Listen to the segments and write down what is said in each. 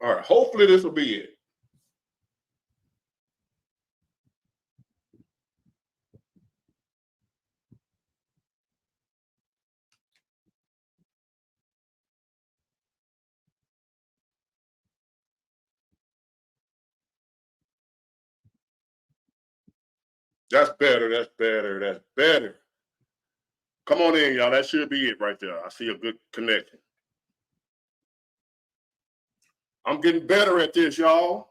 All right, hopefully this will be it. That's better. That's better. That's better. Come on in, y'all. That should be it right there. I see a good connection. I'm getting better at this, y'all.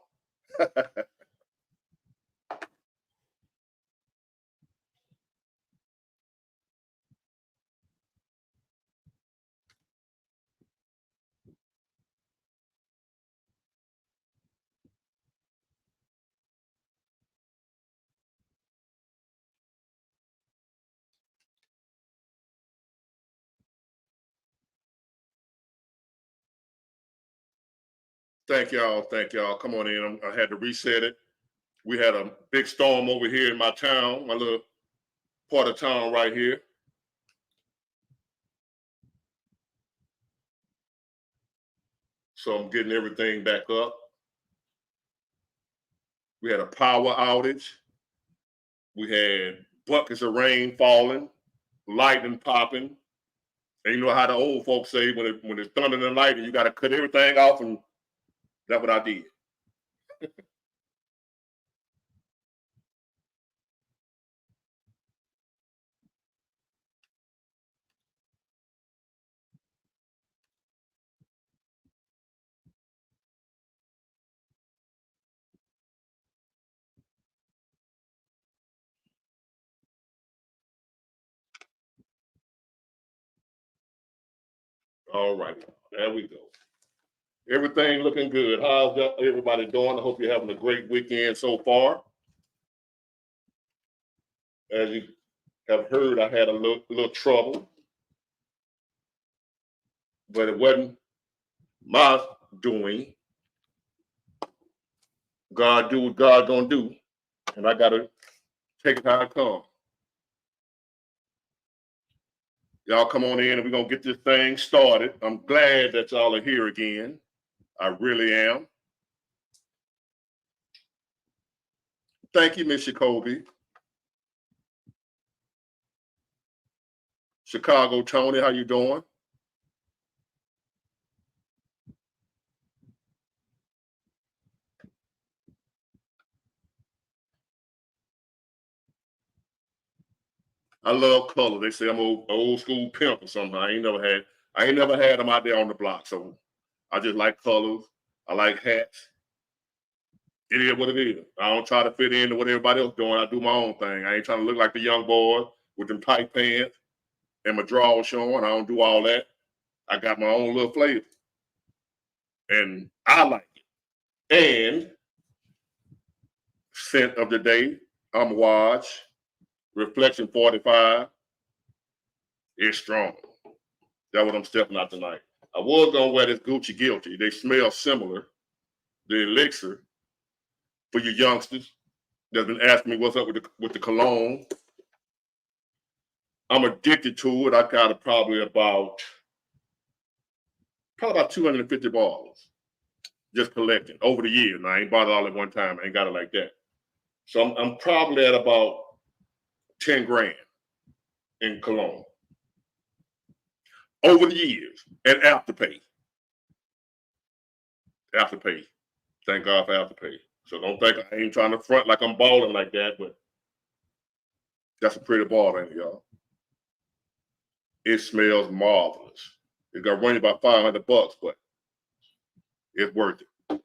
Thank y'all. Thank y'all. Come on in. I had to reset it. We had a big storm over here in my town, my little part of town right here. So I'm getting everything back up. We had a power outage. We had buckets of rain falling, lightning popping. And you know how the old folks say when it's thunder and lightning, you got to cut everything off, and that's what I did. All right, there we go. Everything looking good. How's everybody doing? I hope you're having a great weekend so far. As you have heard, I had a little trouble, but it wasn't my doing. God do what God gonna do, and I gotta take it how it comes. Y'all come on in and we're gonna get this thing started. I'm glad that y'all are here again. I really am. Thank you, Miss Jacoby. Chicago Tony, how you doing? I love color. They say I'm old school pimp or something. I ain't never had them out there on the block. So I just like colors. I like hats. It is what it is. I don't try to fit into what everybody else doing. I do my own thing. I ain't trying to look like the young boy with them tight pants and my drawers showing. I don't do all that. I got my own little flavor. And I like it. And scent of the day, I'm Watch. Reflection 45 is strong. That's what I'm stepping out tonight. I was gonna wear this Gucci Guilty. They smell similar. The elixir for you youngsters that's been asking me what's up with the cologne. I'm addicted to it. I got it probably about 250 bottles just collecting over the years. Now I ain't bought it all at one time. I ain't got it like that. So I'm probably at about 10 grand in cologne over the years and Afterpay. Afterpay. Thank God for Afterpay. So don't think I ain't trying to front like I'm balling like that, but that's a pretty ball, ain't it, y'all? It smells marvelous. It's gonna run you about $500, but it's worth it.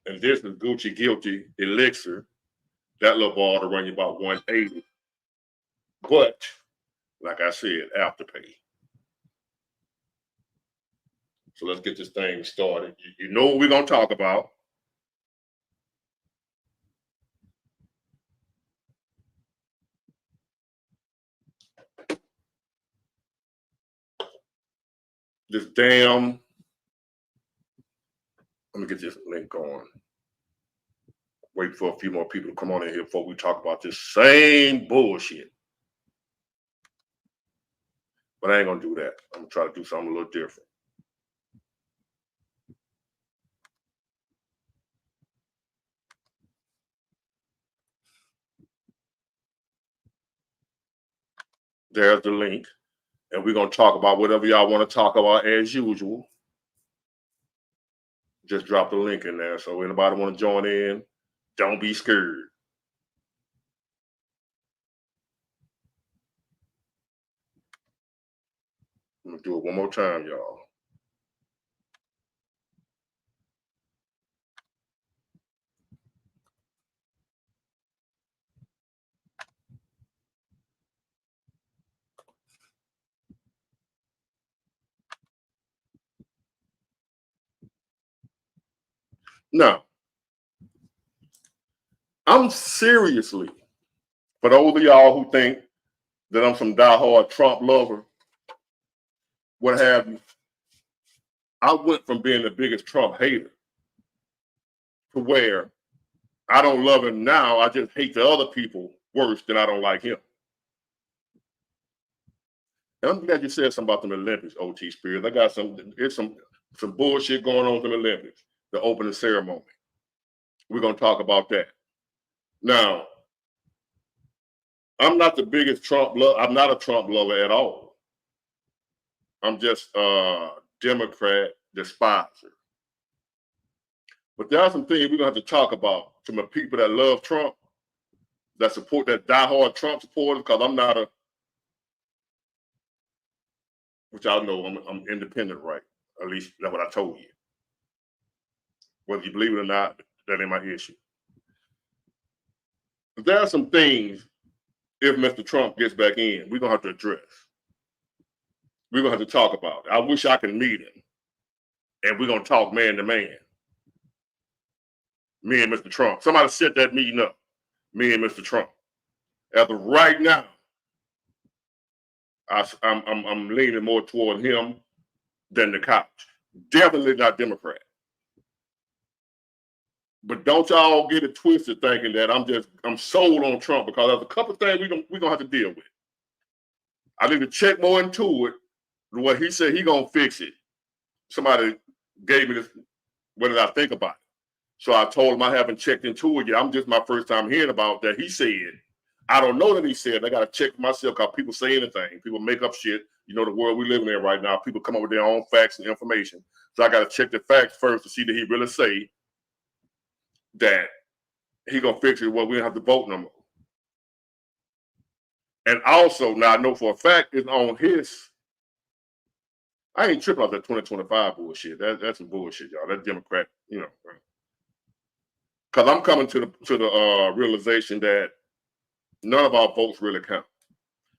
And this is Gucci Guilty Elixir. That little ball to run you about 180. But like I said, Afterpay. So let's get this thing started. You know what we're gonna talk about. This damn. Let me get this link on. Wait for a few more people to come on in here before we talk about this same bullshit. But I ain't gonna do that. I'm gonna try to do something a little different. There's the link. And we're going to talk about whatever y'all want to talk about as usual. Just drop the link in there. So anybody want to join in, don't be scared. I'm going to do it one more time, y'all. Now, I'm seriously, for those of y'all who think that I'm some diehard Trump lover, what have you, I went from being the biggest Trump hater to where I don't love him now. I just hate the other people worse than I don't like him. And I'm glad you said something about the Olympics, OT Spears. I got some bullshit going on with the Olympics, the opening ceremony. We're going to talk about that. Now, I'm not the biggest Trump lover. I'm not a Trump lover at all. I'm just a Democrat despiser. But there are some things we're going to have to talk about from the people that love Trump, that support, that diehard Trump supporters, because I'm not a, which I know I'm independent, right? At least that's what I told you. Whether you believe it or not, that ain't my issue. But there are some things, if Mr. Trump gets back in, we're going to have to address. We're going to have to talk about it. I wish I could meet him. And we're going to talk man to man. Me and Mr. Trump. Somebody set that meeting up. Me and Mr. Trump. As of right now, I'm leaning more toward him than the couch. Definitely not Democrat. But don't y'all get it twisted thinking that I'm sold on Trump, because there's a couple of things we're gonna have to deal with. I need to check more into it. What he said, he gonna fix it. Somebody gave me this. What did I think about it? So I told him I haven't checked into it yet. I'm just my first time hearing about that. He said, I don't know that he said. I got to check myself, because people say anything. People make up shit. You know the world we living in right now. People come up with their own facts and information. So I got to check the facts first to see that he really say that he gonna fix it. Well, we don't have to vote no more. And also, now I know for a fact it's on his. I ain't tripping off that 2025 bullshit. That's some bullshit, y'all. That's Democrat, you know. Because I'm coming to the realization that none of our votes really count.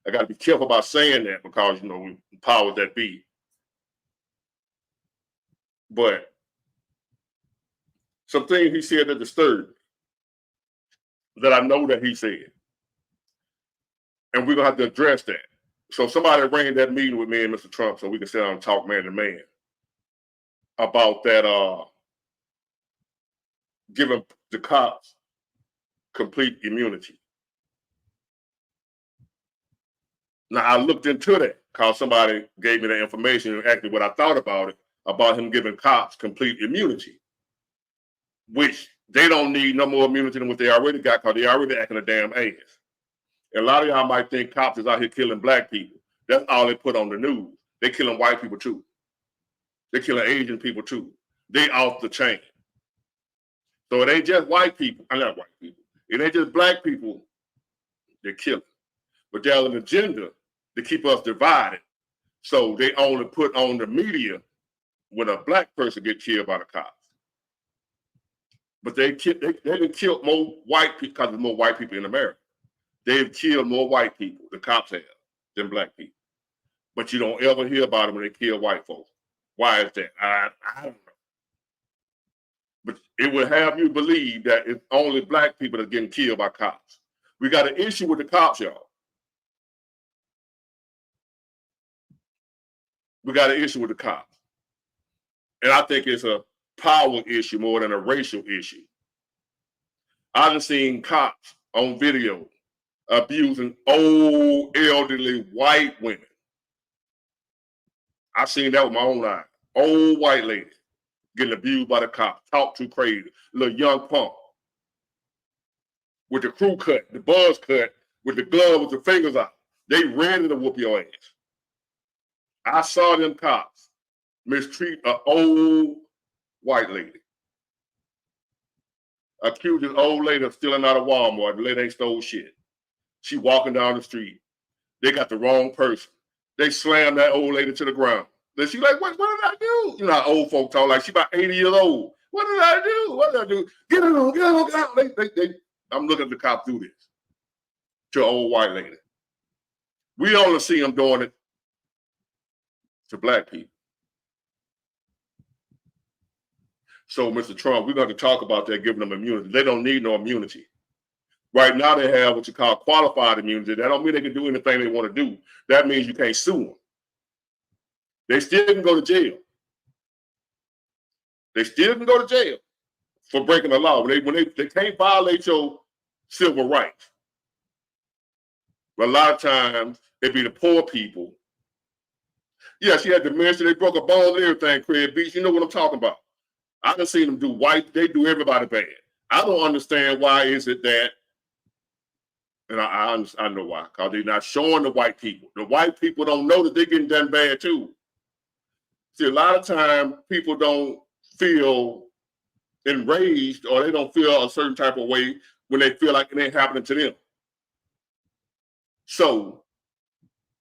I got to be careful about saying that, because you know powers that be. But some things he said that disturbed me, that I know that he said, and we're gonna have to address that. So somebody arranged that meeting with me and Mr. Trump so we can sit down and talk man to man about that. Giving the cops complete immunity. Now I looked into that because somebody gave me the information and actually what I thought about it, about him giving cops complete immunity, which they don't need no more immunity than what they already got, because they already acting a damn ass. And a lot of y'all might think cops is out here killing black people. That's all they put on the news. They killing white people too. They killing Asian people too. They off the chain. So it ain't just white people. I'm not white people. It ain't just black people they're killing. But there's an agenda to keep us divided. So they only put on the media when a black person get killed by the cops. But they didn't kill more white people, because there's more white people in America. They've killed more white people, the cops have, than black people. But you don't ever hear about them when they kill white folks. Why is that? I don't know. But it would have you believe that it's only black people that are getting killed by cops. We got an issue with the cops, y'all. We got an issue with the cops. And I think it's a power issue more than a racial issue. I've seen cops on video abusing old, elderly white women. I seen that with my own eyes. Old white lady getting abused by the cops, talk too crazy, little young punk with the crew cut, the buzz cut, with the glove with the fingers out. They ready to whoop your ass. I saw them cops mistreat an old white lady. Accused an old lady of stealing out of Walmart. The lady ain't stole shit. She walking down the street. They got the wrong person. They slammed that old lady to the ground. Then she like, what did I do? You know how old folk talk, like she about 80 years old. What did I do? What did I do? Get on, get on, get on. I'm looking at the cop do this to an old white lady. We only see them doing it to black people. So, Mr. Trump, we're going to talk about that, giving them immunity. They don't need no immunity. Right now, they have what you call qualified immunity. That don't mean they can do anything they want to do. That means you can't sue them. They still can go to jail. They still can go to jail for breaking the law. When they can't violate your civil rights. But a lot of times, it be the poor people. Yeah, she had dementia. They broke a bone and everything, Craig Beach. You know what I'm talking about. I done seen them do they do everybody bad. I don't understand why is it that, and I know why, because they're not showing the white people. The white people don't know that they're getting done bad too. See, a lot of times people don't feel enraged or they don't feel a certain type of way when they feel like it ain't happening to them. So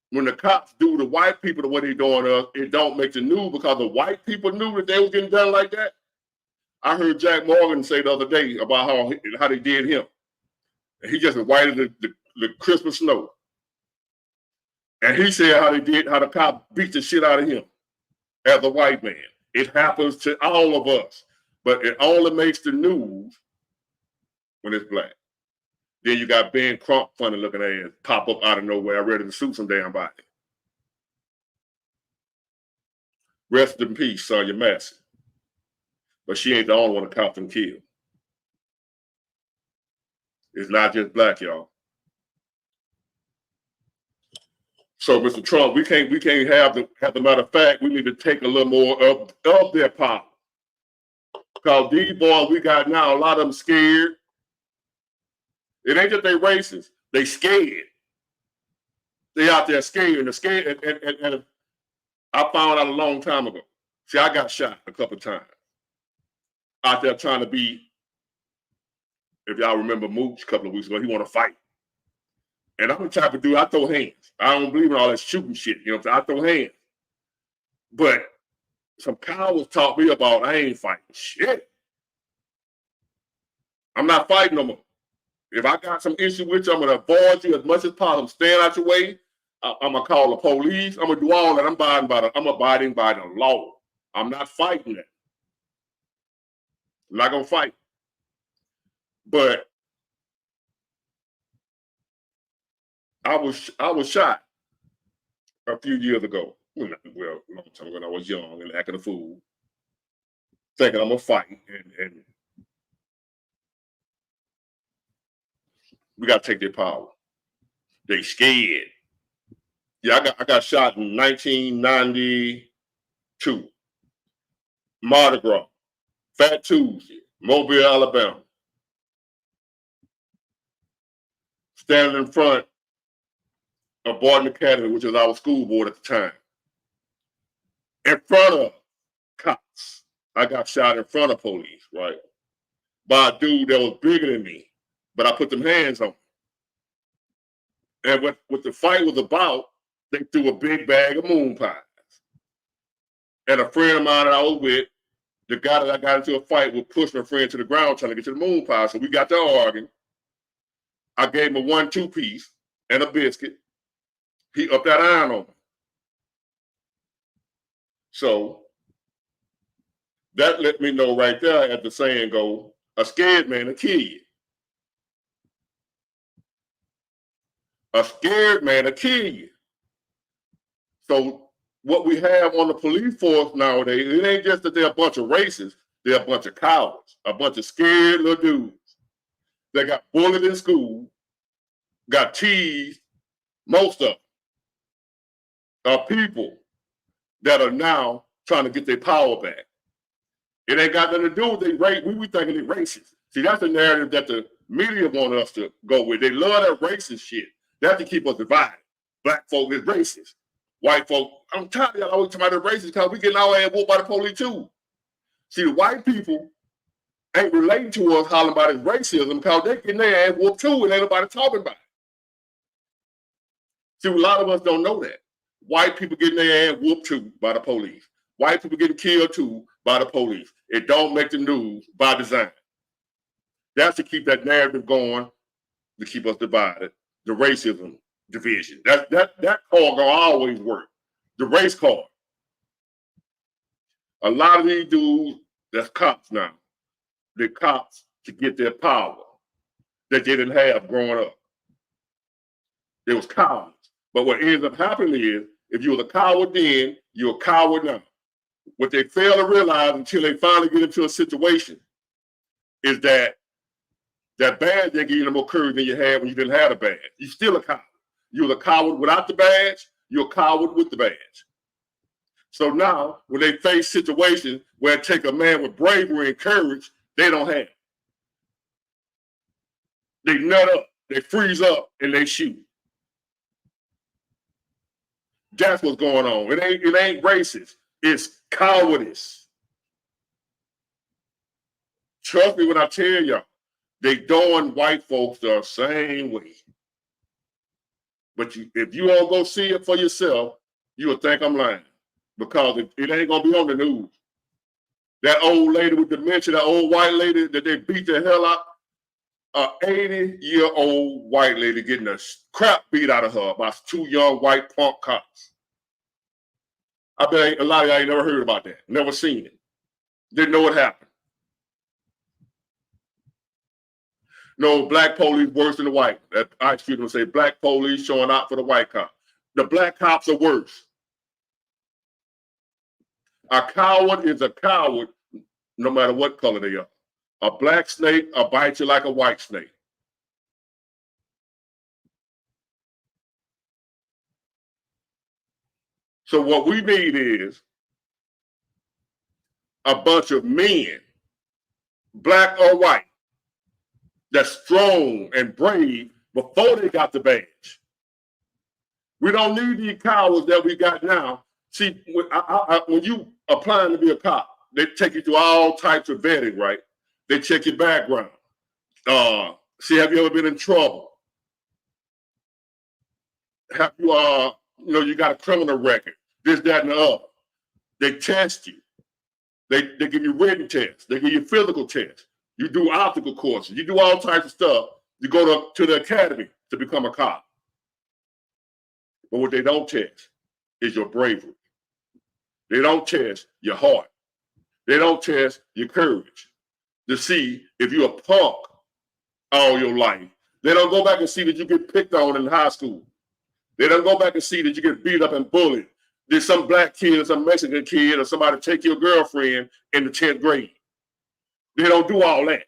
when the cops do the white people the way they're doing us, it don't make the news because the white people knew that they was getting done like that. I heard Jack Morgan say the other day about how they did him. And he just invited the Christmas snow. And he said how the cop beat the shit out of him as a white man. It happens to all of us, but it only makes the news when it's black. Then you got Ben Crump, funny looking ass, pop up out of nowhere, ready to shoot some damn body. Rest in peace, Sonya Massey. But she ain't the only one the cops and killed. It's not just black, y'all. So, Mr. Trump, we can't have the matter of fact, we need to take a little more of their power. Because these boys we got now, a lot of them scared. It ain't just they racist, they scared. They out there scared and scared. And I found out a long time ago. See, I got shot a couple of times. Out there trying to be, if y'all remember Mooch a couple of weeks ago, he want to fight. And I'm the type of dude, I throw hands. I don't believe in all that shooting shit. You know what I'm saying? I throw hands. But some cowards taught me about I ain't fighting shit. I'm not fighting no more. If I got some issue with you, I'm going to avoid you as much as possible. Stand out your way. I'm going to call the police. I'm going to do all that. I'm abiding by the law. I'm not fighting that. I'm not going to fight. But I was shot a few years ago. Well, a long time ago when I was young and acting a fool, thinking I'm going to fight. And we got to take their power. They scared. Yeah, I got shot in 1992. Mardi Gras. Fat Tuesday. Mobile, Alabama. Standing in front of Barton Academy, which was our school board at the time. In front of cops. I got shot in front of police, right? By a dude that was bigger than me. But I put them hands on him. And what the fight was about, they threw a big bag of moon pies. And a friend of mine that I was with, the guy that I got into a fight would push my friend to the ground trying to get to the moon pie. So we got to arguing. I gave him a 1-2 piece and a biscuit. He upped that iron on me. So that let me know right there, as the saying go, a scared man will kill you. A scared man will kill you. So what we have on the police force nowadays, it ain't just that they're a bunch of racists, they're a bunch of cowards, a bunch of scared little dudes that got bullied in school, got teased. Most of them are people that are now trying to get their power back. It ain't got nothing to do with they race. We thinking they're racist. See, that's the narrative that the media want us to go with. They love that racist shit. That's to keep us divided. black folk is racist. White folk, I'm tired of y'all always talking about the racist because we getting our ass whooped by the police too. See, the white people ain't relating to us hollering about this racism because they getting their ass whooped too and ain't nobody talking about it. See, a lot of us don't know that. White people getting their ass whooped too by the police. White people getting killed too by the police. It don't make the news by design. That's to keep that narrative going, to keep us divided. The racism division. That card gonna always work. The race card. A lot of these dudes that's cops now. They're cops to get their power that they didn't have growing up. They was cowards. But what ends up happening is, if you were a coward then, you're a coward now. What they fail to realize until they finally get into a situation is that that badge they give you more courage than you had when you didn't have a badge. You're still a coward. You're a coward without the badge. You're a coward with the badge. So now, when they face situations where it takes a man with bravery and courage, they don't have it. They nut up, they freeze up, and they shoot. That's what's going on. It ain't racist. It's cowardice. Trust me when I tell y'all, they doing white folks the same way. But if you all go see it for yourself, you'll think I'm lying. Because it ain't gonna be on the news. That old lady with dementia, that old white lady that they beat the hell out, an 80-year-old white lady getting the crap beat out of her by two young white punk cops. I bet a lot of y'all ain't never heard about that, never seen it, didn't know what happened. No, black police worse than the white. I excuse me, say black police showing out for the white cop. The black cops are worse. A coward is a coward no matter what color they are. A black snake will bite you like a white snake. So what we need is a bunch of men, black or white, that's strong and brave before they got the badge. We don't need these cowards that we got now. See, when you applying to be a cop, they take you through all types of vetting, right? They check your background. See, have you ever been in trouble? Have you, you got a criminal record? This, that, and the other. They test you. They give you written tests. They give you physical tests. You do obstacle courses. You do all types of stuff. You go to the academy to become a cop. But what they don't test is your bravery. They don't test your heart. They don't test your courage to see if you're a punk all your life. They don't go back and see that you get picked on in high school. They don't go back and see that you get beat up and bullied. There's some black kid or some Mexican kid or somebody take your girlfriend in the 10th grade. They don't do all that.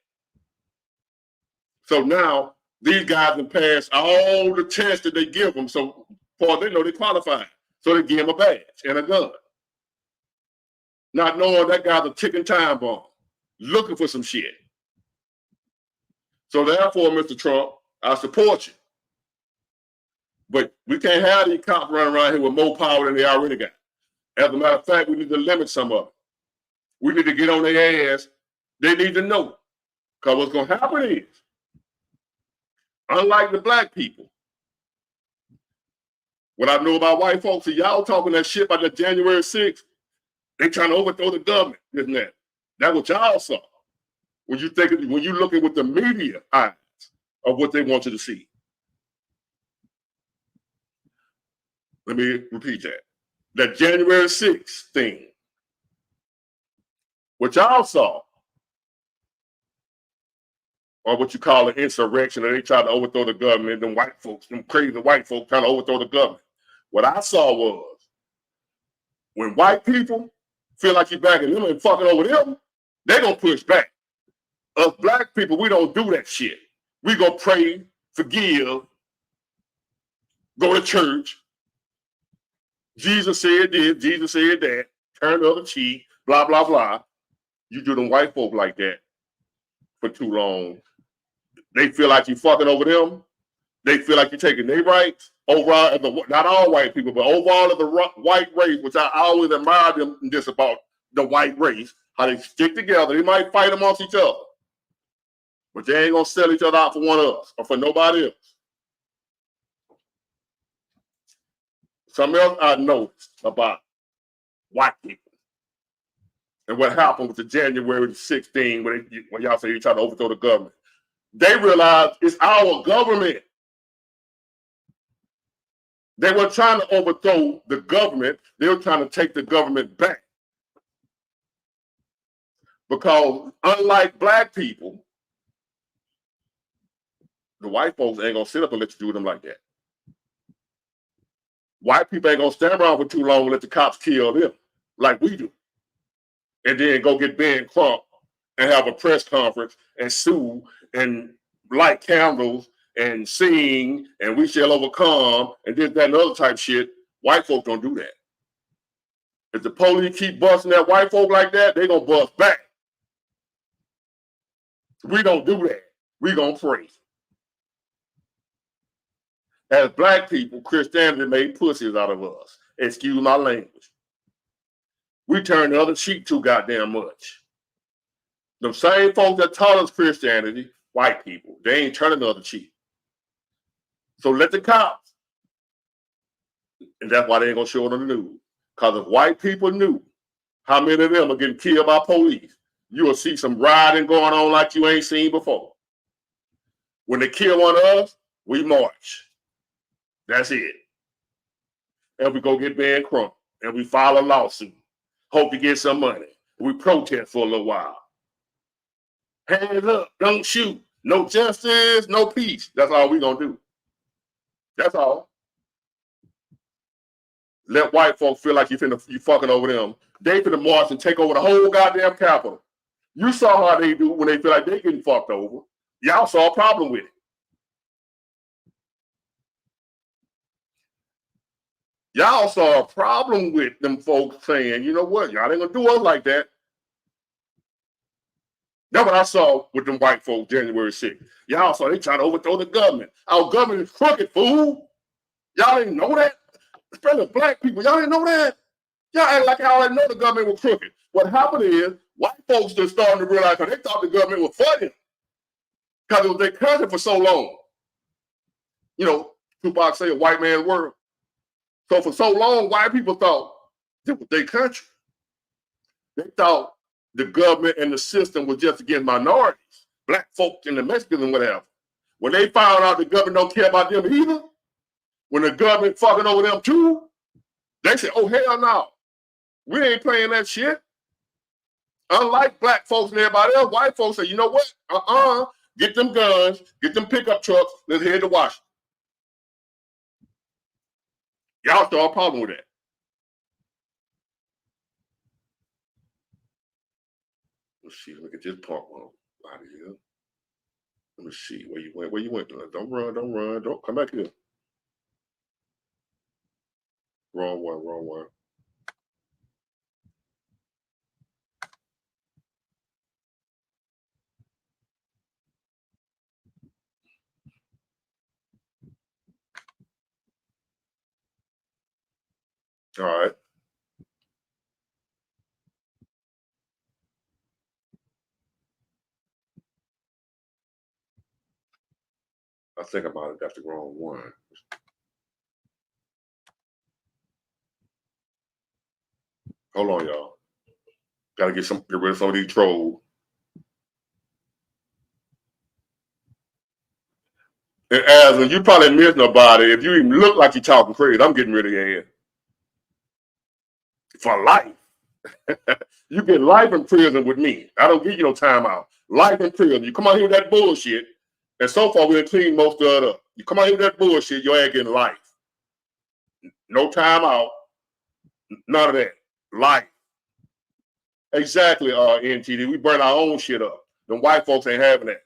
So now these guys have passed all the tests that they give them. So far they know they qualified. So they give them a badge and a gun. Not knowing that guy's a ticking time bomb, looking for some shit. So therefore, Mr. Trump, I support you. But we can't have these cops running around here with more power than they already got. As a matter of fact, we need to limit some of it. We need to get on their ass. They need to know. Because what's going to happen is, unlike the black people, what I know about white folks, y'all talking that shit about the January 6th, they trying to overthrow the government, isn't that? That's what y'all saw. When you looking with the media eyes of what they want you to see. Let me repeat that. The January 6th thing, what y'all saw, or what you call an insurrection, or they try to overthrow the government, them white folks, them crazy white folks trying to overthrow the government. What I saw was, when white people feel like you're backing them and fucking over them, they gonna push back. Us black people, we don't do that shit. We go pray, forgive, go to church. Jesus said this, Jesus said that, turn the other cheek, blah, blah, blah. You do them white folk like that for too long. They feel like you fucking over them. They feel like you're taking their rights. overall, not all white people, but overall of the white race, which I always admire them just about the white race, how they stick together. They might fight amongst each other, but they ain't gonna sell each other out for one of us or for nobody else. Something else I noticed about white people and what happened with the January 16 when y'all say you try to overthrow the government. They realized it's our government. They were trying to overthrow the government. They were trying to take the government back. Because unlike black people, the white folks ain't gonna sit up and let you do them like that. White people ain't gonna stand around for too long and let the cops kill them like we do. And then go get Ben Crump and have a press conference and sue and light candles and sing and we shall overcome and this, that, and other type shit. White folks don't do that. If the police keep busting at white folk like that, they gonna bust back. We don't do that. We gonna pray. As black people, Christianity made pussies out of us. Excuse my language. We turn the other cheek too goddamn much. The same folks that taught us Christianity, white people, they ain't turning the other cheek. So let the cops. And that's why they ain't gonna show it on the news. Because if white people knew how many of them are getting killed by police, you will see some rioting going on like you ain't seen before. When they kill one of us, we march. That's it. And we go get Ben Crump and we file a lawsuit. Hope to get some money. We protest for a little while. Hands up, don't shoot. No justice, no peace. That's all we gonna do. That's all. Let white folks feel like you fucking over them. They finna march and take over the whole goddamn Capitol. You saw how they do when they feel like they getting fucked over. Y'all saw a problem with it. Y'all saw a problem with them folks saying, you know what, y'all ain't gonna do us like that. That's what I saw with them white folks January 6th. Y'all saw they trying to overthrow the government. Our government is crooked, fool. Y'all didn't know that? Especially black people, y'all didn't know that? Y'all act like y'all didn't know the government was crooked. What happened is, white folks just starting to realize because they thought the government was for them. Because it was their country for so long. You know, Tupac say a white man's world. So for so long, white people thought it was their country. They thought the government and the system was just against minorities, black folk and the Mexicans and whatever. When they found out the government don't care about them either, when the government fucking over them too, they said, oh, hell no. We ain't playing that shit. Unlike black folks and everybody else, white folks say, you know what? Get them guns, get them pickup trucks, let's head to Washington. Y'all saw a problem with that. Let's see, look at this part one out of here. Let me see where you went. Where you went? Don't run, don't come back here. Wrong one. All right. I think I might have got the wrong one. Hold on, y'all. Gotta get rid of some of these trolls. And Aslan, you probably missed nobody. If you even look like you're talking crazy, I'm getting rid of your ass. For life. You get life in prison with me. I don't give you no time out. Life in prison. You come out here with that bullshit, and so far we've cleaned most of it up. You come out here with that bullshit, your ass getting life. No time out. None of that. Life. Exactly, NTD. We burn our own shit up. The white folks ain't having that.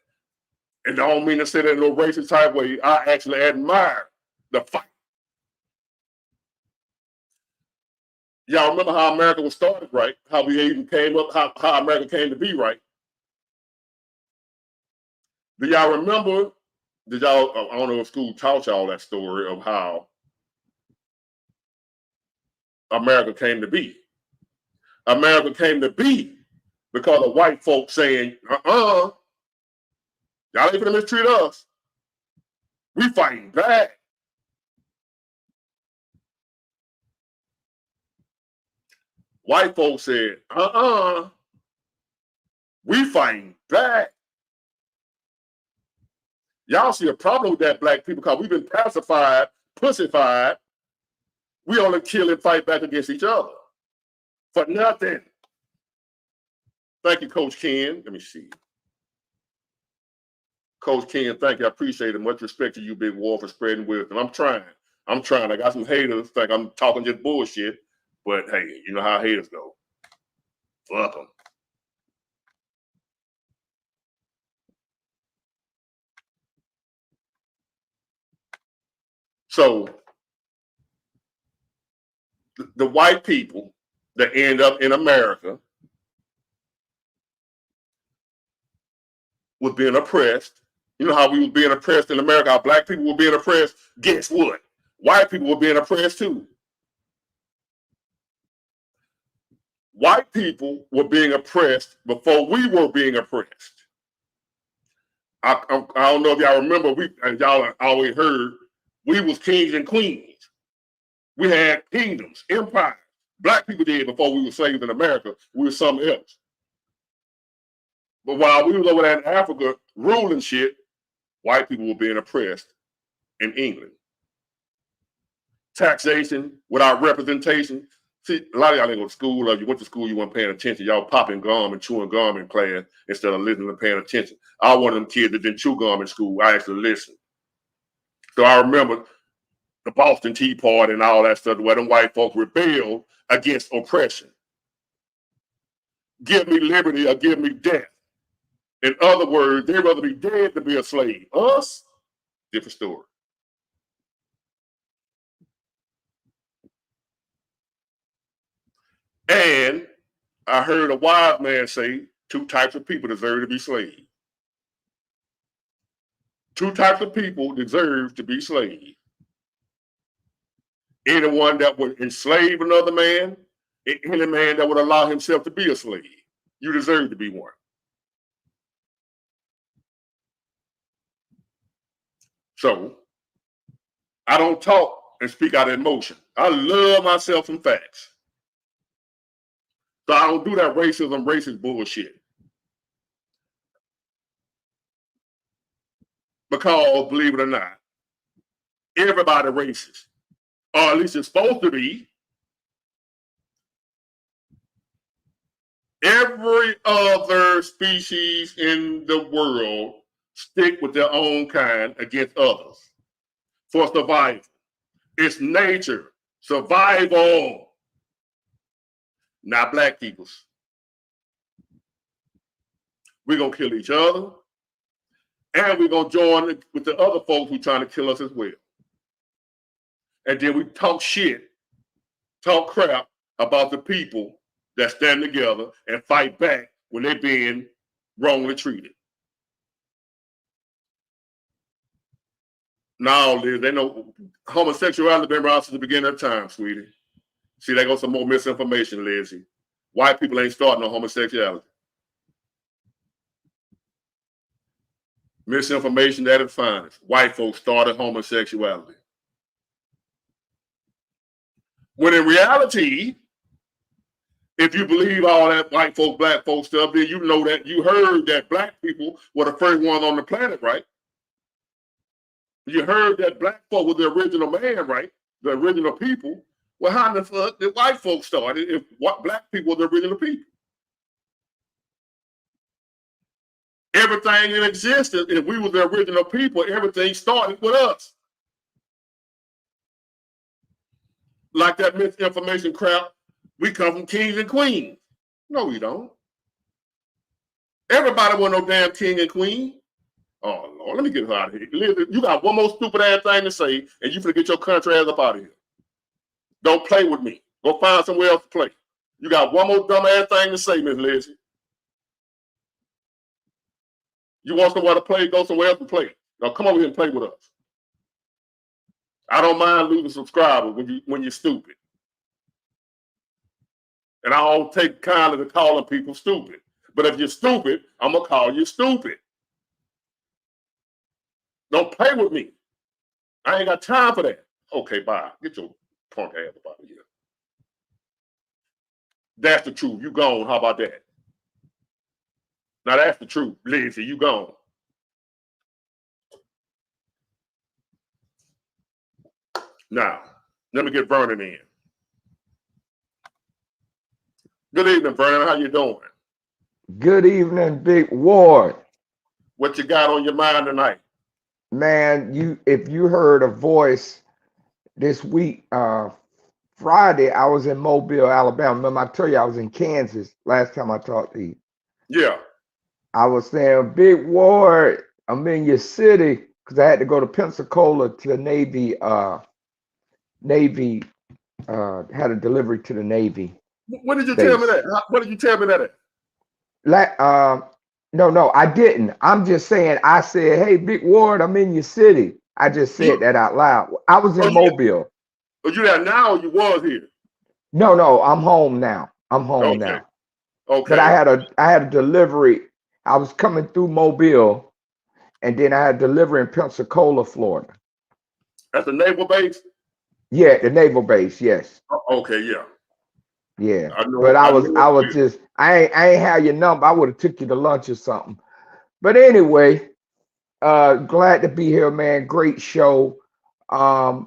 And I don't mean to say that in no racist type way. I actually admire the fight. Y'all remember how America was started, right? How we even came up, how America came to be, right? Do y'all remember, I don't know if school taught y'all that story of how America came to be. America came to be because of white folks saying, y'all ain't gonna mistreat us. We fighting back. White folks said, we fighting back. Y'all see a problem with that, black people, because we've been pacified, pussified. We only kill and fight back against each other for nothing. Thank you, Coach Ken. Let me see. Coach Ken, thank you. I appreciate it. Much respect to you, Big War, for spreading wisdom. I'm trying. I got some haters think I'm talking just bullshit, but hey, you know how haters go. Fuck them. So the white people that end up in America was being oppressed. You know how we were being oppressed in America, how black people were being oppressed? Guess what? White people were being oppressed too. White people were being oppressed before we were being oppressed. I don't know if y'all remember, y'all always heard, we was kings and queens. We had kingdoms, empires. Black people did before we were slaves in America. We were something else. But while we was over there in Africa ruling shit, white people were being oppressed in England. Taxation without representation. See, a lot of y'all didn't go to school, or you went to school, you weren't paying attention. Y'all popping gum and chewing gum in class instead of listening and paying attention. I was one of them kids that didn't chew gum in school. I actually listened. So I remember the Boston Tea Party and all that stuff, where them white folks rebelled against oppression. Give me liberty or give me death. In other words, they'd rather be dead than be a slave. Us, different story. And I heard a wise man say, 2 types of people deserve to be slaves. 2 types of people deserve to be slaves. Anyone that would enslave another man, any man that would allow himself to be a slave. You deserve to be one. So I don't talk and speak out of emotion. I love myself some facts. So I don't do that racist bullshit. Because, believe it or not, everybody racist. Or at least it's supposed to be. Every other species in the world stick with their own kind against others for survival. It's nature, survival. Not black people's. We're going to kill each other, and we're going to join with the other folks who are trying to kill us as well. And then we talk shit, talk crap about the people that stand together and fight back when they're being wrongly treated. Now, Liz, they know homosexuality been around since the beginning of time, sweetie. See, there goes some more misinformation, Lizzie. White people ain't starting on homosexuality. Misinformation at its finest. White folks started homosexuality. When in reality, if you believe all that white folk, black folk stuff, then you know that you heard that black people were the first ones on the planet, right? You heard that black folk were the original man, right? The original people. Well, how the fuck did white folks start if black people were the original people? Everything in existence, if we were the original people, everything started with us. Like that misinformation crap, we come from kings and queens. No, we don't. Everybody want no damn king and queen. Oh, Lord, let me get her out of here. Liz, you got one more stupid ass thing to say, and you finna get your country ass up out of here. Don't play with me. Go find somewhere else to play. You got one more dumb ass thing to say, Miss Lizzie. You want somewhere to play, go somewhere else to play. Now come over here and play with us. I don't mind losing subscribers when you're stupid. And I don't take kindly to calling people stupid. But if you're stupid, I'm going to call you stupid. Don't play with me. I ain't got time for that. Okay, bye. Get your punk ass up out of here. That's the truth. You gone. How about that? Now that's the truth. Lindsay, you gone. Now, let me get Vernon in. Good evening, Vernon. How you doing? Good evening, Big Ward. What you got on your mind tonight? Man, if you heard a voice this week, Friday, I was in Mobile, Alabama. Remember, I told you I was in Kansas last time I talked to you. Yeah. I was saying, Big Ward, I'm in your city because I had to go to Pensacola to the Navy. Had a delivery to the Navy. What did you base. tell me that? What did you tell me that? No, I didn't. I'm just saying, I said, hey, Big Ward, I'm in your city. I just said that out loud. I was in Mobile. Are you there now or you was here? No, I'm home now. I'm home now. Okay. But I had a delivery. I was coming through Mobile, and then I had a delivery in Pensacola, Florida. That's the naval base? Yeah, the naval base, yes. Okay, yeah. Yeah. I ain't have your number. I would have took you to lunch or something. But anyway, glad to be here, man. Great show. I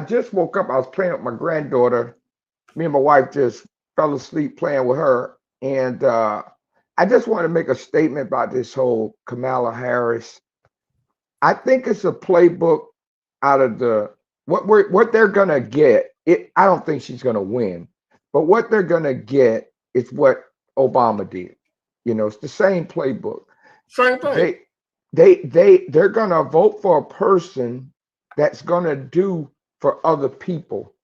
just woke up. I was playing with my granddaughter. Me and my wife just fell asleep playing with her. And I just want to make a statement about this whole Kamala Harris. I think it's a playbook out of what they're gonna get. I don't think she's gonna win, but what they're gonna get is what Obama did. It's the same playbook. Same thing. They're gonna vote for a person that's gonna do for other people,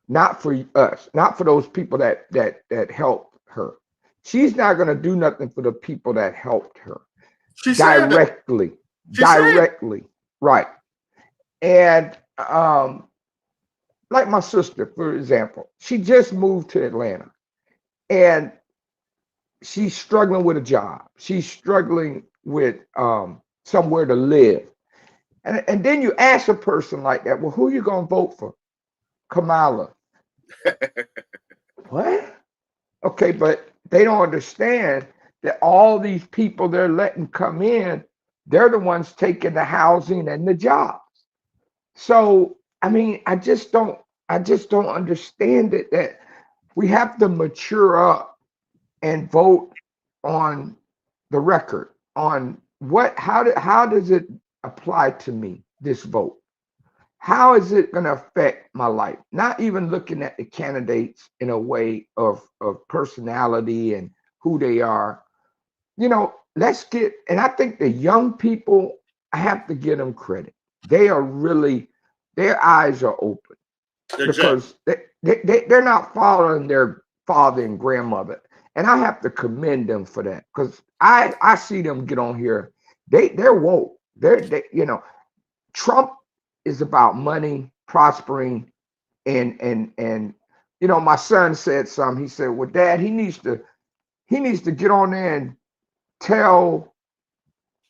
not for us, not for those people that helped her. She's not gonna do nothing for the people that helped her. Directly. Right. And like my sister, for example, she just moved to Atlanta and she's struggling with a job. She's struggling with somewhere to live. And then you ask a person like that, well, who are you going to vote for? Kamala. What? Okay, but they don't understand that all these people they're letting come in, they're the ones taking the housing and the jobs. So, I mean, I just don't understand it, that we have to mature up and vote on the record, on how does it apply to me, this vote? How is it going to affect my life? Not even looking at the candidates in a way of personality and who they are. And I think the young people, I have to give them credit. They are really, their eyes are open. Because they're not following their father and grandmother. And I have to commend them for that, because I see them get on here. They're woke. Trump is about money, prospering, and my son said something. He said, well, Dad, he needs to get on there and tell,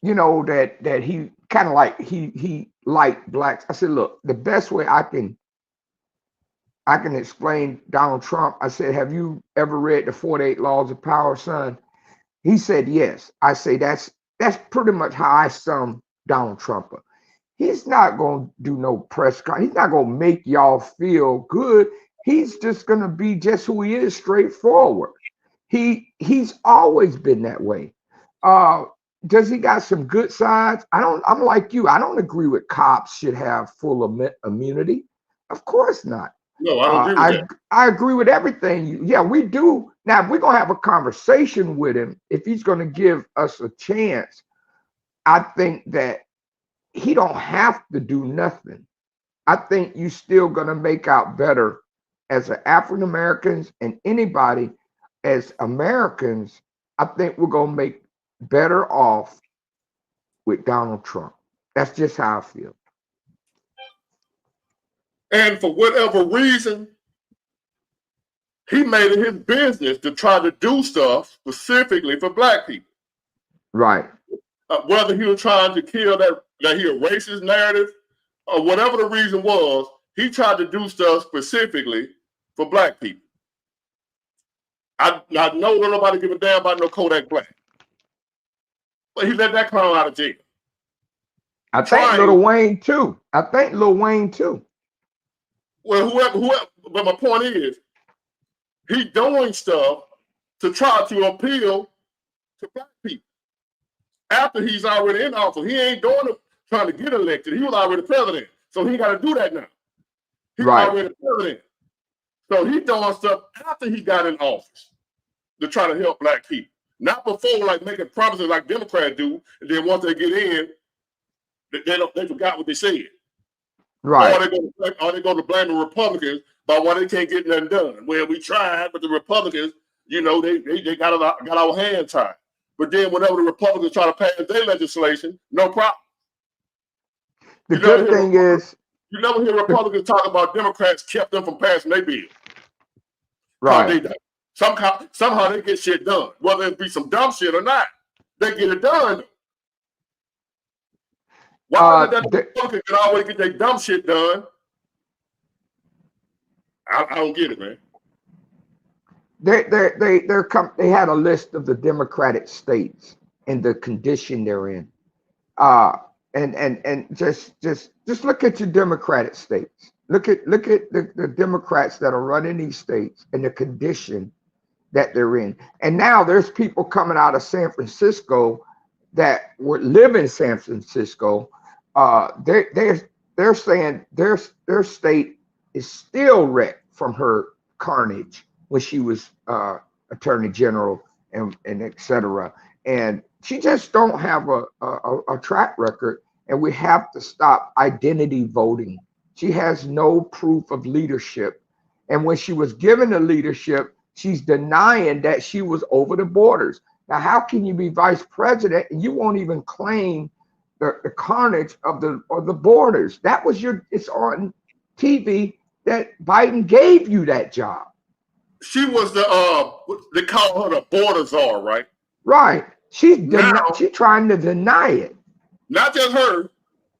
that he kind of like he liked blacks. I said, look, the best way I can explain Donald Trump. I said, have you ever read the 48 Laws of Power, son? He said, yes. I say, that's pretty much how I sum Donald Trump up. He's not going to do no press con. He's not going to make y'all feel good. He's just going to be just who he is, straightforward. He's always been that way. Does he got some good sides? I'm like you. I don't agree with cops should have full immunity. Of course not. No, I don't agree with that. I agree with everything. Yeah, we do. Now, if we're going to have a conversation with him, if he's going to give us a chance, I think that he don't have to do nothing. I think you still going to make out better as African Americans, and anybody as Americans. I think we're going to make better off with Donald Trump. That's just how I feel. And for whatever reason, he made it his business to try to do stuff specifically for black people. Right. Whether he was trying to kill that he a racist narrative or whatever the reason was, he tried to do stuff specifically for black people. I know nobody give a damn about no Kodak Black, but he let that clown out of jail. I think Lil Wayne too. Well, whoever. But my point is, he's doing stuff to try to appeal to black people. After he's already in office, he ain't doing it trying to get elected. He was already president, so he got to do that now. He's already president, so he's doing stuff after he got in office to try to help black people, not before, like making promises like Democrats do, and then once they get in, they forgot what they said. Right. Or they going to blame the Republicans about why they can't get nothing done. Well, we tried, but the Republicans, they got our hands tied. But then whenever the Republicans try to pass their legislation, no problem. The good thing is, you never hear Republicans talk about Democrats kept them from passing their bill. Right. Somehow they get shit done, whether it be some dumb shit or not. They get it done. Why did that Republicans can always get their dumb shit done? I don't get it, man. They had a list of the Democratic states and the condition they're in. And just look at your Democratic states. Look at the Democrats that are running these states and the condition that they're in. And now there's people coming out of San Francisco that live in San Francisco. They're saying their state is still wrecked from her carnage when she was attorney general and et cetera. And she just don't have a track record, and we have to stop identity voting. She has no proof of leadership. And when she was given the leadership, she's denying that she was over the borders. Now, how can you be vice president and you won't even claim the carnage of the borders? That was it's on TV that Biden gave you that job. She was they call her the border czar, right? Right. She's trying to deny it. Not just her,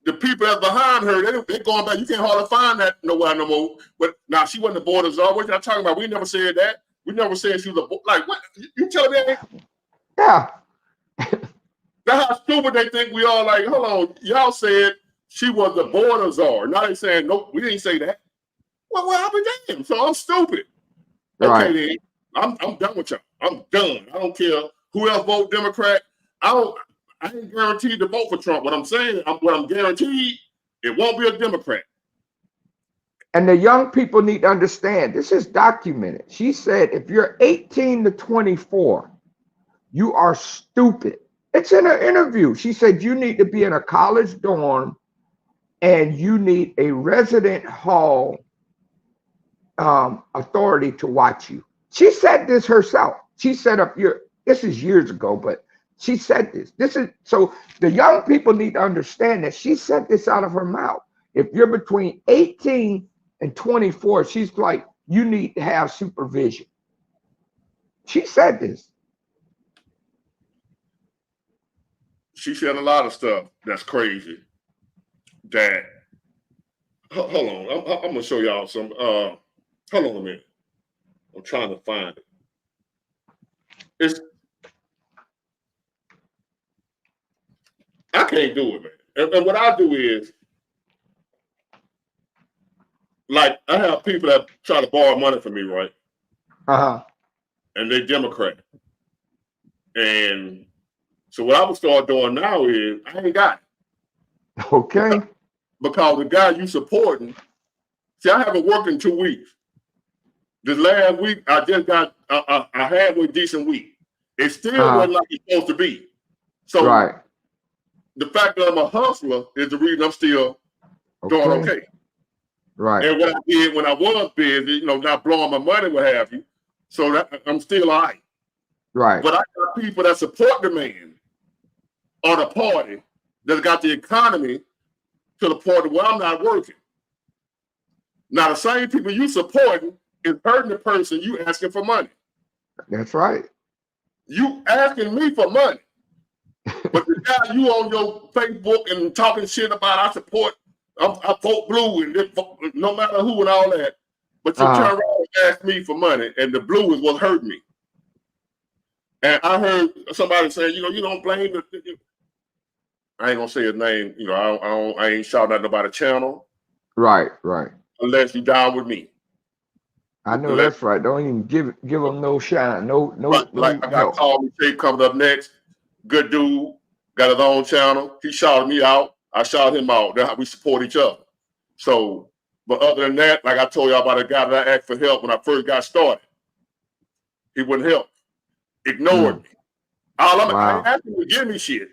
the people that's behind her, they're going back. You can't hardly find that nowhere no more. But now she wasn't the border czar. What y'all talking about? We never said that. We never said she was like what? You telling me? Yeah. That's how stupid they think we are. Like, hold on, y'all said she was the border czar. Now they saying nope, we didn't say that. Well, I'll be damned. So I'm stupid. Right. Okay, then I'm done with y'all. I'm done. I don't care who else vote Democrat. I ain't guaranteed to vote for Trump. What I'm saying, what I'm guaranteed, it won't be a Democrat. And the young people need to understand, this is documented. She said, if you're 18 to 24, you are stupid. It's in her interview. She said, you need to be in a college dorm and you need a resident hall authority to watch you. She said this herself. She set up this is years ago, but she said this. So the young people need to understand that she said this out of her mouth. If you're between 18 and 24, she's like, you need to have supervision. She said this. She said a lot of stuff that's crazy. That, hold on, I'm gonna show y'all some. Hold on a minute. I'm trying to find it. I can't do it, man. And what I do is, like, I have people that try to borrow money from me, right? And they Democrat. And so what I would start doing now is, I ain't got it. Okay. Because the guy you supporting, see, I haven't worked in 2 weeks. This last week, I just got a halfway decent week. It still wasn't like it's supposed to be. So the fact that I'm a hustler is the reason I'm still doing okay. Right. And what I did when I was busy, not blowing my money, what have you. So that I'm still all right. Right. But I got people that support the man or the party that got the economy to the point where I'm not working. Now, the same people you supporting is hurting the person you asking for money. That's right. You asking me for money. But the guy you on your Facebook and talking shit about I support, I vote blue and no matter who and all that. But you turn around and ask me for money, and the blue is what hurt me. And I heard somebody say, you don't blame the. I ain't gonna say his name. I ain't shouting at nobody channel. Right. Unless you down with me. I know that's right. Don't even give them no shine. No. Like I got Call Me Shape coming up next. Good dude, got his own channel. He shouted me out. I shouted him out. That's how we support each other. So, but other than that, like I told y'all about a guy that I asked for help when I first got started. He wouldn't help. Ignored me. I ain't asking him to give me shit.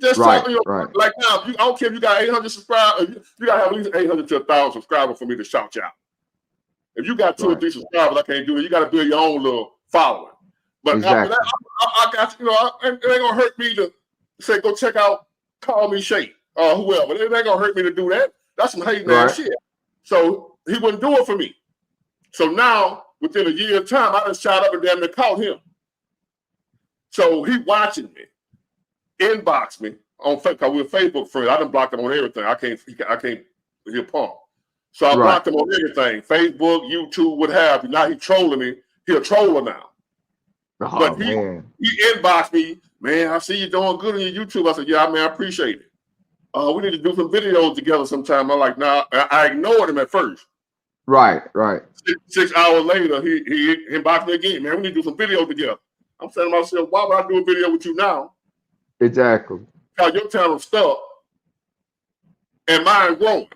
Just talking like now. I don't care if you got 800 subscribers. You gotta have at least 800 to 1,000 subscribers for me to shout you out. If you got 2 or 3 subscribers, I can't do it. You got to build your own little following. But after that, I got it ain't gonna hurt me to say go check out Call Me Shape or whoever. It ain't gonna hurt me to do that. That's some hating ass shit. So he wouldn't do it for me. So now within a year's time, I just shot up and damn near caught him. So he watching me, inbox me on Facebook. Cause we're Facebook friends. I done blocked him on everything. I can't. He'll pump. So I blocked him on everything. Facebook, YouTube, what have you. Now he's trolling me. He's a troller now. But he inboxed me, man, I see you doing good on your YouTube. I said, yeah, man, I appreciate it. We need to do some videos together sometime. I'm like, nah, I ignored him at first. Right. 6 hours later, he inboxed me again, man, we need to do some videos together. I'm saying to myself, why would I do a video with you now? Exactly. Because your channel's stuck and mine growing.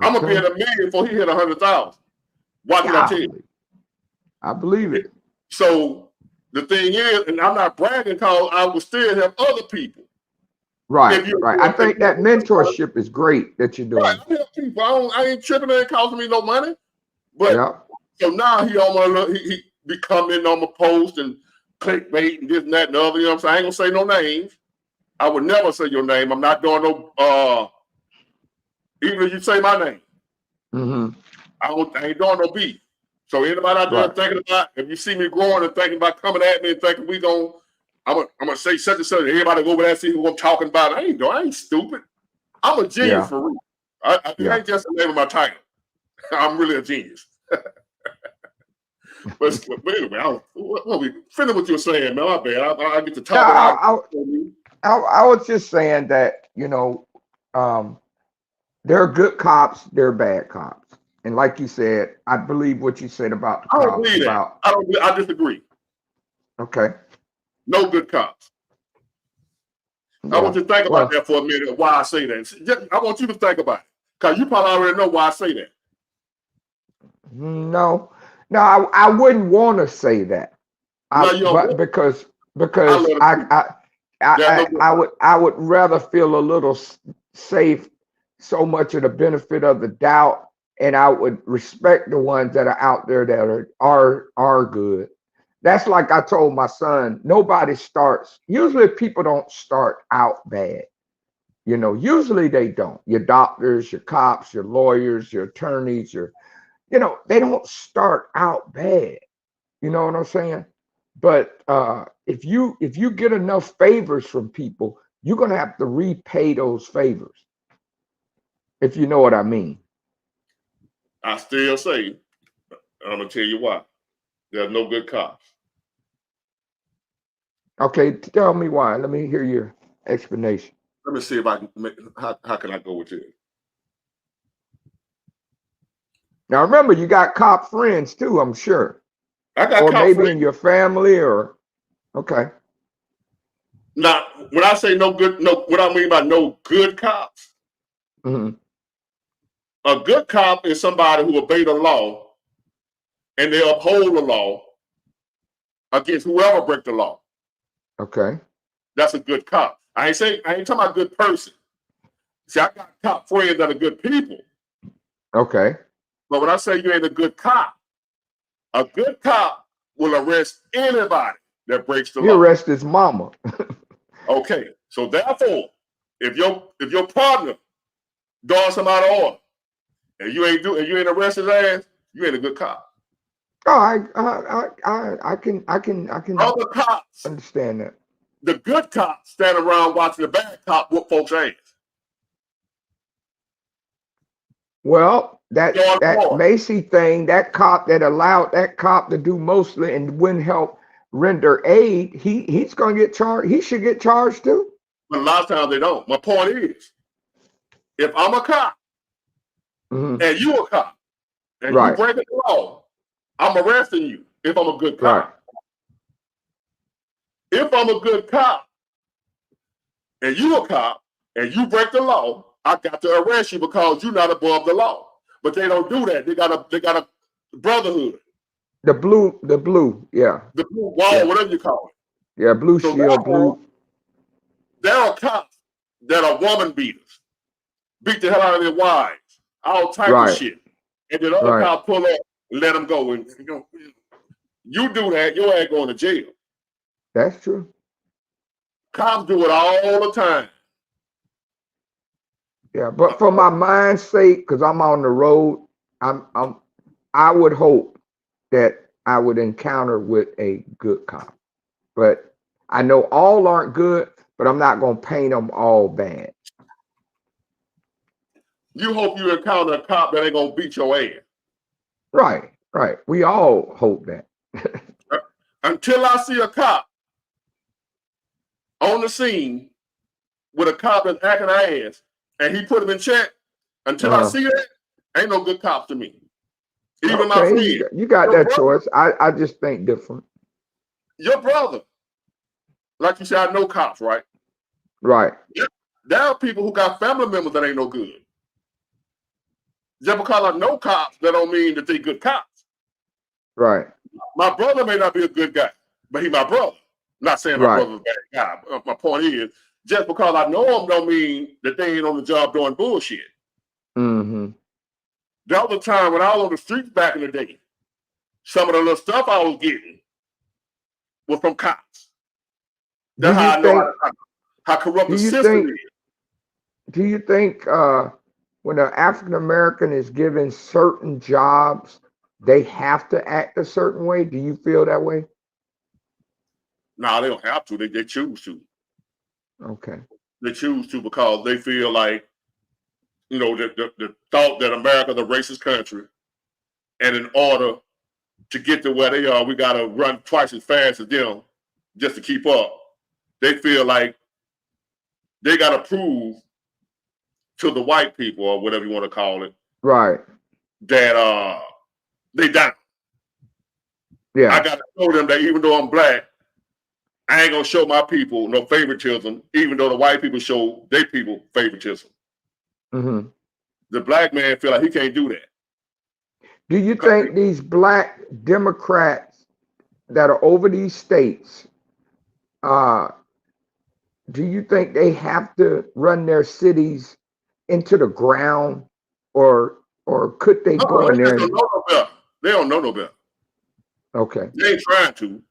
I'm going to be at 1 million before he hit 100,000. Watch what I tell you. I believe it. So the thing is, and I'm not bragging because I will still help other people. Right. I think that mentorship is great that you're doing. Right, I help people. I ain't tripping. It ain't costing me no money. But so now he be commenting on my post and clickbait and this and that and the other. You know what I'm saying? I ain't gonna say no names. I would never say your name. I'm not doing no. Even if you say my name, I ain't doing no beef. So anybody out there thinking about, if you see me growing and thinking about coming at me and thinking I'm gonna say such and such, everybody go over there and see who I'm talking about. I ain't stupid. I'm a genius for real. I ain't just the name of my title. I'm really a genius. but anyway, finish what you were saying, man. My bad. I get to talk. I was just saying that, there are good cops, there are bad cops. And like you said, I believe what you said about the cops. I don't believe that. I disagree. Okay. No good cops. I want you to think about that for a minute, why I say that. I want you to think about it. Because you probably already know why I say that. No, I wouldn't want to say that. Because I would rather feel a little safe, so much of the benefit of the doubt, and I would respect the ones that are out there that are good. That's like I told my son, usually people don't start out bad. Usually they don't. Your doctors, your cops, your lawyers, your attorneys, they don't start out bad. You know what I'm saying? But if you get enough favors from people, you're gonna have to repay those favors. If you know what I mean. I still say, I'm gonna tell you why. There's no good cops. Okay, tell me why. Let me hear your explanation. Let me see if I can how can I go with it? Now remember, you got cop friends too, I'm sure. I got or cop maybe friends. In your family okay. Now, when I say what I mean by no good cops, a good cop is somebody who obey the law and they uphold the law against whoever break the law. Okay. That's a good cop. I ain't talking about good person. See, I got cop friends that are good people. Okay. But when I say you ain't a good cop will arrest anybody that breaks the law. He arrest his mama. Okay. So therefore, if your partner does some out of order and you ain't arrest his ass, you ain't a good cop. Oh, I can Other cops, understand that. the good cops, stand around watching the bad cop whoop folks' ass. Well, George that Floyd. Macy thing, that cop that allowed that cop to do mostly and wouldn't help render aid, he's going to get charged. He should get charged too. But a lot of times they don't. My point is, if I'm a cop Mhm. and you a cop and you Right. break the law, I'm arresting you if I'm a good Right. cop. If I'm a good cop and you a cop and you break the law, I got to arrest you because you're not above the law. But they don't do that. They got a brotherhood, The blue, yeah, the blue wall, Yeah. whatever you call it. yeah, blue So shield, blue. there are cops that are woman beaters, beat the hell out of their wives, all types of Right. shit. And then other Right. cops pull up and let them go. And you do that, your ass going to jail. That's true. Cops do it all the time. Yeah, but for my mind's sake, because I'm on the road, I would hope that I would encounter with a good cop. But I know all aren't good, but I'm not going to paint them all bad. You hope you encounter a cop that ain't gonna beat your ass. Right, right. We all hope that. Until I see a cop on the scene with a cop that's acting ass and he put him in check, until I see that, ain't no good cops to me. Even my friend. You got Your that brother. choice. I just think different. Your brother. Like you said, I know cops, right? Right. There are people who got family members that ain't no good. Just because I know cops, that don't mean that they good cops. Right. My brother may not be a good guy, but he my brother. I'm not saying my Right. brother's a bad guy. My point is, just because I know him don't mean that they ain't on the job doing bullshit. Mm-hmm. The other time when I was on the streets back in the day, some of the little stuff I was getting was from cops. That's how I know how corrupt the system is. Do you think when an African American is given certain jobs, they have to act a certain way? Do you feel that way? No, they don't have to. They choose to. Okay. They choose to because they feel like, you know, the thought that America's a racist country, and in order to get to where they are, we got to run twice as fast as them just to keep up. They feel like they got to prove to the white people, or whatever you want to call it, Right. that they down. Yeah. I got to show them that even though I'm black, I ain't gonna show my people no favoritism, even though the white people show their people favoritism. Mm-hmm. The black man feel like he can't do that. Do you think these black Democrats that are over these states, do you think they have to run their cities into the ground, or could they go in They there? just don't know no better. They don't know no better. Okay. They ain't trying to.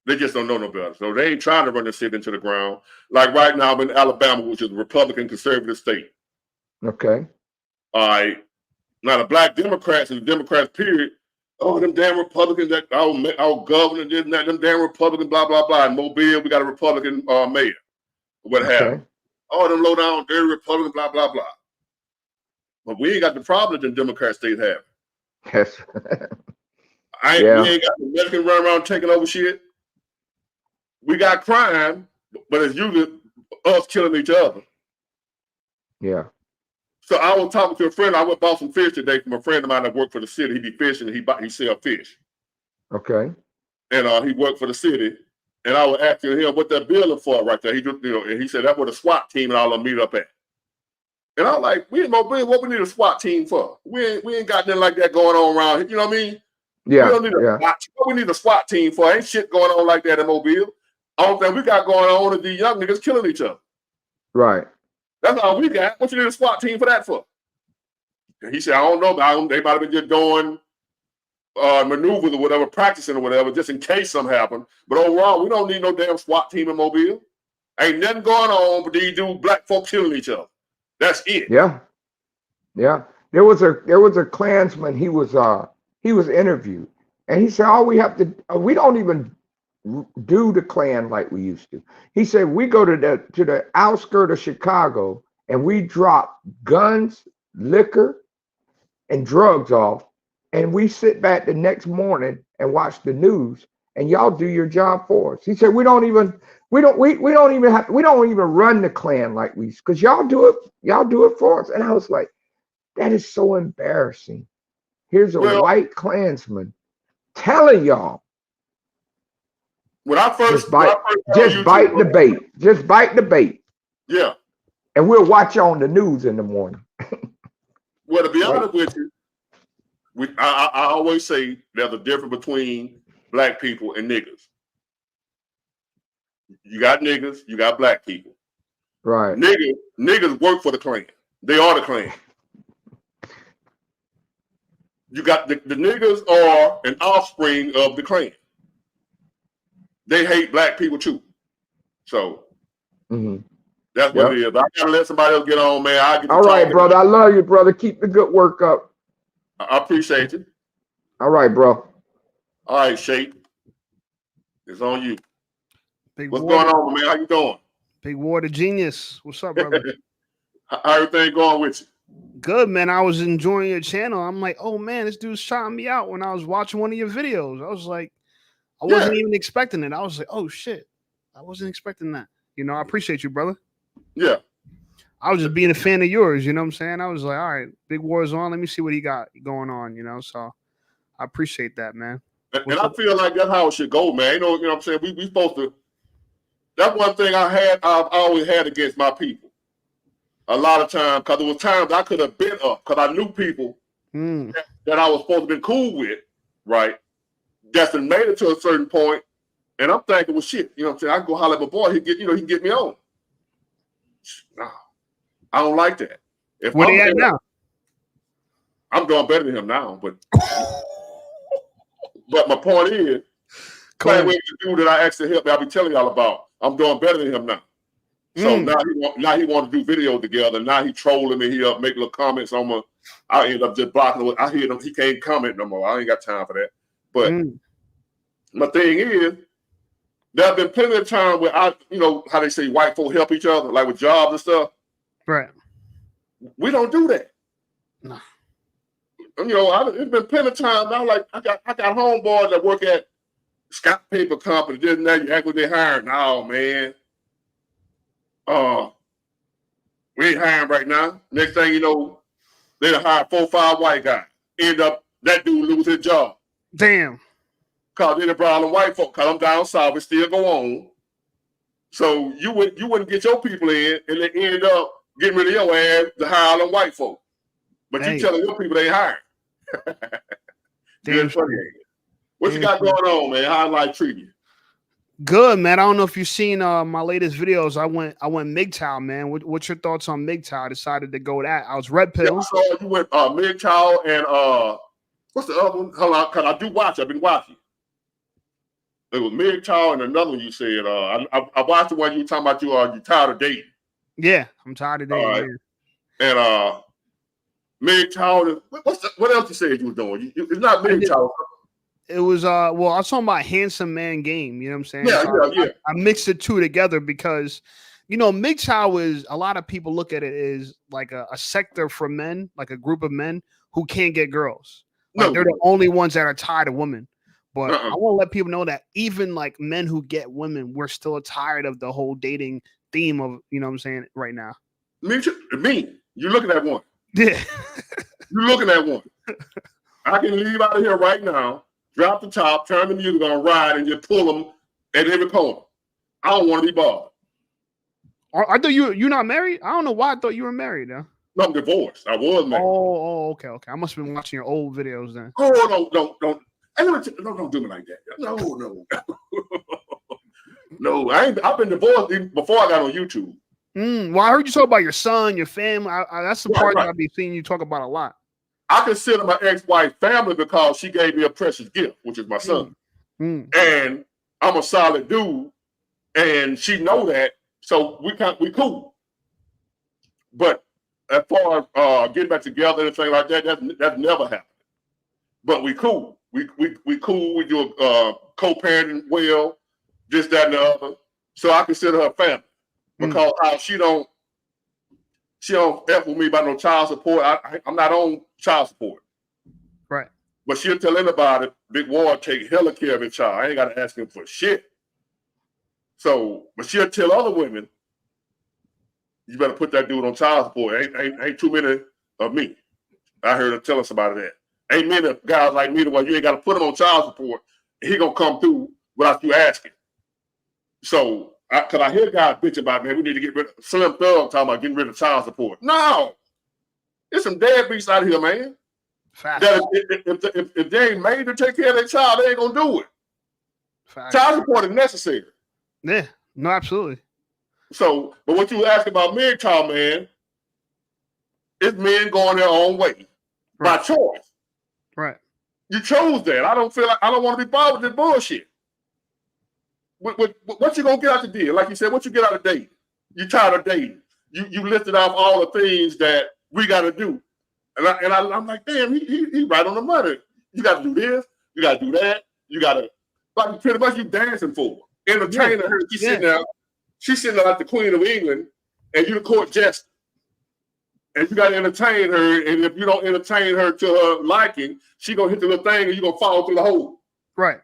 They just don't know no better. So they ain't trying to run the city into the ground. Like right now, I'm in Alabama, which is a Republican conservative state. Okay. All right. Now the black Democrats and the Democrats, period. Oh, them damn Republicans that our governor did that. Them damn Republicans, blah blah blah. In Mobile, we got a Republican mayor. What happened? Oh, them low down dirty Republicans, blah blah blah. But we ain't got the problem that the Democrat states have. Yes. We ain't got the Mexicans running around taking over shit. We got crime, but it's usually us killing each other. Yeah. So I was talking to a friend. I went bought some fish today from a friend of mine that worked for the city. He be fishing. He sell fish. Okay. And he worked for the city. And I was asking him what that building for right there. He just, and he said that's where the SWAT team and all of them meet up at. And I was like, we in Mobile, what we need a SWAT team for? We ain't got nothing like that going on around here. You know what I mean? Yeah. We don't need SWAT team. What we need a SWAT team for? Ain't shit going on like that in Mobile. All thing we got going on is these young niggas killing each other. Right. That's all we got. What you need a SWAT team for that for? And he said, I don't know about them. They might have been just doing maneuvers or whatever, practicing or whatever, just in case something happened. But overall, we don't need no damn SWAT team in Mobile. Ain't nothing going on but these dudes, black folks killing each other. That's it. Yeah. Yeah. There was a Klansman. He was he was interviewed, and he said, "All we have to, we don't even do the Klan like we used to." He said, "We go to the outskirt of Chicago, and we drop guns, liquor, and drugs off, and we sit back the next morning and watch the news, and y'all do your job for us." He said, we don't even run the Klan like we, because y'all do it for us." And I was like, that is so embarrassing. Here's a Well, white Klansman telling y'all, when I first just bite YouTube, the bait, just bite the bait, yeah. and we'll watch you on the news in the morning. Well, to be honest with you, I always say there's a difference between black people and niggas. You got niggas, you got black people. Right. Niggas work for the Klan. They are the Klan. You got the niggas are an offspring of the Klan. They hate black people too. So that's what it is. But I gotta let somebody else get on, man. I get all right, brother. I love you, brother. Keep the good work up. I appreciate you. All right, bro. All right, Shape. It's on you. What's Water. going on, man? How you doing? Big Water Genius. What's up, brother? How everything going with you? Good, man. I was enjoying your channel. I'm like, oh man, this dude's shouting me out when I was watching one of your videos. I was like, I wasn't even expecting it. I was like, oh shit, I wasn't expecting that. You know, I appreciate you, brother. Yeah. I was just being a fan of yours. You know what I'm saying? I was like, all right, Big War's on. Let me see what he got going on. You know, so I appreciate that, man. And I feel like that's how it should go, man. You know what I'm saying? We supposed to. That's one thing I've always had against my people. A lot of times, because there was times I could have been up, because I knew people that I was supposed to be cool with, right? That's made it to a certain point, and I'm thinking, well, shit, you know what I'm saying? I can go holler at my boy, he can get me on. No, I don't like that. Where they at now? I'm doing better than him now, but my point is, same way the dude that I actually helped me, I'll be telling y'all about. I'm doing better than him now. So now he want to do videos together. Now he trolling me. He make little comments on my. I end up just blocking him. I hear him. He can't comment no more. I ain't got time for that. But my thing is, there have been plenty of times where you know how they say white folk help each other, like with jobs and stuff. Right. We don't do that. No. You know, it's been plenty of times. I got homeboys that work at Scott Paper Company. This and that. You act what they hiring. No, man. We ain't hiring right now. Next thing you know, they done hired 4 or 5 white guys. End up that dude lose his job. Damn. Cause they done brought them white folk. Cause I'm down south, it still go on. So you wouldn't get your people in, and they end up getting rid of your ass to hire them white folk. But you telling your people they hiring. Damn funny. What you got going on, man? How life treat you? Good, man. I don't know if you've seen my latest videos. I went MGTOW, man. What's your thoughts on MGTOW? I decided to go that. I was Red Pill. Yeah, I saw you went MGTOW and what's the other one? Hold on, cause I do watch. I've been watching. It was MGTOW and another one you said. I watched the one you were talking about. You tired of dating? Yeah, I'm tired of dating. Right. And MGTOW. What else you said you were doing? It's not MGTOW. It was well, I was talking about Handsome Man Game, you know what I'm saying? Yeah, so yeah. I mixed the two together because MGTOW is, a lot of people look at it as like a sector for men, like a group of men who can't get girls. Like they're the only ones that are tired of women. But I want to let people know that even like men who get women, we're still tired of the whole dating theme of, you know what I'm saying, right now. Me, you're looking at one. Yeah. You're looking at one. I can leave out of here right now. Drop the top, turn the music on, ride, and just pull them at every corner. I don't want to be bothered. I thought you're not married? I don't know why I thought you were married, though. No, I'm divorced. I was married. Oh, okay. I must have been watching your old videos then. Oh, don't. Don't do me like that. No. No, I've been divorced even before I got on YouTube. Well, I heard you talk about your son, your family. That's the part that I've been seeing you talk about a lot. I consider my ex-wife family because she gave me a precious gift, which is my son. And I'm a solid dude, and she know that, so we cool. But as far as getting back together and things like that, that's never happened. but we cool. We cool. We do co-parenting well, this, that, and the other. So I consider her family because how she don't F with me about no child support. I'm not on child support. Right. But she'll tell anybody, Big Ward take hella care of his child. I ain't got to ask him for shit. So, but she'll tell other women, you better put that dude on child support. Ain't too many of me. I heard her telling somebody that. Ain't many guys like me the one you ain't got to put him on child support. He gonna come through without you asking. So, cause I hear guys bitch about, man, we need to get rid of Slim Thug talking about getting rid of child support. No, there's some deadbeats out here, man. That if they ain't made to take care of their child, they ain't gonna do it. Fact. Child support is necessary. Yeah, no, absolutely. So, but what you ask about MGTOW, man, it's men going their own way by choice. Right. You chose that. I don't want to be bothered with this bullshit. What you gonna get out the deal? Like you said, what you get out of dating? You tired of dating. You listed off all the things that we got to do, and I'm like, damn, he right on the money. You got to do this. You got to do that. You got to, like, pretty much you dancing for her, entertaining her. She's sitting there like the Queen of England, and you the court jester. And you got to entertain her, and if you don't entertain her to her liking, she gonna hit the little thing, and you gonna fall through the hole. Right.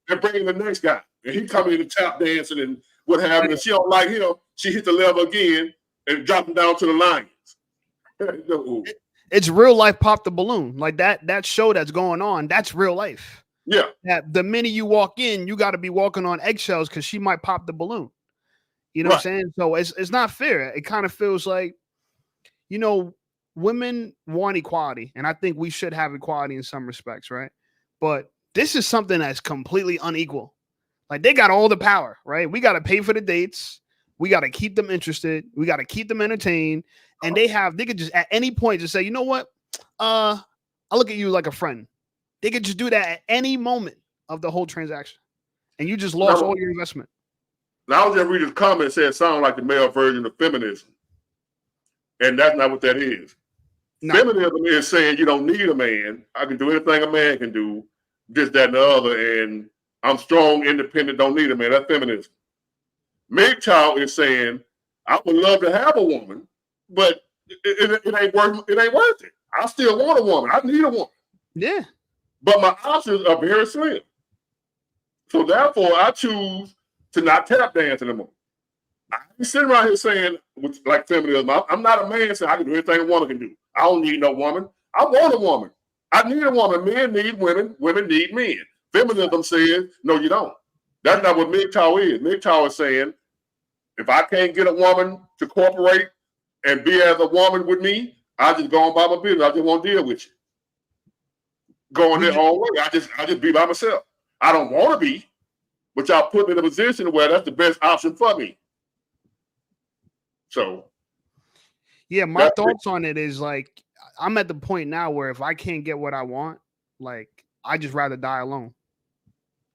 and bring in the next guy, and he come in and tap dancing and what have you. And she don't like him. She hit the level again and drop him down to the lions. It's real life. Pop the balloon, like that show that's going on. That's real life. Yeah. That the minute you walk in, you got to be walking on eggshells because she might pop the balloon. You know what I'm saying? So it's not fair. It kind of feels like, you know, women want equality, and I think we should have equality in some respects, right? But this is something that's completely unequal. Like, they got all the power, right? We got to pay for the dates. We got to keep them interested. We got to keep them entertained. And they could just at any point just say, you know what? I look at you like a friend. They could just do that at any moment of the whole transaction. And you just lost all your investment. Now, I was just reading the comment, said it sounds like the male version of feminism. And that's not what that is. No. Feminism is saying you don't need a man. I can do anything a man can do, this, that, and the other. And I'm strong, independent, don't need a man. That's feminism. MGTOW is saying, I would love to have a woman, but it ain't worth it. I still want a woman. I need a woman. Yeah. But my options are very slim. So therefore, I choose to not tap dance anymore. I ain't sitting around here saying, like feminism, I'm not a man saying I can do anything a woman can do. I don't need no woman. I want a woman. I need a woman. Men need women. Women need men. Feminism says, no, you don't. That's not what MGTOW is. MGTOW is saying, if I can't get a woman to cooperate and be as a woman with me, I just go on by my business. I just won't deal with you. Going their own way. I just be by myself. I don't want to be, but y'all put me in a position where that's the best option for me. So, yeah, my thoughts on it is like, I'm at the point now where if I can't get what I want, like, I just rather die alone.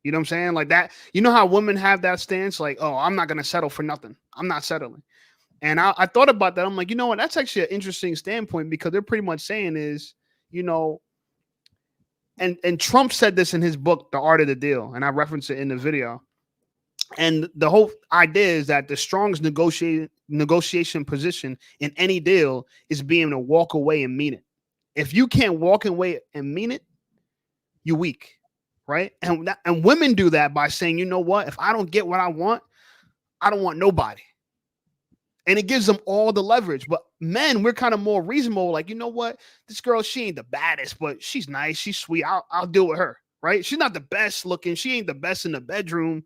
You know what I'm saying? Like that, you know how women have that stance? Like, oh, I'm not going to settle for nothing. I'm not settling. And I thought about that. I'm like, you know what? That's actually an interesting standpoint because they're pretty much saying is, you know, and Trump said this in his book, The Art of the Deal. And I referenced it in the video. And the whole idea is that the strongest negotiation position in any deal is being able to walk away and mean it. If you can't walk away and mean it, you're weak, right? And women do that by saying, you know what? If I don't get what I want, I don't want nobody. And it gives them all the leverage. But men, we're kind of more reasonable. Like, you know what? This girl, she ain't the baddest, but she's nice. She's sweet. I'll deal with her, right? She's not the best looking. She ain't the best in the bedroom.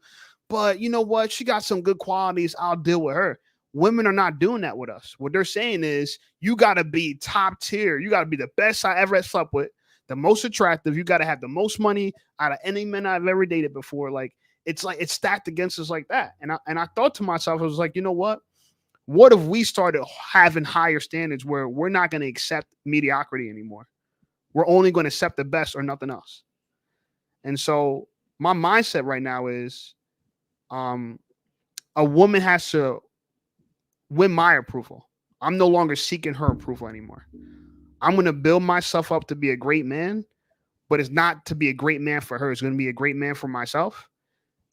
But you know what? She got some good qualities. I'll deal with her. Women are not doing that with us. What they're saying is you got to be top tier. You got to be the best I ever slept with, the most attractive. You got to have the most money out of any men I've ever dated before. Like it's stacked against us like that. And I thought to myself, I was like, you know what? What if we started having higher standards where we're not going to accept mediocrity anymore? We're only going to accept the best or nothing else. And so my mindset right now is, a woman has to win my approval. I'm no longer seeking her approval anymore. I'm going to build myself up to be a great man, but it's not to be a great man for her. It's going to be a great man for myself.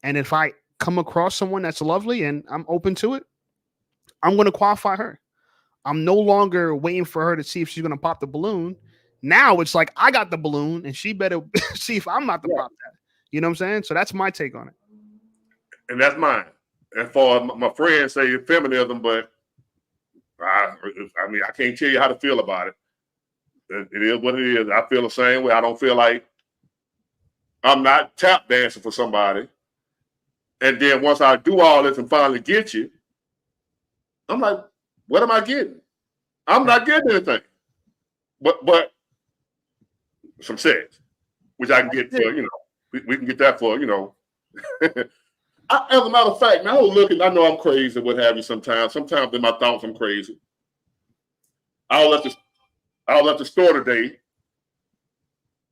And if I come across someone that's lovely and I'm open to it, I'm going to qualify her. I'm no longer waiting for her to see if she's going to pop the balloon. Now it's like I got the balloon and she better see if I'm about to pop that. You know what I'm saying? So that's my take on it. And that's mine. And for my friends say feminism, but I mean, I can't tell you how to feel about it. It is what it is. I feel the same way. I don't feel like I'm not tap dancing for somebody. And then once I do all this and finally get you, I'm like, what am I getting? I'm not getting anything. But some sex, which I can get for, we can get that for, as a matter of fact, now I know I'm crazy, what have you sometimes. Sometimes in my thoughts I'm crazy. I was at the store today,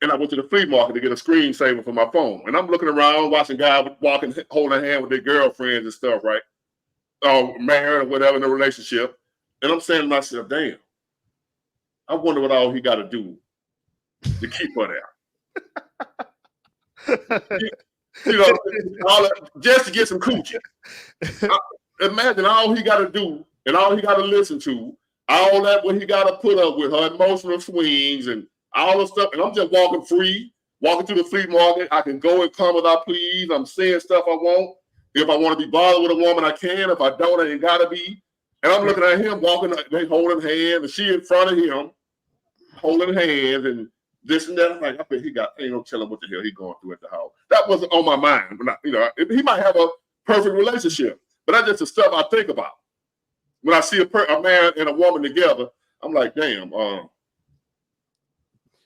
and I went to the flea market to get a screensaver for my phone. And I'm looking around, watching guys walking, holding a hand with their girlfriends and stuff, right? Married or whatever in a relationship. And I'm saying to myself, damn, I wonder what all he got to do to keep her there. Just to get some coochie. Imagine all he got to do and all he got to listen to, all that what he got to put up with, her emotional swings and all the stuff. And I'm just walking free, walking through the flea market. I can go and come as I please. I'm saying stuff I want. If I want to be bothered with a woman, I can. If I don't, I ain't got to be. And I'm looking at him walking, they holding hands, and she in front of him, holding hands, and this and that. I'm like, I bet ain't no telling what the hell he going through at the house. That wasn't on my mind. But he might have a perfect relationship, but that's just the stuff I think about. When I see a man and a woman together, I'm like, damn.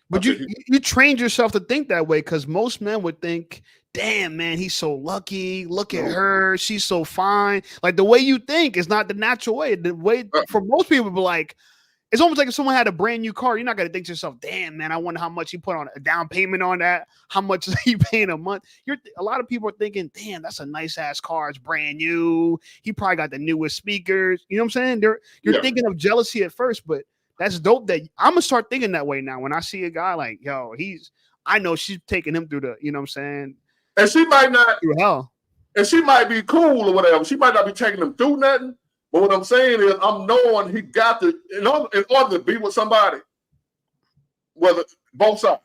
But you trained yourself to think that way, because most men would think, damn, man, he's so lucky. Look at her. She's so fine. Like, the way you think is not the natural way. The way for most people be like, it's almost like if someone had a brand new car, you're not going to think to yourself, damn, man, I wonder how much he put on a down payment on that. How much is he paying a month? A lot of people are thinking, damn, that's a nice ass car. It's brand new. He probably got the newest speakers. You know what I'm saying? You're thinking of jealousy at first, but that's dope that I'm going to start thinking that way now. When I see a guy like, yo, I know she's taking him through you know what I'm saying? And she might not, through hell. And she might be cool or whatever. She might not be taking him through nothing. But what I'm saying is, I'm knowing he got to, in order to be with somebody, whether both sides,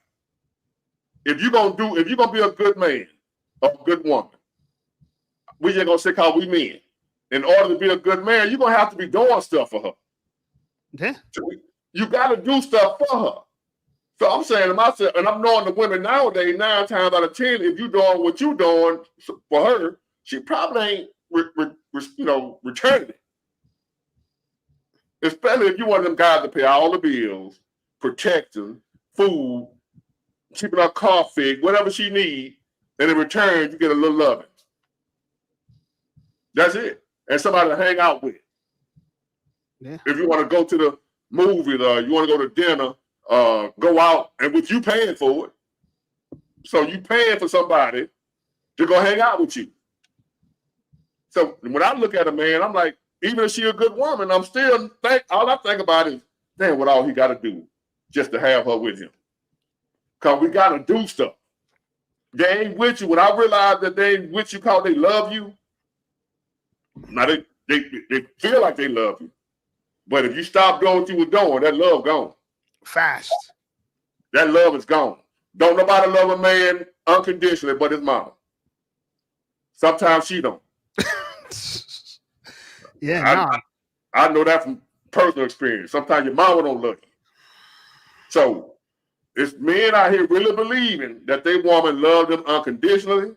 if you're gonna be a good man or a good woman, we just gonna say how we men. In order to be a good man, you're gonna have to be doing stuff for her. Yeah. So you gotta do stuff for her. So I'm saying to myself, and I'm knowing the women nowadays, 9 times out of 10, if you doing what you doing for her, she probably ain't returning it. Especially if you want them guys to pay all the bills, protect them, food, keeping her car fixed, whatever she needs, and in return, you get a little loving. That's it. And somebody to hang out with. Yeah. If you want to go to the movies, you want to go to dinner, go out, and with you paying for it. So you paying for somebody to go hang out with you. So when I look at a man, I'm like, even if she a good woman, I'm still all I think about is, damn, what all he got to do just to have her with him. Because we got to do stuff. They ain't with you. When I realize that they ain't with you because they love you, now they feel like they love you. But if you stop doing what you were doing, that love gone. Fast. That love is gone. Don't nobody love a man unconditionally but his mama. Sometimes she don't. Yeah, I know that from personal experience. Sometimes your mama don't love you. So it's men out here really believing that their woman love them unconditionally,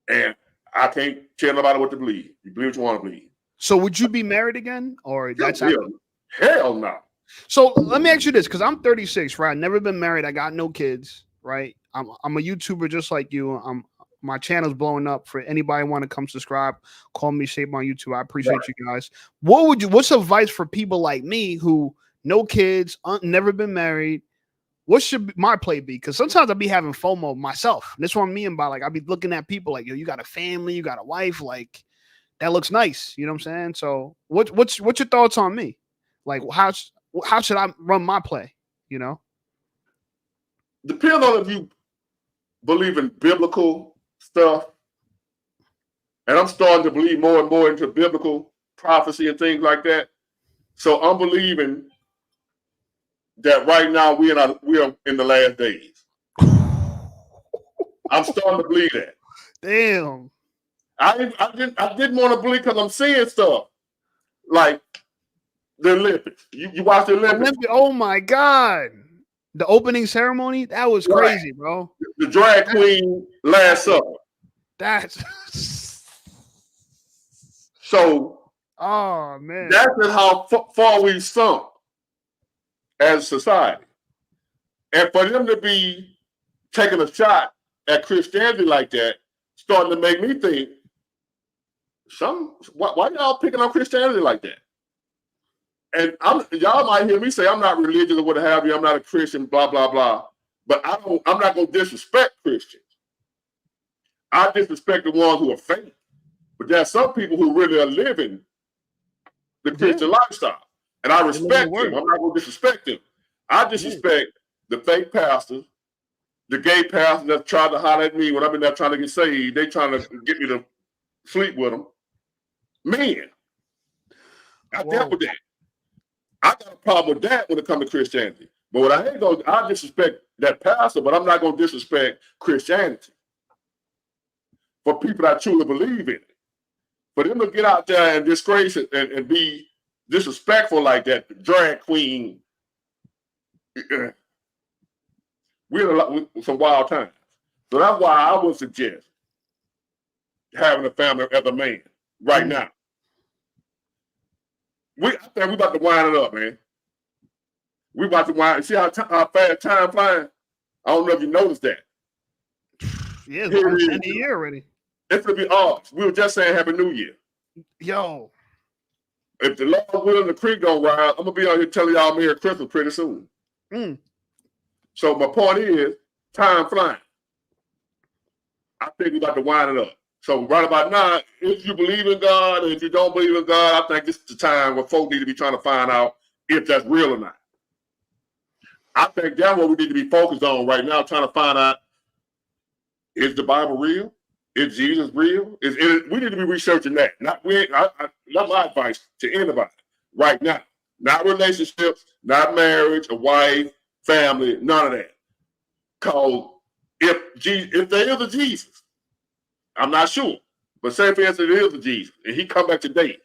and I can't tell nobody what to believe. You believe what you want to believe. So would you be married again, or that's hell no? So let me ask you this, because I'm 36, right? I've never been married. I got no kids, right? I'm a YouTuber just like you. My channel's blowing up. For anybody want to come subscribe, call me Shape on YouTube. I appreciate you guys. What's advice for people like me who no kids, never been married? What should my play be? Because sometimes I'll be having FOMO myself. And that's what I mean by, like, I'll be looking at people like, yo, you got a family, you got a wife, like that looks nice. You know what I'm saying? So what's your thoughts on me? Like, how should I run my play? You know? depends on if you believe in biblical stuff. And I'm starting to believe more and more into biblical prophecy and things like that. So I'm believing that right now we are in the last days. I'm starting to believe that. Damn. I didn't want to believe because I'm seeing stuff like the Olympics. You watch the Olympics. Oh my God. The opening ceremony? That was crazy, bro. The drag queen last supper. That's so. Oh man. That's just how far we've sunk as a society. And for them to be taking a shot at Christianity like that, starting to make me think, why y'all picking on Christianity like that? And y'all might hear me say I'm not religious or what have you. I'm not a Christian, blah blah blah. But I'm not gonna disrespect Christians. I disrespect the ones who are fake. But there are some people who really are living the Christian lifestyle, and I respect them. I'm not gonna disrespect them. I disrespect the fake pastors, the gay pastors that try to holler at me when I'm in there trying to get saved. They trying to get me to sleep with them. Men, I dealt with that. I got a problem with that when it comes to Christianity. But what I ain't gonna, I disrespect that pastor, but I'm not gonna disrespect Christianity for people that truly believe in it. For them to get out there and disgrace it and be disrespectful like that, the drag queen, we're in some wild times. So that's why I would suggest having a family as a man right now. I think we about to wind it up, man. We about to wind. See how fast time flying? I don't know if you noticed that. Yeah, it's almost the end of the year already. It's gonna be August. We were just saying Happy New Year. Yo. If the Lord willing, the creek don't rise, I'm gonna be out here telling y'all Merry Christmas pretty soon. So my point is, time flying. I think we're about to wind it up. So right about now, if you believe in God and if you don't believe in God, I think this is the time where folks need to be trying to find out if that's real or not. I think that's what we need to be focused on right now, trying to find out, is the Bible real? Is Jesus real? We need to be researching that. Not my advice to anybody right now. Not relationships, not marriage, a wife, family, none of that. Because if there is a Jesus, I'm not sure, but say for instance it is a Jesus, and he come back today,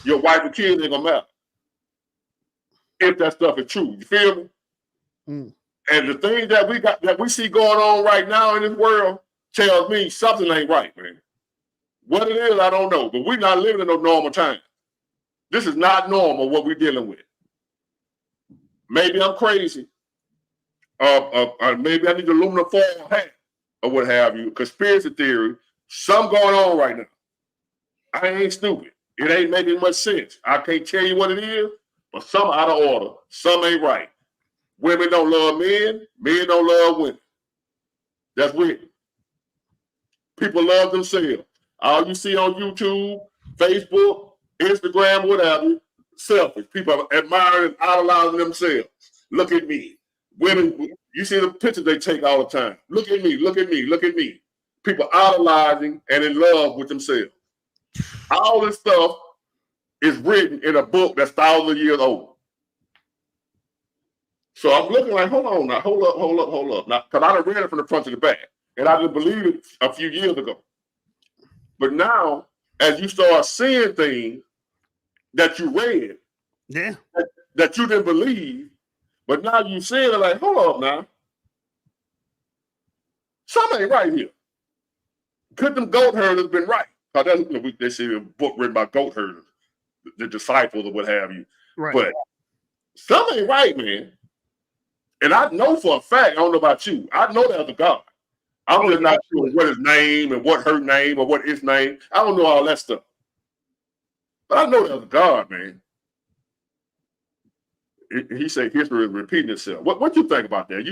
your wife and kids ain't gonna matter. If that stuff is true, you feel me? And the things that we see going on right now in this world tells me something ain't right, man. What it is, I don't know, but we're not living in no normal time. This is not normal what we're dealing with. Maybe I'm crazy. Maybe I need the aluminum foil hat or what have you. Conspiracy theory, something going on right now. I ain't stupid. It ain't making much sense. I can't tell you what it is, but some out of order. Some ain't right. Women don't love men. Men don't love women. That's weird. People love themselves. All you see on YouTube, Facebook, Instagram, whatever, selfish. People admiring and idolizing themselves. Look at me. Women, you see the pictures they take all the time. Look at me, look at me, look at me. People idolizing and in love with themselves. All this stuff is written in a book that's thousands of years old. So I'm looking like, hold on now, hold up. Now, because I done read it from the front to the back. And I didn't believe it a few years ago. But now, as you start seeing things that you read, that you didn't believe, but now you see it like, hold up now. Something ain't right here. Could them goat herders been right? They see a book written by goat herders, the disciples or what have you. Right. But something ain't right, man. And I know for a fact, I don't know about you, I know there's a God. I'm just not sure what his name and what her name or what his name. I don't know all that stuff. But I know there's a God, man. He said history is repeating itself. What you think about that?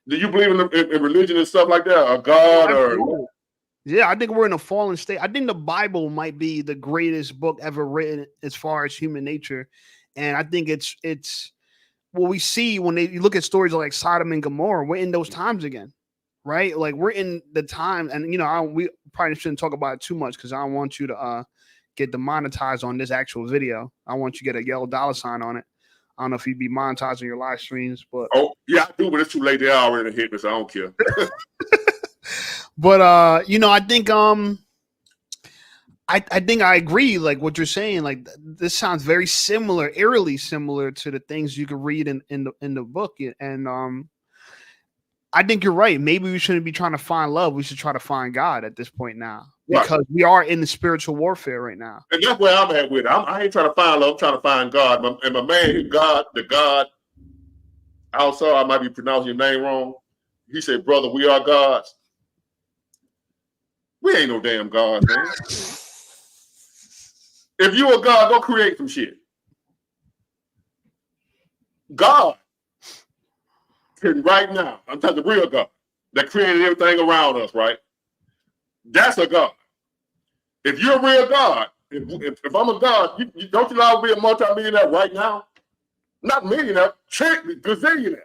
Do you believe in religion and stuff like that? Or God or... Yeah, I think we're in a fallen state. I think the Bible might be the greatest book ever written as far as human nature. And I think it's what we see when you look at stories like Sodom and Gomorrah, we're in those times again, right? Like we're in the time, and we probably shouldn't talk about it too much because I don't want you to get demonetized on this actual video. I want you to get a yellow $sign on it. I don't know if you'd be monetizing your live streams, but yeah, I do, but it's too late. They already hit me, so I don't care. But I think I think I agree, like what you're saying. Like this sounds very similar, eerily similar to the things you could read in the book. And I think you're right. Maybe we shouldn't be trying to find love. We should try to find God at this point now, because we are in the spiritual warfare right now. And that's where I'm at with it. I ain't trying to find love. I'm trying to find God. And my man, the God. Also, I might be pronouncing your name wrong. He said, "Brother, we are gods." We ain't no damn gods, man. If you a God, go create some shit. God can right now, I'm talking the real God that created everything around us, right? That's a God. If you're a real God, if I'm a God, don't you know I would be a multi-millionaire right now? Not millionaire, gazillionaire.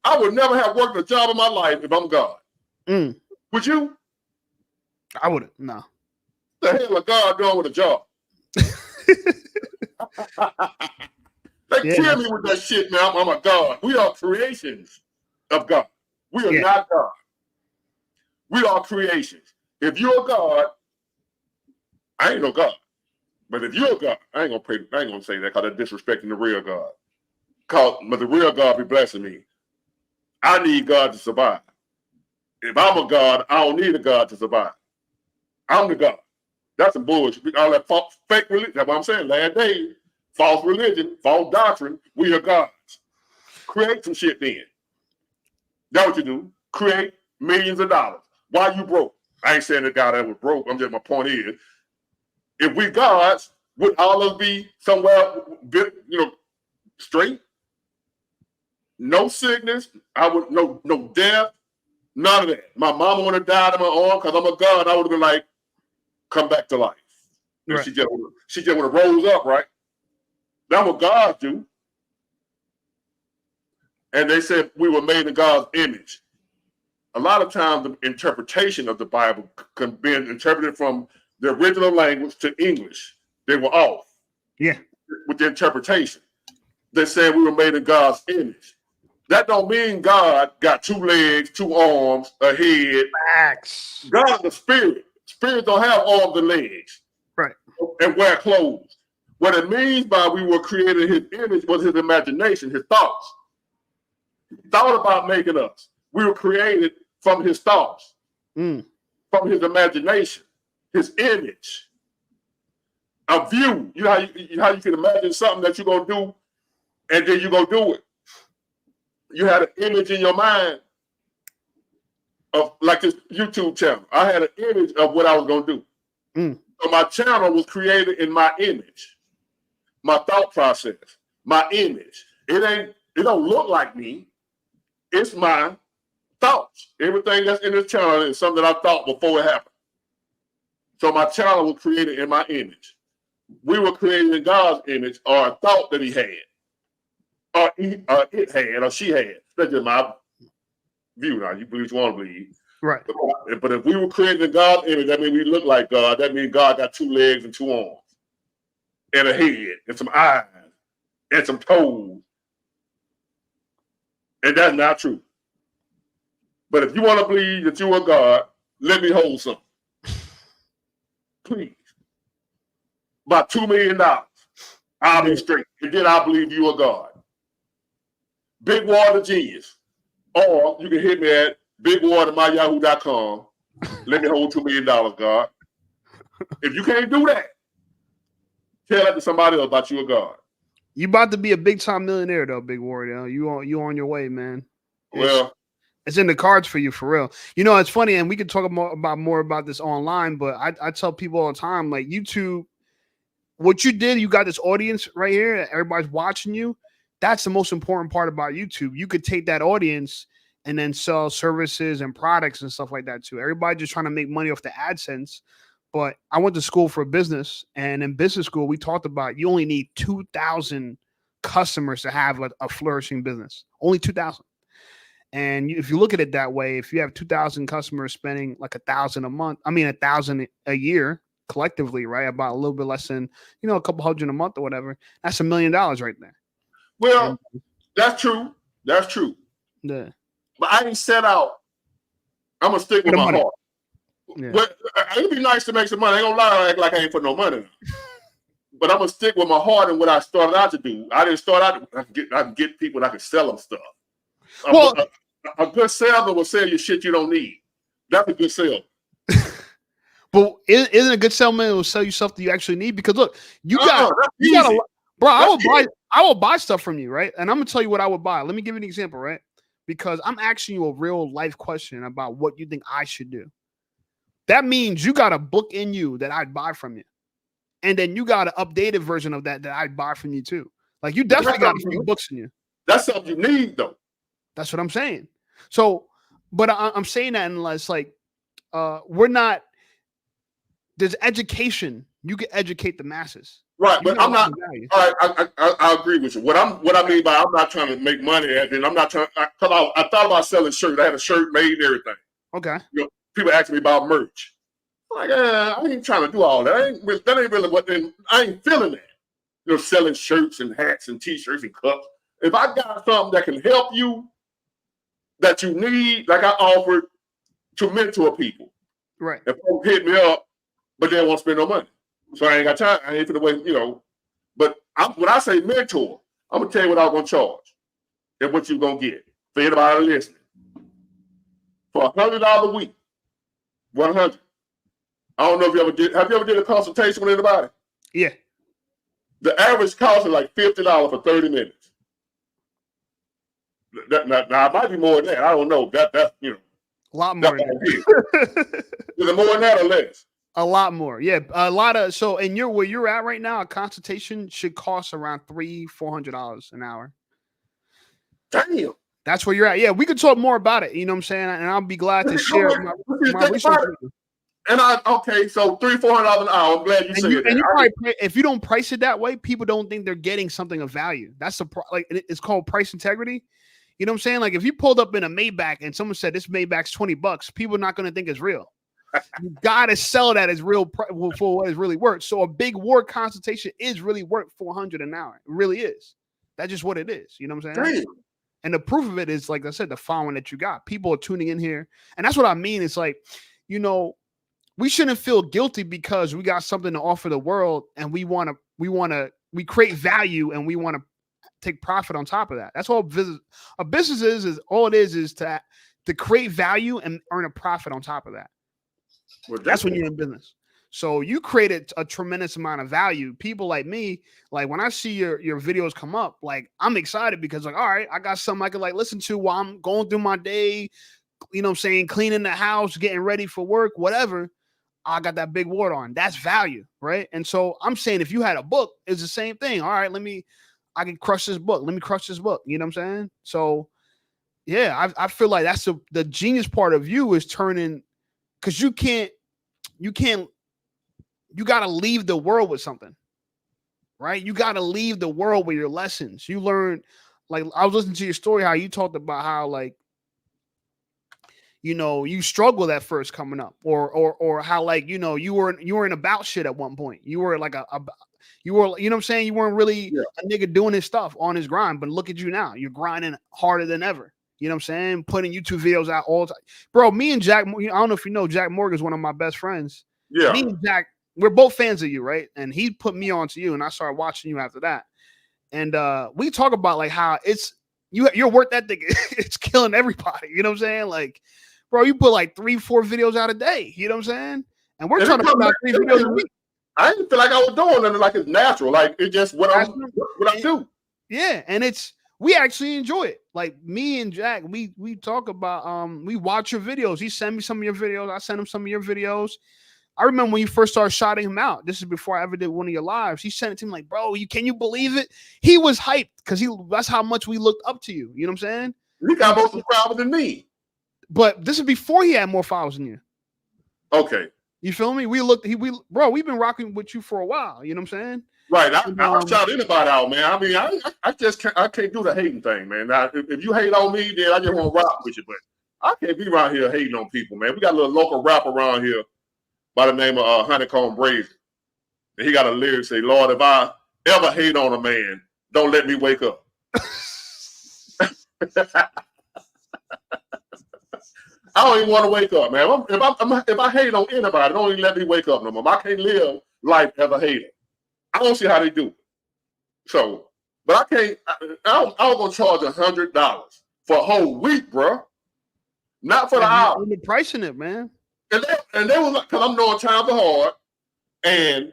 I would never have worked a job in my life if I'm God. Would you? I wouldn't. No. What the hell a God doing with a job? They kill me with that shit, man. I'm a God. We are creations of God. We are not God. We are creations. If you're a God, I ain't no God. But if you're a God, I ain't gonna say that because they're disrespecting the real God. But the real God be blessing me. I need God to survive. If I'm a God, I don't need a God to survive. I'm the God. That's some bullshit. All that fake religion. That's what I'm saying. Last days, false religion, false doctrine. We are gods. Create some shit then. That's what you do. Create millions of dollars. Why you broke? I ain't saying the guy that was broke. I'm just, my point is, if we gods, would all of us be somewhere, straight? No sickness. No death. None of that. My mama would have died in my arm because I'm a God. I would have been like, come back to life. And right. She just would have rose up, right? That's what God do. And they said we were made in God's image. A lot of times the interpretation of the Bible can be interpreted from the original language to English. They were off. Yeah. With the interpretation. They said we were made in God's image. That don't mean God got 2 legs, 2 arms, a head. Facts. God is a spirit. Spirits don't have arms and legs. Right. And wear clothes. What it means by we were created in his image was his imagination, his thoughts. He thought about making us. We were created from his thoughts, from his imagination, his image. A view. You know how you can imagine something that you're going to do, and then you're going to do it. You had an image in your mind of like this YouTube channel. I had an image of what I was going to do. So my channel was created in my image, my thought process, my image. It don't look like me. It's my thoughts. Everything that's in this channel is something that I thought before it happened. So my channel was created in my image. We were created in God's image, or a thought that he had. Or it had, or she had. That's just my view now. You believe what you want to believe. Right. But if we were created in God's image, that means we look like God. That means God got 2 legs and 2 arms. And a head, and some eyes, and some toes. And that's not true. But if you want to believe that you are God, let me hold something. Please. About $2 million. I'll be straight. And then I believe you are God. Big Water Genius. Or you can hit me at bigwater@myyahoo.com. Let me hold $2 million, God. If you can't do that, tell that to somebody else about you a God. You about to be a big time millionaire though, Big Warrior. You on your way, man. It's in the cards for you, for real. You know, it's funny, and we can talk more about this online, but I tell people all the time, like YouTube, what you did, you got this audience right here, everybody's watching you. That's the most important part about YouTube. You could take that audience and then sell services and products and stuff like that too. Everybody just trying to make money off the AdSense. But I went to school for business, and in business school, we talked about you only need 2,000 customers to have a flourishing business. Only 2,000. And if you look at it that way, if you have 2,000 customers spending like $1,000 a month, I mean 1,000 a year collectively, right? About a little bit less than, a couple hundred a month or whatever. That's $1 million right there. Well, that's true. That's true. Yeah. But I ain't set out. I'm gonna stick with my money. heart. Yeah. But it'd be nice to make some money. I ain't gonna lie, I act like I ain't put no money in. But I'm gonna stick with my heart and what I started out to do. I didn't start out. I can get people that can sell them stuff. Well, a good salesman will sell you shit you don't need. That's a good sale. But isn't a good salesman will sell you stuff that you actually need? Because look, you got a, bro. I will buy stuff from you, right? And I'm gonna tell you what I would buy. Let me give you an example, right? Because I'm asking you a real life question about what you think I should do. That means you got a book in you that I'd buy from you, and then you got an updated version of that I'd buy from you too. Like you definitely got a few books in you. That's something you need, though. That's what I'm saying. So, but I'm saying that unless like we're not. There's education. You can educate the masses. Right, but I'm not. All right, I agree with you. What I mean by I'm not trying to make money at it. I'm not trying. I thought about selling shirts. I had a shirt made and everything. Okay. People ask me about merch. I'm like, I ain't trying to do all that. That ain't really what. I ain't feeling that. Selling shirts and hats and T-shirts and cups. If I got something that can help you, that you need, like I offered to mentor people. Right. If folks hit me up, but they won't spend no money. So I ain't got time. I ain't for the way, But when I say mentor, I'm going to tell you what I'm going to charge and what you're going to get for anybody listening. For $100 a week, 100. I don't know if have you ever did a consultation with anybody? Yeah. The average cost is like $50 for 30 minutes. Now, it might be more than that. I don't know. That's a lot more. Is it more than that or less? A lot more. Yeah. A lot of, so in where you're at right now, a consultation should cost around $300-$400 an hour. Damn. That's where you're at. Yeah. We could talk more about it. You know what I'm saying? And I'll be glad to share my research with you. And so $300-$400 an hour. I'm glad you said that. And you probably, if you don't price it that way, people don't think they're getting something of value. That's it's called price integrity. You know what I'm saying? Like if you pulled up in a Maybach and someone said this Maybach's $20, people are not going to think it's real. You got to sell that as real for what it's really worth. So a big war consultation is really worth $400 an hour. It really is. That's just what it is. You know what I'm saying? Damn. And the proof of it is, like I said, the following that you got. People are tuning in here. And that's what I mean. It's like, we shouldn't feel guilty because we got something to offer the world and we create value and we want to take profit on top of that. That's all a business is all it is to create value and earn a profit on top of that. Well, that's when you're in business. So you created a tremendous amount of value. People like me, like when I see your videos come up, like I'm excited because like, all right, I got something I could like listen to while I'm going through my day, cleaning the house, getting ready for work, whatever. I got that big word on. That's value, right? And so I'm saying if you had a book, it's the same thing. All right, I can crush this book. Let me crush this book. You know what I'm saying? So yeah, I feel like that's the genius part of you is turning, because you got to leave the world with something, right? You got to leave the world with your lessons. You learn, like I was listening to your story, how you talked about how like, you struggled at first coming up, or how like, you were in about shit at one point. You were like you know what I'm saying? You weren't really a nigga doing his stuff on his grind, but look at you now. You're grinding harder than ever. You know what I'm saying? Putting YouTube videos out all the time. Bro, me and Jack, I don't know if you know, Jack Morgan is one of my best friends. Yeah. Me and Jack, we're both fans of you, right? And he put me on to you, and I started watching you after that. And we talk about like how your work ethic, it's killing everybody. You know what I'm saying? Like, bro, you put like 3-4 videos out a day. You know what I'm saying? And we're trying to put out 3 videos a week. I didn't feel like I was doing nothing like it's natural. Like it's just what I do. Yeah, and we actually enjoy it. Like me and Jack, we talk about we watch your videos. He sent me some of your videos. I sent him some of your videos. I remember when you first started shouting him out. This is before I ever did one of your lives. He sent it to me like, bro, can you believe it? He was hyped because that's how much we looked up to you. You know what I'm saying? He got more subscribers than me. But this is before he had more followers than you. Okay. You feel me? We've been rocking with you for a while. You know what I'm saying? Right. And, I'll shout anybody out, man. I mean, I just can't do the hating thing, man. Now, if you hate on me, then I just want to rock with you. But I can't be around here hating on people, man. We got a little local rapper around here by the name of Honeycomb Brazen. And he got a lyric say, Lord, if I ever hate on a man, don't let me wake up. I don't even want to wake up, man. If I hate on anybody, don't even let me wake up no more. I can't live life as a hater. I don't see how they do it. So, but I can't. I was gonna charge $100 for a whole week, bro. Not for the hour. They're pricing it, man. And they was like, because I'm knowing times are hard, and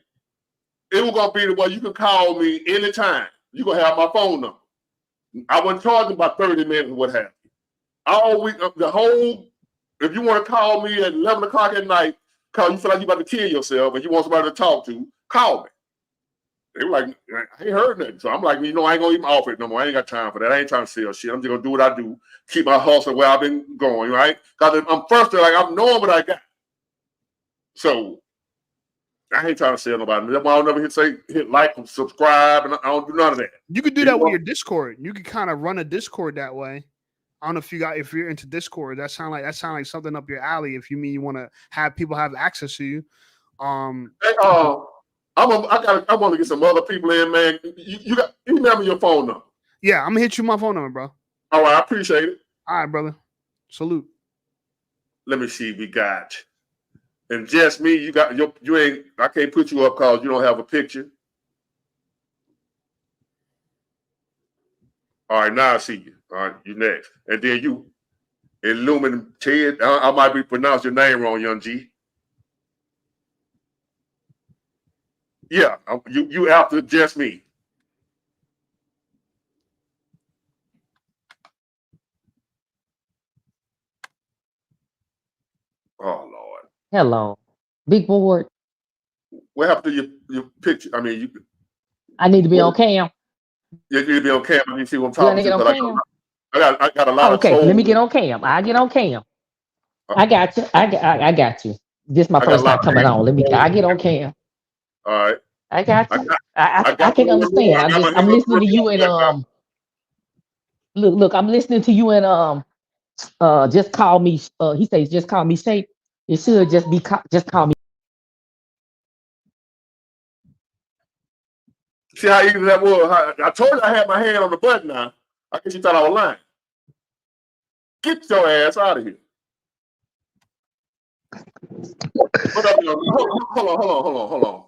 it was gonna be the way you can call me anytime. You gonna have my phone number. I wasn't charging about 30 minutes or what have you. All week, if you want to call me at 11 o'clock at night, because you feel like you're about to kill yourself and you want somebody to talk to, call me. They were like, I ain't heard nothing. So I'm like, I ain't gonna even offer it no more. I ain't got time for that. I ain't trying to sell shit. I'm just gonna do what I do, keep my hustle where I've been going, right? Because I'm first, like, I'm knowing what I got. So I ain't trying to sell nobody. That's why I'll never hit like and subscribe, and I don't do none of that. You could do that with your Discord. You could kind of run a Discord that way. I don't know if you're into Discord. That sound like something up your alley. If you mean you want to have people have access to you. I want to get some other people in, man. You got email me your phone number. Yeah, I'm gonna hit you my phone number, bro. All right, I appreciate it. All right, brother. Salute. Let me see. We got, and just me. You ain't. I can't put you up because you don't have a picture. All right, now I see you. All right, you next, and then you, Illumin Ted. I might be pronouncing your name wrong, Young G. Yeah, you after just me. Oh Lord. Hello, big board. What happened to your picture? I mean, I need to be on cam. You need to be on camera. You see what I'm You want talking to get to? on cam? I got a lot of. Okay, let me get on cam. I get on cam. I got you. I got you. This is my first time coming on. I get on cam. All right. I got you. I can understand. I'm listening to you and look, I'm listening to you and just call me. He says just call me Shay. It should just be just call me. See how easy that was? I told you I had my hand on the button now. I guess you thought I was lying. Get your ass out of here. Hold on.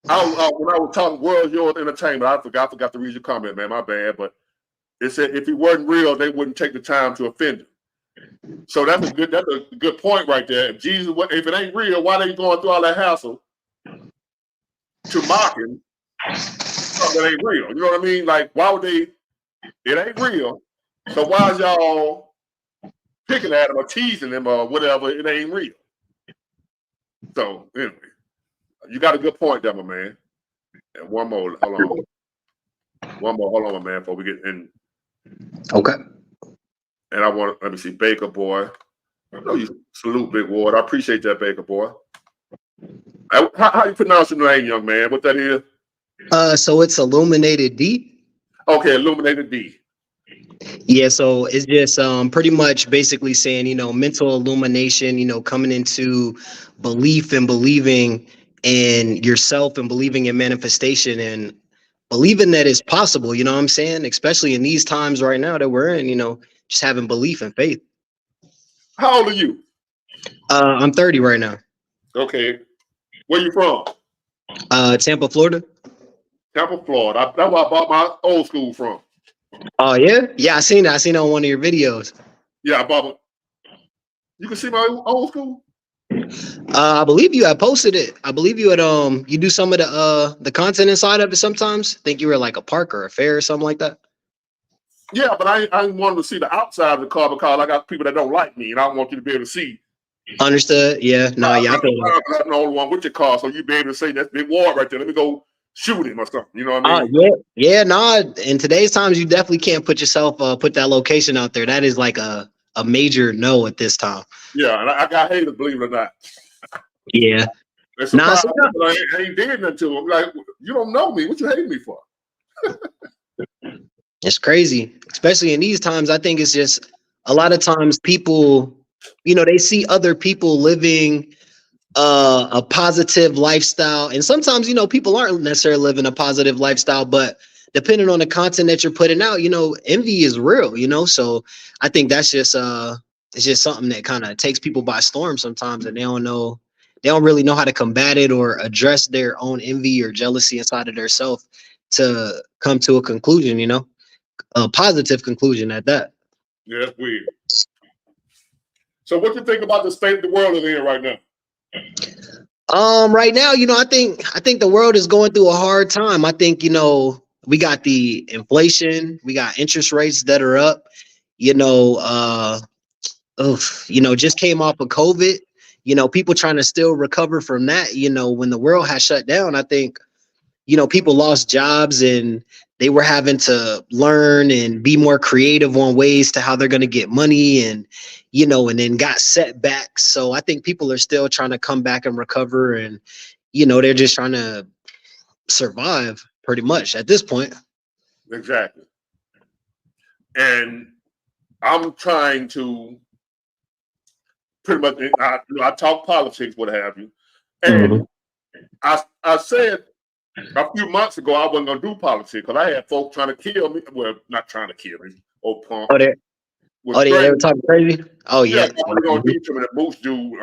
When I was talking World Yours Entertainment, I forgot to read your comment, man. My bad. But it said if he wasn't real, they wouldn't take the time to offend him. So that's a good point right there. If if it ain't real, why they going through all that hassle to mock him? Something that ain't real. You know what I mean? Like, why would they? It ain't real. So why is y'all picking at him or teasing him or whatever? It ain't real. So anyway, you got a good point there, my man. And one more. Hold on, my man, before we get in. Okay. And let me see, Baker Boy. I know you salute Big Ward. I appreciate that, Baker Boy. How you pronounce your name, young man? What that is? So it's Illuminated D. Okay, Illuminated D. Yeah, so it's just pretty much basically saying, mental illumination, coming into belief and believing in yourself and believing in manifestation and believing that it's possible, you know what I'm saying? Especially in these times right now that we're in, just having belief and faith. How old are you? I'm 30 right now. Okay. Where you from? Tampa, Florida. Tampa, Florida. That's where I bought my old school from. Oh, yeah? Yeah, I seen it. I seen it on one of your videos. Yeah, I bought it. You can see my old school? I believe you had posted it. I believe you had you do some of the content inside of it sometimes. I think you were like a park or a fair or something like that. Yeah, but I wanted to see the outside of the car because I got people that don't like me and I want you to be able to see. Understood. Yeah. No, yeah. I feel I'm the only one with your car, so you be able to say that's Big Ward right there. Let me go shoot him or something. You know what I mean? Yeah. No, in today's times, you definitely can't put that location out there. That is like a major no at this time. Yeah, and I got haters, believe it or not. Yeah. And Nah, sometimes I ain't did nothing to them. Like, you don't know me. What you hate me for? it's crazy, especially in these times. I think it's just a lot of times people, they see other people living a positive lifestyle, and sometimes people aren't necessarily living a positive lifestyle, but depending on the content that you're putting out, envy is real. So I think that's just it's just something that kind of takes people by storm sometimes, and they don't really know how to combat it or address their own envy or jealousy inside of their self to come to a conclusion, a positive conclusion at that. Yeah, that's weird. So what you think about the state of the world is in right now? Right now, I think the world is going through a hard time. I think, we got the inflation, we got interest rates that are up, just came off of COVID, people trying to still recover from that, when the world has shut down. I think, people lost jobs and they were having to learn and be more creative on ways to how they're going to get money and then got setbacks. So I think people are still trying to come back and recover, and they're just trying to survive pretty much at this point. Exactly. And I'm trying to pretty much, I talk politics, what have you. And I said a few months ago I wasn't going to do politics because I had folks trying to kill me. Well, not trying to kill me. Punk. They were talking crazy? Oh, yeah. Yeah, I was going to do something that Moose dude,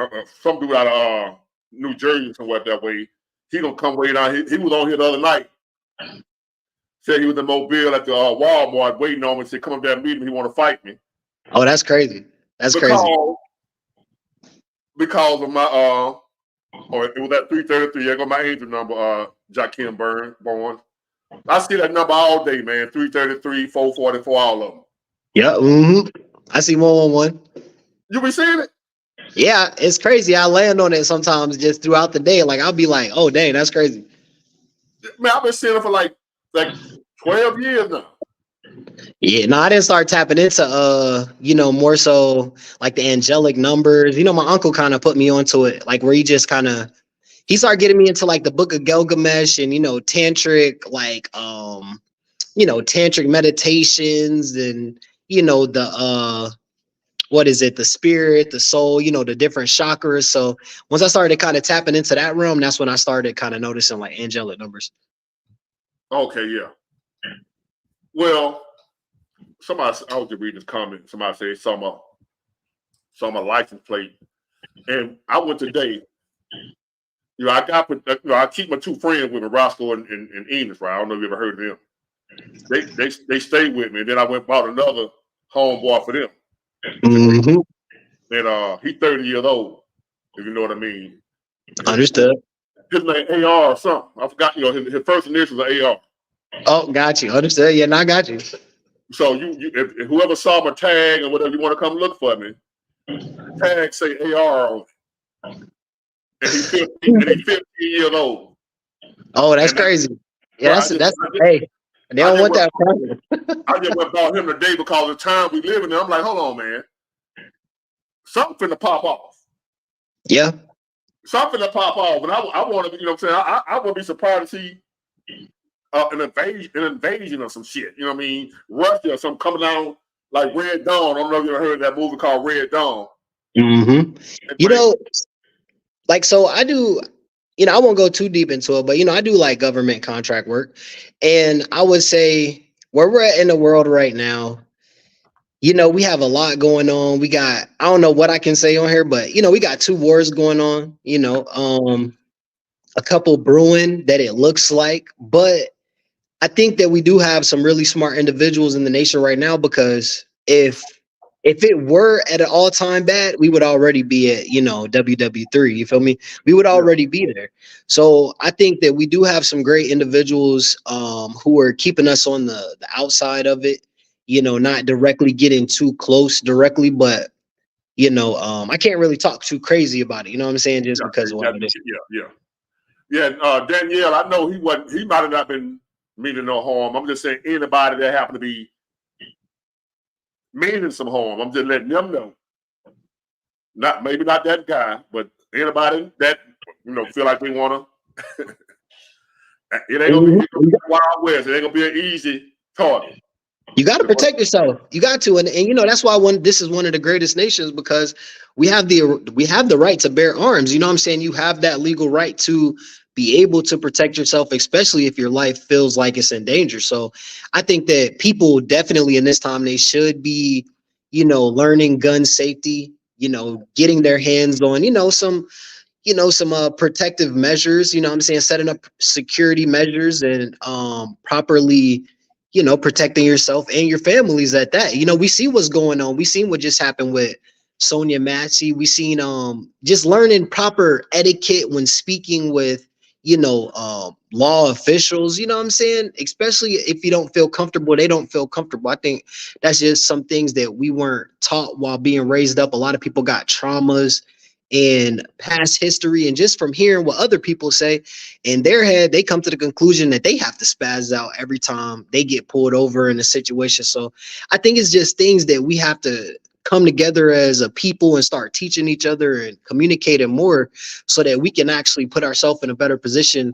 some dude out of New Jersey, somewhere that way. He going to come way down. He was on here the other night. Said he was in Mobile at the Walmart waiting on me and said, come up there and meet him. He want to fight me. Oh, that's crazy. That's crazy. Because of my, or it was at 333. I got my angel number, Jaquim Barnes. I see that number all day, man. 333, 444, all of them. Yeah, I see 111. You be seeing it? Yeah, it's crazy. I land on it sometimes just throughout the day. Like, I'll be like, oh, dang, that's crazy. Man, I've been seeing it for like 12 years now. Yeah, no, I didn't start tapping into more so like the angelic numbers. My uncle kind of put me onto it, like where he started getting me into like the Book of Gilgamesh and tantric, like tantric meditations and the what is it, the spirit, the soul, the different chakras. So once I started kind of tapping into that realm, that's when I started kind of noticing like angelic numbers. Okay, yeah. Well, I was just reading this comment. Somebody said saw my license plate, and I went today. I keep my two friends with me, Roscoe and Enos. Right? I don't know if you ever heard of them. They stayed with me, and then I went and bought another homeboy for them. Mm-hmm. And he's 30 years old, if you know what I mean. Understood. His name AR or something. I forgot. His first initials are AR. Oh, got you. Understood. Yeah, I got you. So if whoever saw my tag or whatever, you want to come look for me, tag say AR on it. And he's 15 years old. Oh, that's crazy. Yeah, that's hey. They don't want that. I just went bought him today because of the time we live in. I'm like, hold on, man. Something finna pop off. Yeah. Something to pop off. And I want to, you know what I'm saying? I wouldn't be surprised to see an invasion of some shit. You know what I mean? Russia or something coming down like Red Dawn. I don't know if you ever heard of that movie called Red Dawn. Mm-hmm. So I do, I won't go too deep into it, but I do like government contract work. And I would say where we're at in the world right now, we have a lot going on. We got, I don't know what I can say on here, but we got 2 wars going on, a couple brewing that it looks like, but I think that we do have some really smart individuals in the nation right now, because if it were at an all-time bad, we would already be at, WW3, you feel me? We would already be there. So I think that we do have some great individuals who are keeping us on the outside of it, not directly getting too close directly, but, I can't really talk too crazy about it. You know what I'm saying? Just because of what it is. Yeah. Danielle, I know he might have not been meaning no harm. I'm just saying anybody that happened to be meaning some harm, I'm just letting them know. Maybe not that guy, but anybody that feel like they want to. It ain't gonna be Wild West. It ain't gonna be an easy target. You got to protect yourself. You got to, and that's why this is one of the greatest nations, because we have the right to bear arms. You know what I'm saying? You have that legal right to be able to protect yourself, especially if your life feels like it's in danger. So I think that people definitely in this time, they should be, learning gun safety, getting their hands on, some protective measures, what I'm saying, setting up security measures and properly, protecting yourself and your families at that. We see what's going on. We seen what just happened with Sonia Massey. We seen just learning proper etiquette when speaking with law officials, what I'm saying? Especially if you don't feel comfortable, they don't feel comfortable. I think that's just some things that we weren't taught while being raised up. A lot of people got traumas and past history, and just from hearing what other people say in their head, they come to the conclusion that they have to spaz out every time they get pulled over in a situation. So I think it's just things that we have to come together as a people and start teaching each other and communicating more, so that we can actually put ourselves in a better position,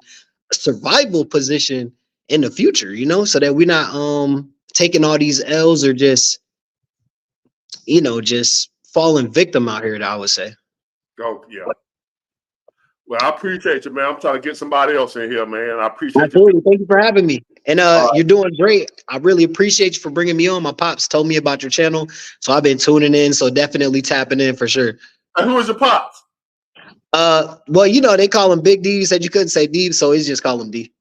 a survival position in the future, so that we're not taking all these L's or just falling victim out here, I would say. Oh, yeah. Well, I appreciate you, man. I'm trying to get somebody else in here, man. I appreciate Absolutely. Thank you for having me. And you're doing great. I really appreciate you for bringing me on. My pops told me about your channel, so I've been tuning in. So definitely tapping in for sure. And who is your pops? Well, they call him Big D. You said you couldn't say D, so he's just call him D.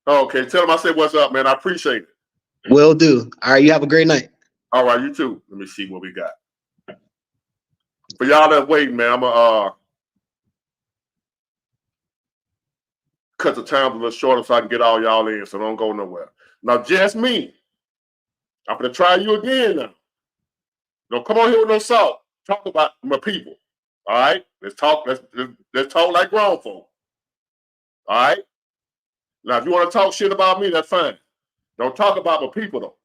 Okay, tell him I said what's up, man. I appreciate it. Will do. All right, you have a great night. All right, you too. Let me see what we got. For y'all that waiting, man, I'm gonna cut the time a little shorter so I can get all y'all in, so don't go nowhere. Now, Jasmine, I'm gonna try you again now. Don't come on here with no salt. Talk about my people. All right? Let's talk like grown folk. All right? Now, if you want to talk shit about me, that's fine. Don't talk about my people though.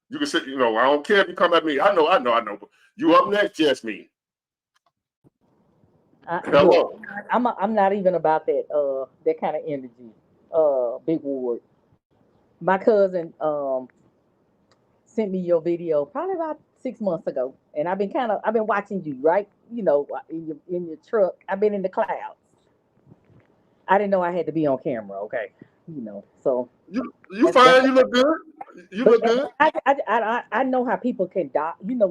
You can say, I don't care if you come at me. I know. But you up next, Jasmine. Hello. I'm not even about that kind of energy. Big Ward. My cousin sent me your video probably about 6 months ago, and I've been watching you, right? In your truck. I've been in the clouds. I didn't know I had to be on camera. Okay, so you fine. You look good. You look good. I know how people can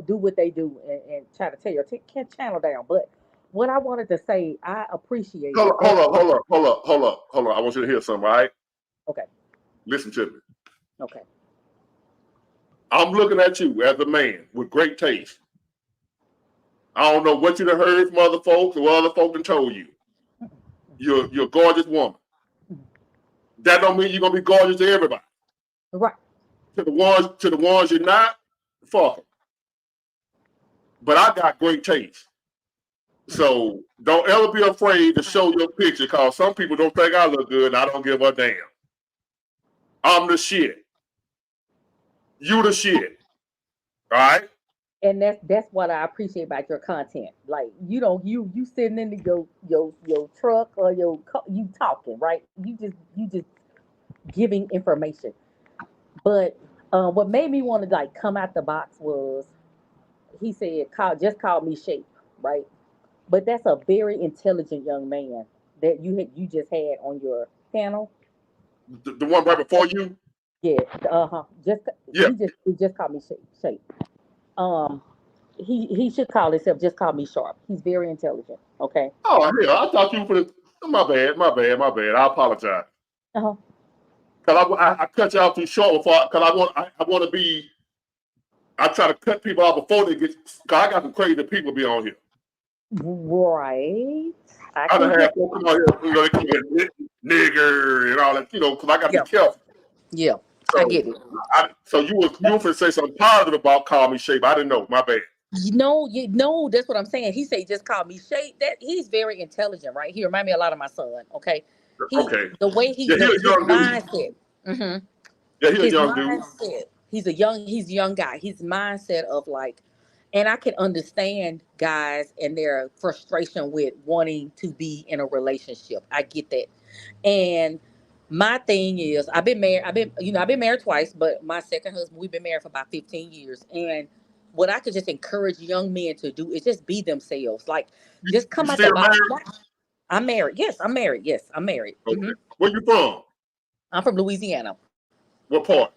do what they do and try to tell you can't channel down, but. What I wanted to say, I appreciate. Hold up. I want you to hear something, right? Okay. Listen to me. Okay. I'm looking at you as a man with great taste. I don't know what you done heard from other folks or what other folks done told you. You're a gorgeous woman. That don't mean you're gonna be gorgeous to everybody. Right. To the ones you're not, fuck them. But I got great taste. So don't ever be afraid to show your picture, because some people don't think I look good and I don't give a damn. I'm the shit. You the shit. All right? And that's what I appreciate about your content. Like you sitting in your truck or you talking, right? You just giving information. But what made me want to come out the box was he said just call me Shape, right? But that's a very intelligent young man that you just had on your panel. The one right before you? Yeah. Yeah. He just called me Shape. He should call himself just call me Sharp. He's very intelligent. Okay. Oh yeah, I thought you put it. My bad. I apologize. Uh-huh. Cause I cut you off too short before. Cause I want to be. I try to cut people off before they get. Cause I got some crazy people be on here. Right. I done had people come on here, they call me nigger and all that, because I got to be careful. Yeah, so, I get it. So you were finna say something positive about call me Shape. I didn't know. My bad. No, that's what I'm saying. He said just call me Shape. That he's very intelligent, right? He remind me a lot of my son. Okay. Okay. The way his mindset. Mm-hmm. Yeah, he's a young dude. He's a young guy. His mindset of And I can understand guys and their frustration with wanting to be in a relationship. I get that. And my thing is, I've been married twice, but my second husband, we've been married for about 15 years. And what I could just encourage young men to do is just be themselves. Like, just You come out the still box. married? I'm married. Yes, I'm married. Yes, I'm married. Okay. Where you from? I'm from Louisiana, What part?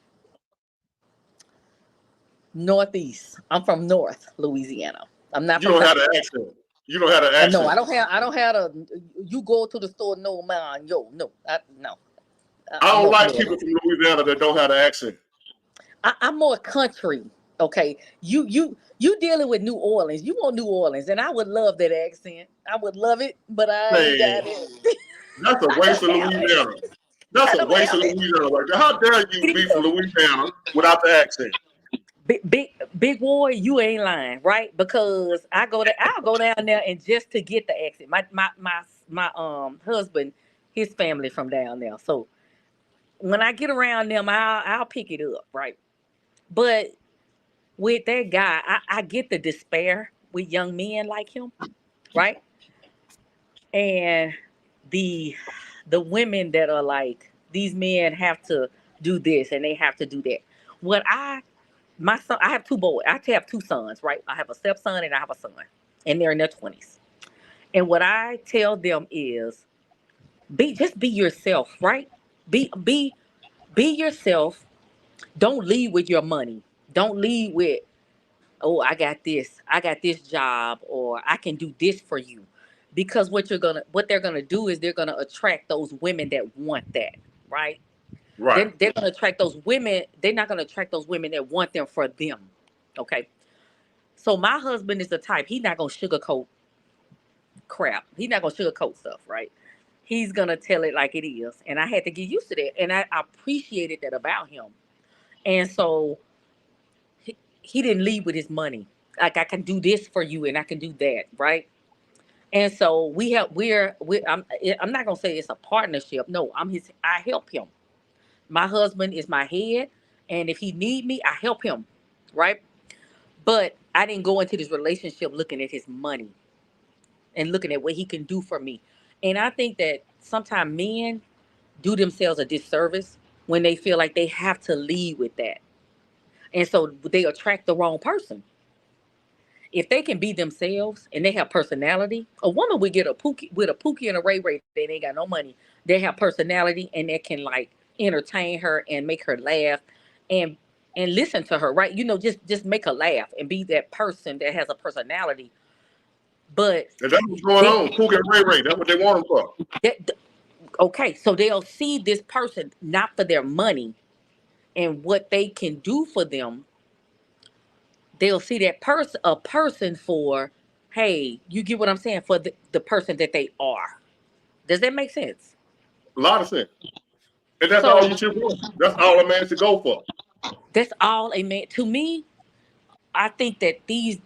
Northeast. I'm from North Louisiana. I'm not You from don't have South. the accent. You don't have the No, accent. I don't have a. You go to the store, no man, yo, no, no. I don't No, like no. people from Louisiana that don't have the accent. I'm more country. Okay, you dealing with New Orleans. You want New Orleans, and I would love that accent. I would love it, but I ain't Man, got it. that's a I waste don't of have it. Louisiana. That's I a don't waste have of it. Louisiana right there. How dare you It be from is. Louisiana without the accent? Big boy, you ain't lying, right? Because I'll go down there and just to get the accent. My husband, his family from down there. So when I get around them, I'll pick it up, right? But with that guy, I get the despair with young men like him, right? And the the women that are like, these men have to do this and they have to do that. What I My son, I have two boys. I actually have two sons, right? I have a stepson and I have a son, and they're in their 20s. And what I tell them is, be yourself, right? Be be yourself. Don't lead with your money. Don't lead with, oh, I got this job, or I can do this for you. Because what they're gonna do is they're gonna attract those women that want that, right? Right. They're gonna attract those women. They're not gonna attract those women that want them for them. Okay. So my husband is the type, he's not gonna sugarcoat crap. He's not gonna sugarcoat stuff, right? He's gonna tell it like it is. And I had to get used to that. And I appreciated that about him. And so he didn't lead with his money. Like, I can do this for you and I can do that, right? And so I'm not gonna say it's a partnership. No, I help him. My husband is my head, and if he need me, I help him, right? But I didn't go into this relationship looking at his money and looking at what he can do for me. And I think that sometimes men do themselves a disservice when they feel like they have to lead with that. And so they attract the wrong person. If they can be themselves and they have personality, a woman would get a Pookie and a Ray Ray. They ain't got no money. They have personality and they can like entertain her and make her laugh and listen to her, right? Just make her laugh and be that person that has a personality. But And that's what's going they, on. Pookie and Ray Ray. That's what they want them for. that, okay, so they'll see this person not for their money and what they can do for them. They'll see a person for, hey, you get what I'm saying, for the person that they are. Does that make sense? A lot of sense. And that's all So you should want. That's all a man should go for. that's all a man. To me, I think that these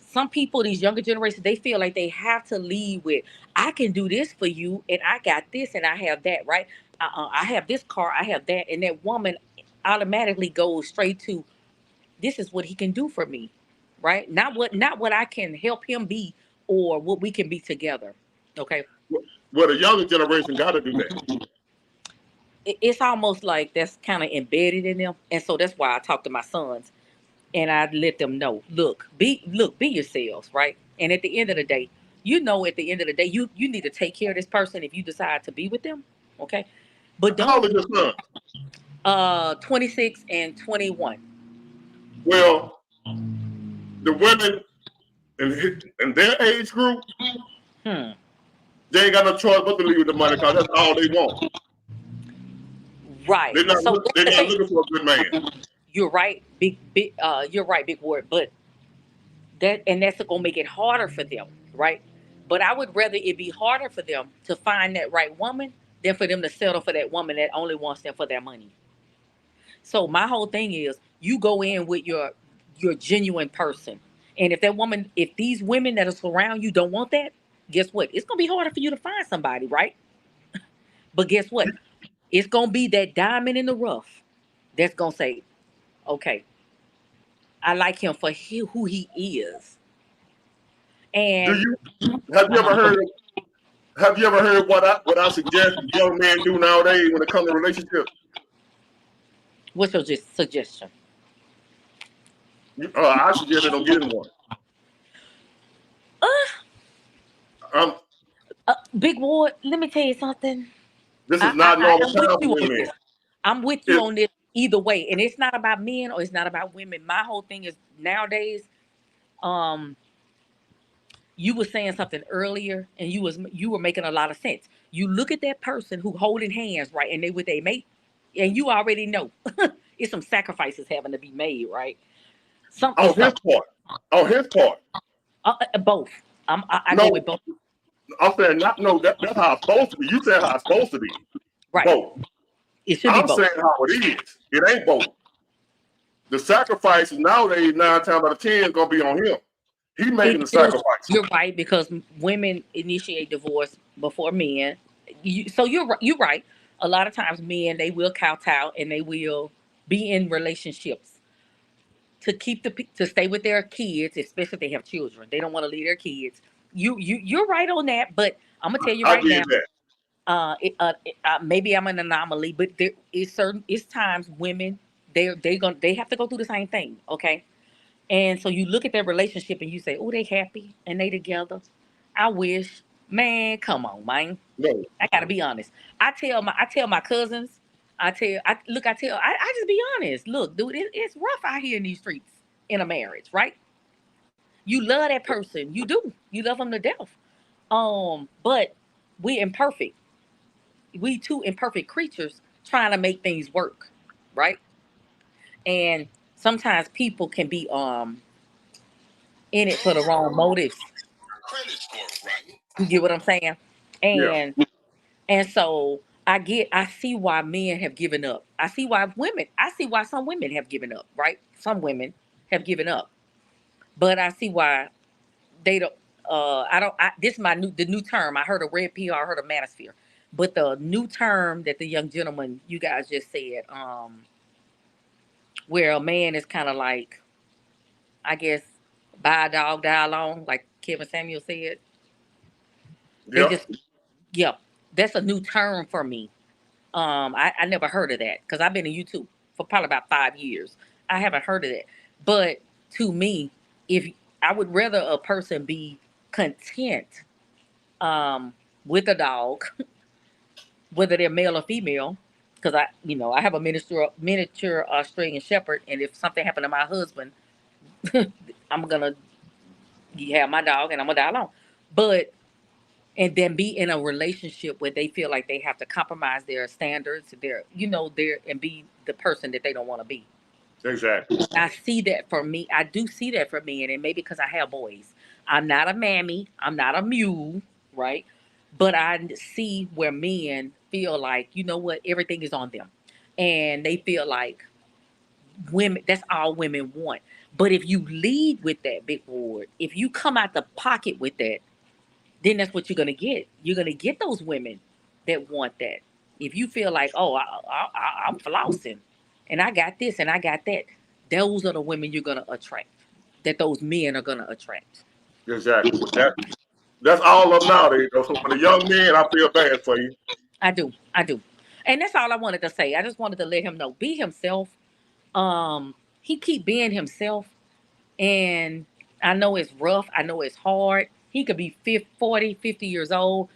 some people, these younger generations, they feel like they have to lead with, I can do this for you, and I got this, and I have that, right? I have this car, I have that, and that woman automatically goes straight to, this is what he can do for me, right? Not what I can help him be or what we can be together. Okay. Well, the younger generation got to do that. It's almost like that's kind of embedded in them. And so that's why I talk to my sons and I let them know, be yourselves, right? And at the end of the day, at the end of the day, you need to take care of this person if you decide to be with them. Okay. But How old don't is your son? 26 and 21. Well, the women in their age group, Hmm. they ain't got no choice but to leave with the money because that's all they want. Right. They're not, So they're that's the not thing. looking for a good man. You're right, you're right, big word. But that's gonna make it harder for them, right? But I would rather it be harder for them to find that right woman than for them to settle for that woman that only wants them for their money. So my whole thing is, you go in with your genuine person. And if these women that are surround you don't want that, guess what? It's gonna be harder for you to find somebody, right? But guess what? It's gonna be that diamond in the rough that's gonna say, okay, I like him for who he is. Do And you have you ever heard what I suggest young men do nowadays when it comes to relationships? what's your suggestion? I suggest they don't get in one. Uh, Um, Big Ward, let me tell you something. this is not normal I'm with time you for on women. this. I'm with you on this either way. And it's not about men or it's not about women. My whole thing is nowadays, you were saying something earlier and you were making a lot of sense. You look at that person who holding hands, right, and they with their mate, and you already know it's some sacrifices having to be made, right? On his part. On his part. Both. I No, go with both. I'm saying not. No, that's how it's supposed to be. You said how it's supposed to be. Right. Both. It should be I'm both. saying how it is. It ain't both. The sacrifices nowadays, 9 times out of 10, is gonna be on him. He making the sacrifice. You're right, because women initiate divorce before men. So you're right. A lot of times men, they will kowtow and they will be in relationships to keep to stay with their kids, especially if they have children. They don't want to leave their kids. You're right on that, but I'm gonna tell you right now. Maybe I'm an anomaly, but there is it's times women they have to go through the same thing, okay? And so you look at their relationship and you say, "Oh, they happy and they together." I wish, man, come on, man. No. I gotta be honest. I tell my cousins, I just be honest. Look, dude, it's rough out here in these streets in a marriage, right? You love that person, you do. You love them to death. But we imperfect. We two imperfect creatures trying to make things work, right? And sometimes people can be in it for the wrong motives. You get what I'm saying? And Yeah. and so I see why men have given up. I see why some women have given up, right? Some women have given up. But I see why they don't this is the new term. I heard of red PR, I heard of manosphere. But the new term that the young gentleman you guys just said, where a man is kind of like, I guess, buy a dog, die alone, like Kevin Samuel said. They just, yeah, that's a new term for me. I never heard of that because I've been in YouTube for probably about 5 years. I haven't heard of that. But to me, if I would rather a person be content with a dog, whether they're male or female, because I have a miniature Australian Shepherd, and if something happened to my husband, I'm gonna have my dog and I'm gonna die alone. But and then be in a relationship where they feel like they have to compromise their standards, and be the person that they don't want to be. Exactly. I see that for me. I do see that for me, and it may be because I have boys. I'm not a mammy. I'm not a mule, right? But I see where men feel like, you know what, everything is on them, and they feel like women. That's all women want. But if you lead with that, Big Ward, if you come out the pocket with that, then that's what you're gonna get. You're gonna get those women that want that. If you feel like, oh, I'm flossing, and I got this and I got that, those are the women you're gonna attract. That those men are gonna attract. Exactly. That's all of nowadays. So for the young men, I feel bad for you. I do, and that's all I wanted to say. I just wanted to let him know, be himself. He keep being himself, and I know it's rough. I know it's hard. He could be 40, 50 years old.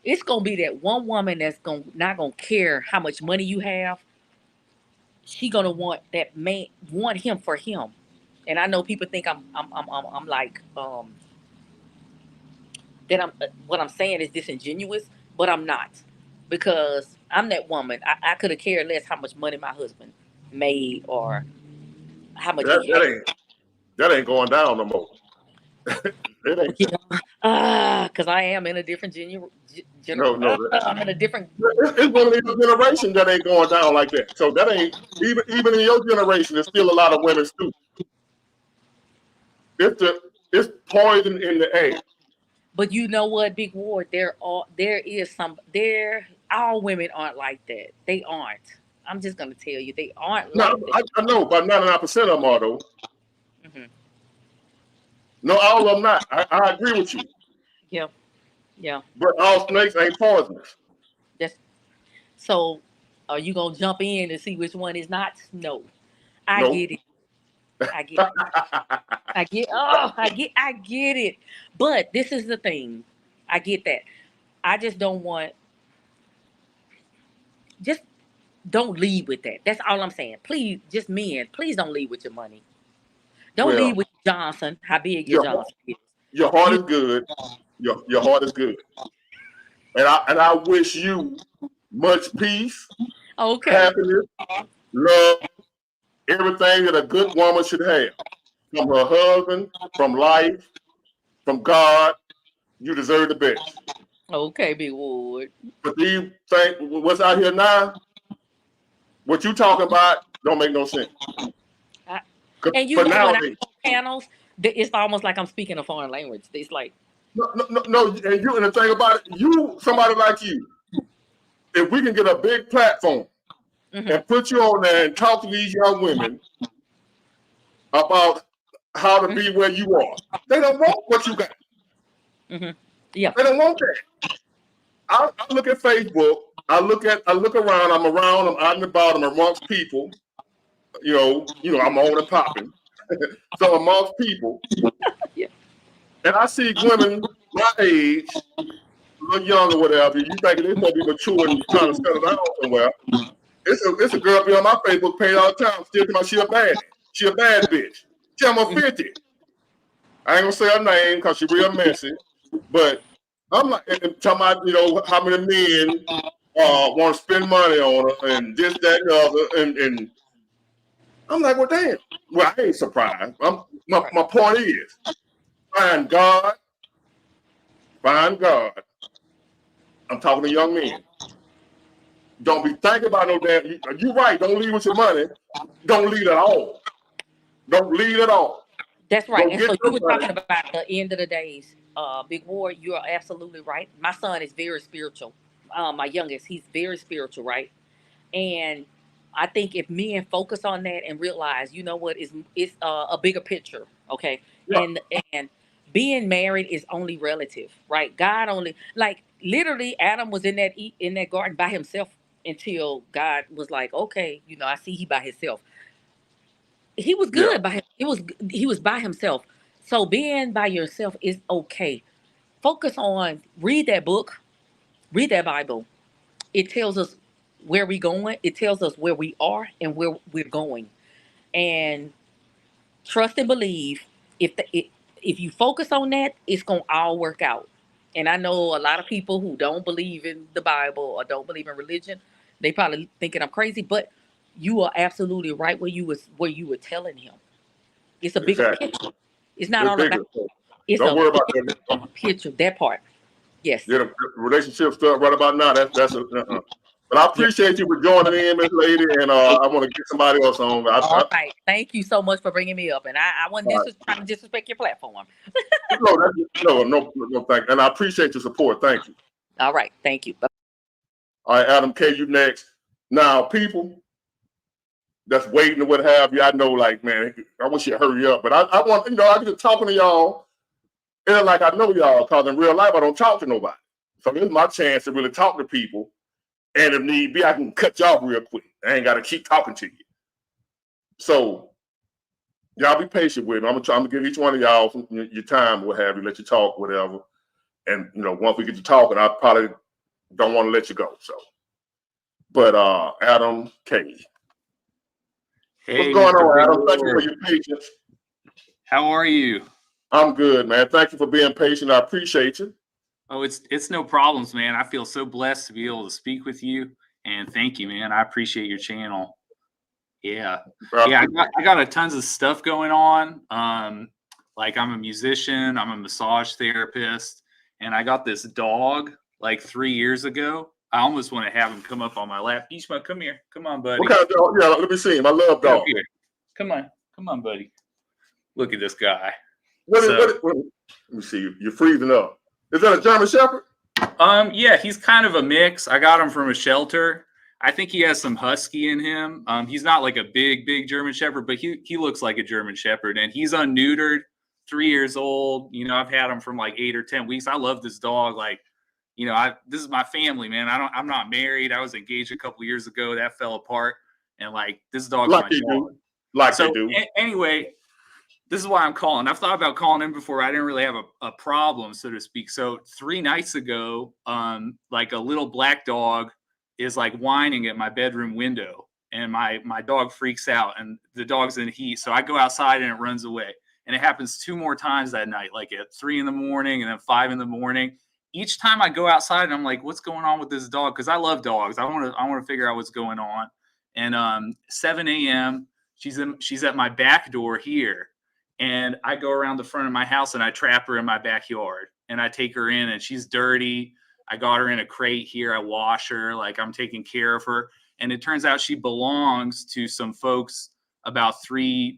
It's gonna be that one woman that's not gonna care how much money you have. She gonna want that man, want him for him. And I know people think I'm like that. What I'm saying is disingenuous, but I'm not, because I'm that woman. I could have cared less how much money my husband made or how much he had. That ain't going down no more. It ain't. Because I am in a different I'm in a different. It's one of these generations that ain't going down like that. So that ain't even in your generation. There's still a lot of women too. It's poison in the air. But you know what, Big Ward? All women aren't like that. They aren't. I'm just gonna tell you, they aren't like that. I know, but 99% of them are though. No, all of them not. I agree with you. Yeah. Yeah. But all snakes ain't poisonous. That's so. Are you gonna jump in and see which one is not? No. I Nope. get it. I get it. I get it. But this is the thing. I get that. I just don't want just don't lead with that. That's all I'm saying. Please, just men, please don't lead with your money. Don't Well, lead with Johnson, how big your your Johnson is. your heart is good. Your heart is good. And I wish you much peace, Okay. happiness, love, everything that a good woman should have. From her husband, from life, from God. You deserve the best. Okay, Big Wood. But do you think what's out here now? What you talking about don't make no sense. And you But know when I nowadays, do panels, it's almost like I'm speaking a foreign language. It's like no, and the thing about it, you, somebody like you, if we can get a big platform and put you on there and talk to these young women about how to be where you are, they don't want what you got. Yeah. They don't want that. I look at Facebook. I look around. I'm out and about. I'm amongst people. You know, I'm on and popping. So amongst people, Yeah. and I see women my age, a little young or whatever. You think they might be mature and trying to settle down somewhere? It's a girl be on my Facebook page all the time. Still talking about she a bad bitch. She almost 50. I ain't gonna say her name because she real messy, but I'm like talking about how many men want to spend money on her and this, that, and the other, and I'm like, well, damn. Well, I ain't surprised. My point is, find God. I'm talking to young men. Don't be thinking about no damn. You're right. Don't lead with your money. Don't lead at all. Don't lead at all. That's right. Don't And get so you were nobody. talking about the end of the days. Big Ward, you are absolutely right. My son is very spiritual. My youngest, he's very spiritual, right? And I think if men focus on that and realize, you know what, it's a bigger picture, okay? Yeah. And being married is only relative, right? God only, like literally, Adam was in that garden by himself until God was like, okay, I see he by himself. He was Yeah. good by him. He was by himself. So being by yourself is okay. Focus on read that book, read that Bible. It tells us where we're going. It tells us where we are and where we're going. And trust and believe. If you focus on that, it's gonna all work out. And I know a lot of people who don't believe in the Bible or don't believe in religion. They probably thinking I'm crazy, but you are absolutely right where you were telling him. It's a bigger Exactly. picture. It's not It's all bigger. about. It's Don't a worry about that. picture. That part. Yes. Yeah, the relationship stuff right about now. That's But I appreciate you for joining in, Miss Lady, and I want to get somebody else on. All right. Thank you so much for bringing me up. And I wasn't trying to disrespect your platform. No, thank you. And I appreciate your support. Thank you. All right. Thank you. All right, Adam K, you next. Now, people that's waiting or what have you, I know, like, man, I wish you hurry up. But I want, I get to talking to y'all, and like I know y'all, because in real life, I don't talk to nobody. So this is my chance to really talk to people. And if need be, I can cut y'all real quick. I ain't got to keep talking to you. So y'all be patient with me. I'm gonna give each one of y'all your time, what have you, let you talk, whatever. And once we get to talking, I probably don't want to let you go. So, but Adam K. Hey, What's going Mr. on, Adam? Big Thank you for Ward. your patience. How are you? I'm good, man. Thank you for being patient. I appreciate you. Oh, it's no problems, man. I feel so blessed to be able to speak with you, and thank you, man. I appreciate your channel. Yeah, I got a tons of stuff going on. Like I'm a musician, I'm a massage therapist, and I got this dog like 3 years ago. I almost want to have him come up on my lap. Yishma, come here. Come on, buddy. What kind of dog? Yeah, let me see him. I love Come dogs. here. Come on, buddy. Look at this guy. Let me see. You're freezing up. Is that a German Shepherd? Yeah, he's kind of a mix. I got him from a shelter. I think he has some husky in him. He's not like a big German Shepherd, but he looks like a German Shepherd, and he's unneutered. 3 years old. You know, I've had him from like 8 or 10 weeks. I love this dog. Like, you know, this is my family, man. I'm not married. I was engaged a couple years ago. That fell apart. And like, this dog's Like my they dog. do. Like So they do. anyway, this is why I'm calling. I've thought about calling in before. I didn't really have a problem, so to speak. So 3 nights ago, like a little black dog is like whining at my bedroom window, and my dog freaks out, and the dog's in heat. So I go outside and it runs away. And it happens 2 more times that night, like at 3 in the morning and then 5 in the morning. Each time I go outside, and I'm like, what's going on with this dog? Because I love dogs. I want to figure out what's going on. And 7 a.m., she's at my back door here. And I go around the front of my house and I trap her in my backyard, and I take her in, and she's dirty. I got her in a crate here. I wash her, like I'm taking care of her. And it turns out she belongs to some folks about three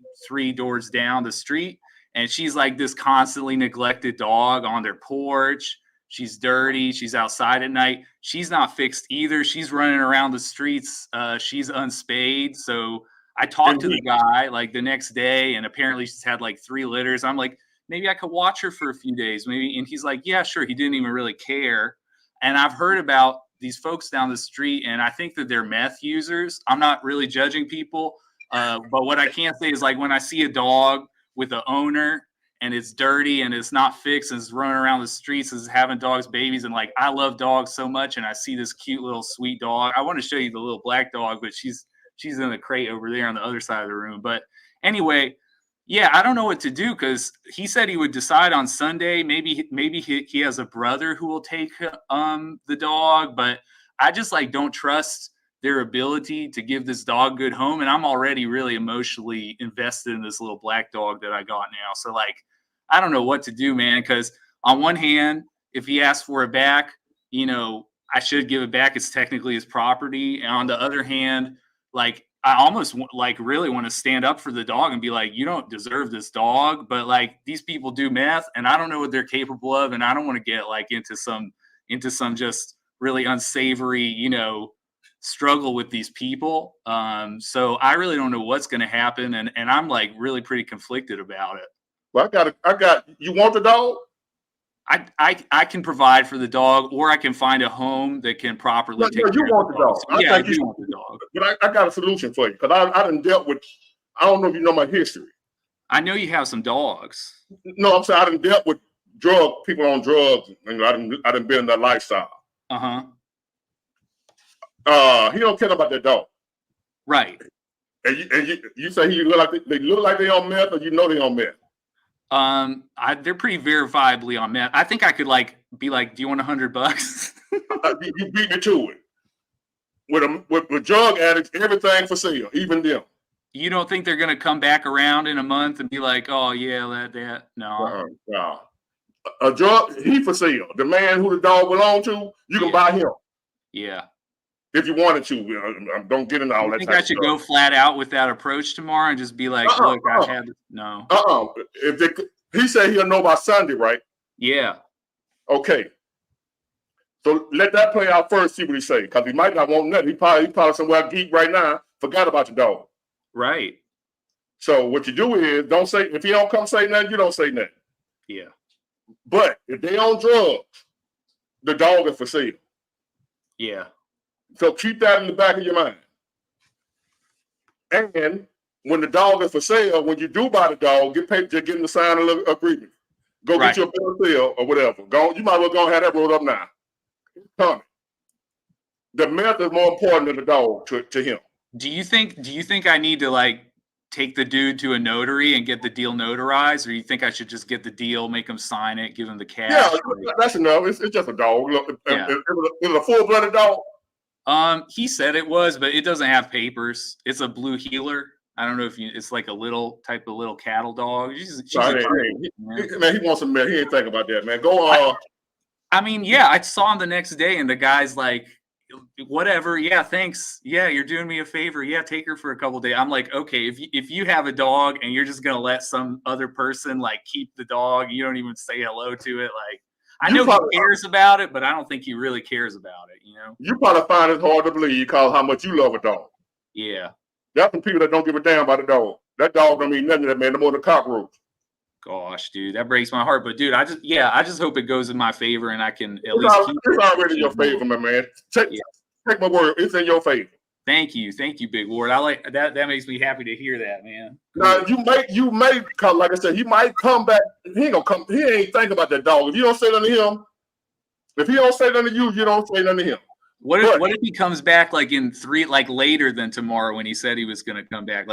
doors down the street. And she's like this constantly neglected dog on their porch. She's dirty. She's outside at night. She's not fixed either. She's running around the streets. She's unspayed. So I talked to the guy like the next day, and apparently she's had like 3 litters. I'm like, maybe I could watch her for a few days, maybe. And he's like, yeah, sure. He didn't even really care. And I've heard about these folks down the street, and I think that they're meth users. I'm not really judging people. But what I can say is, like, when I see a dog with an owner and it's dirty and it's not fixed and it's running around the streets and is having dogs' babies, and like, I love dogs so much, and I see this cute little sweet dog. I want to show you the little black dog, but she's in the crate over there on the other side of the room. But anyway, yeah, I don't know what to do, because he said he would decide on Sunday. Maybe he has a brother who will take the dog, but I just like don't trust their ability to give this dog a good home. And I'm already really emotionally invested in this little black dog that I got now. So like, I don't know what to do, man, because on one hand, if he asks for it back, you know, I should give it back. It's technically his property. And on the other hand, like, I almost like really want to stand up for the dog and be like, you don't deserve this dog. But like, these people do meth, and I don't know what they're capable of. And I don't want to get like into some just really unsavory, you know, struggle with these people. So I really don't know what's going to happen. And I'm like really pretty conflicted about it. Well, you want the dog? I can provide for the dog, or I can find a home that can properly take care you want of the dog. So, yeah, I do want the dog. But I got a solution for you, because I done dealt with, I don't know if you know my history. I know you have some dogs. No, I'm saying I done dealt with people on drugs, and I done been in that lifestyle. Uh-huh. He don't care about that dog. Right. And you say they look like they on meth, or you know they on meth? They're pretty verifiably on meth. I think I could like be like, do you want $100? You beat me to it. With drug addicts, everything for sale, even them. You don't think they're gonna come back around in a month and be like, oh yeah, that no. No. A drug, he for sale. The man who the dog belonged to, you can buy him. Yeah. If you wanted to. Don't get into all that. I think I should go flat out with that approach tomorrow and just be like, look, I had no. He said he'll know by Sunday, right? Yeah. Okay. So let that play out first, see what he say. Because he might not want nothing. He probably somewhere geek right now, forgot about your dog. Right. So what you do is, don't say, if he don't come say nothing, you don't say nothing. Yeah. But if they on drugs, the dog is for sale. Yeah. So keep that in the back of your mind. And when the dog is for sale, when you do buy the dog, get paid, just get him to sign a little agreement. Go get your bill of sale or whatever. You might as well go and have that rolled up now. It's coming. The meth is more important than the dog to him. Do you think I need to like take the dude to a notary and get the deal notarized, or you think I should just get the deal, make him sign it, give him the cash? Yeah, that's enough. It's just a dog. Look, is it a full-blooded dog? He said it was, but it doesn't have papers. It's a blue heeler. I don't know if it's like a little cattle dog. She's man, he wants some man. He ain't thinking about that, man. Go. I mean, yeah, I saw him the next day, and the guy's like, whatever. Yeah, thanks. Yeah, you're doing me a favor. Yeah, take her for a couple of days. I'm like, okay, if you have a dog and you're just gonna let some other person like keep the dog, you don't even say hello to it, like. I know he cares about it, but I don't think he really cares about it, you know? You probably find it hard to believe because how much you love a dog. Yeah. There's some people that don't give a damn about a dog. That dog don't mean nothing to that man, no more than a cockroach. Gosh, dude, that breaks my heart. But dude, I just hope it goes in my favor and I can at It's, least keep it's already in your favor, my man. Take my word. It's in your favor. Thank you, Big Ward. I like that. That makes me happy to hear that, man. Now you may come, like I said, he might come back. He ain't gonna come. He ain't thinking about that dog. If you don't say nothing to him, if he don't say nothing to you, you don't say nothing to him. What if he comes back like in 3, like later than tomorrow when he said he was gonna come back?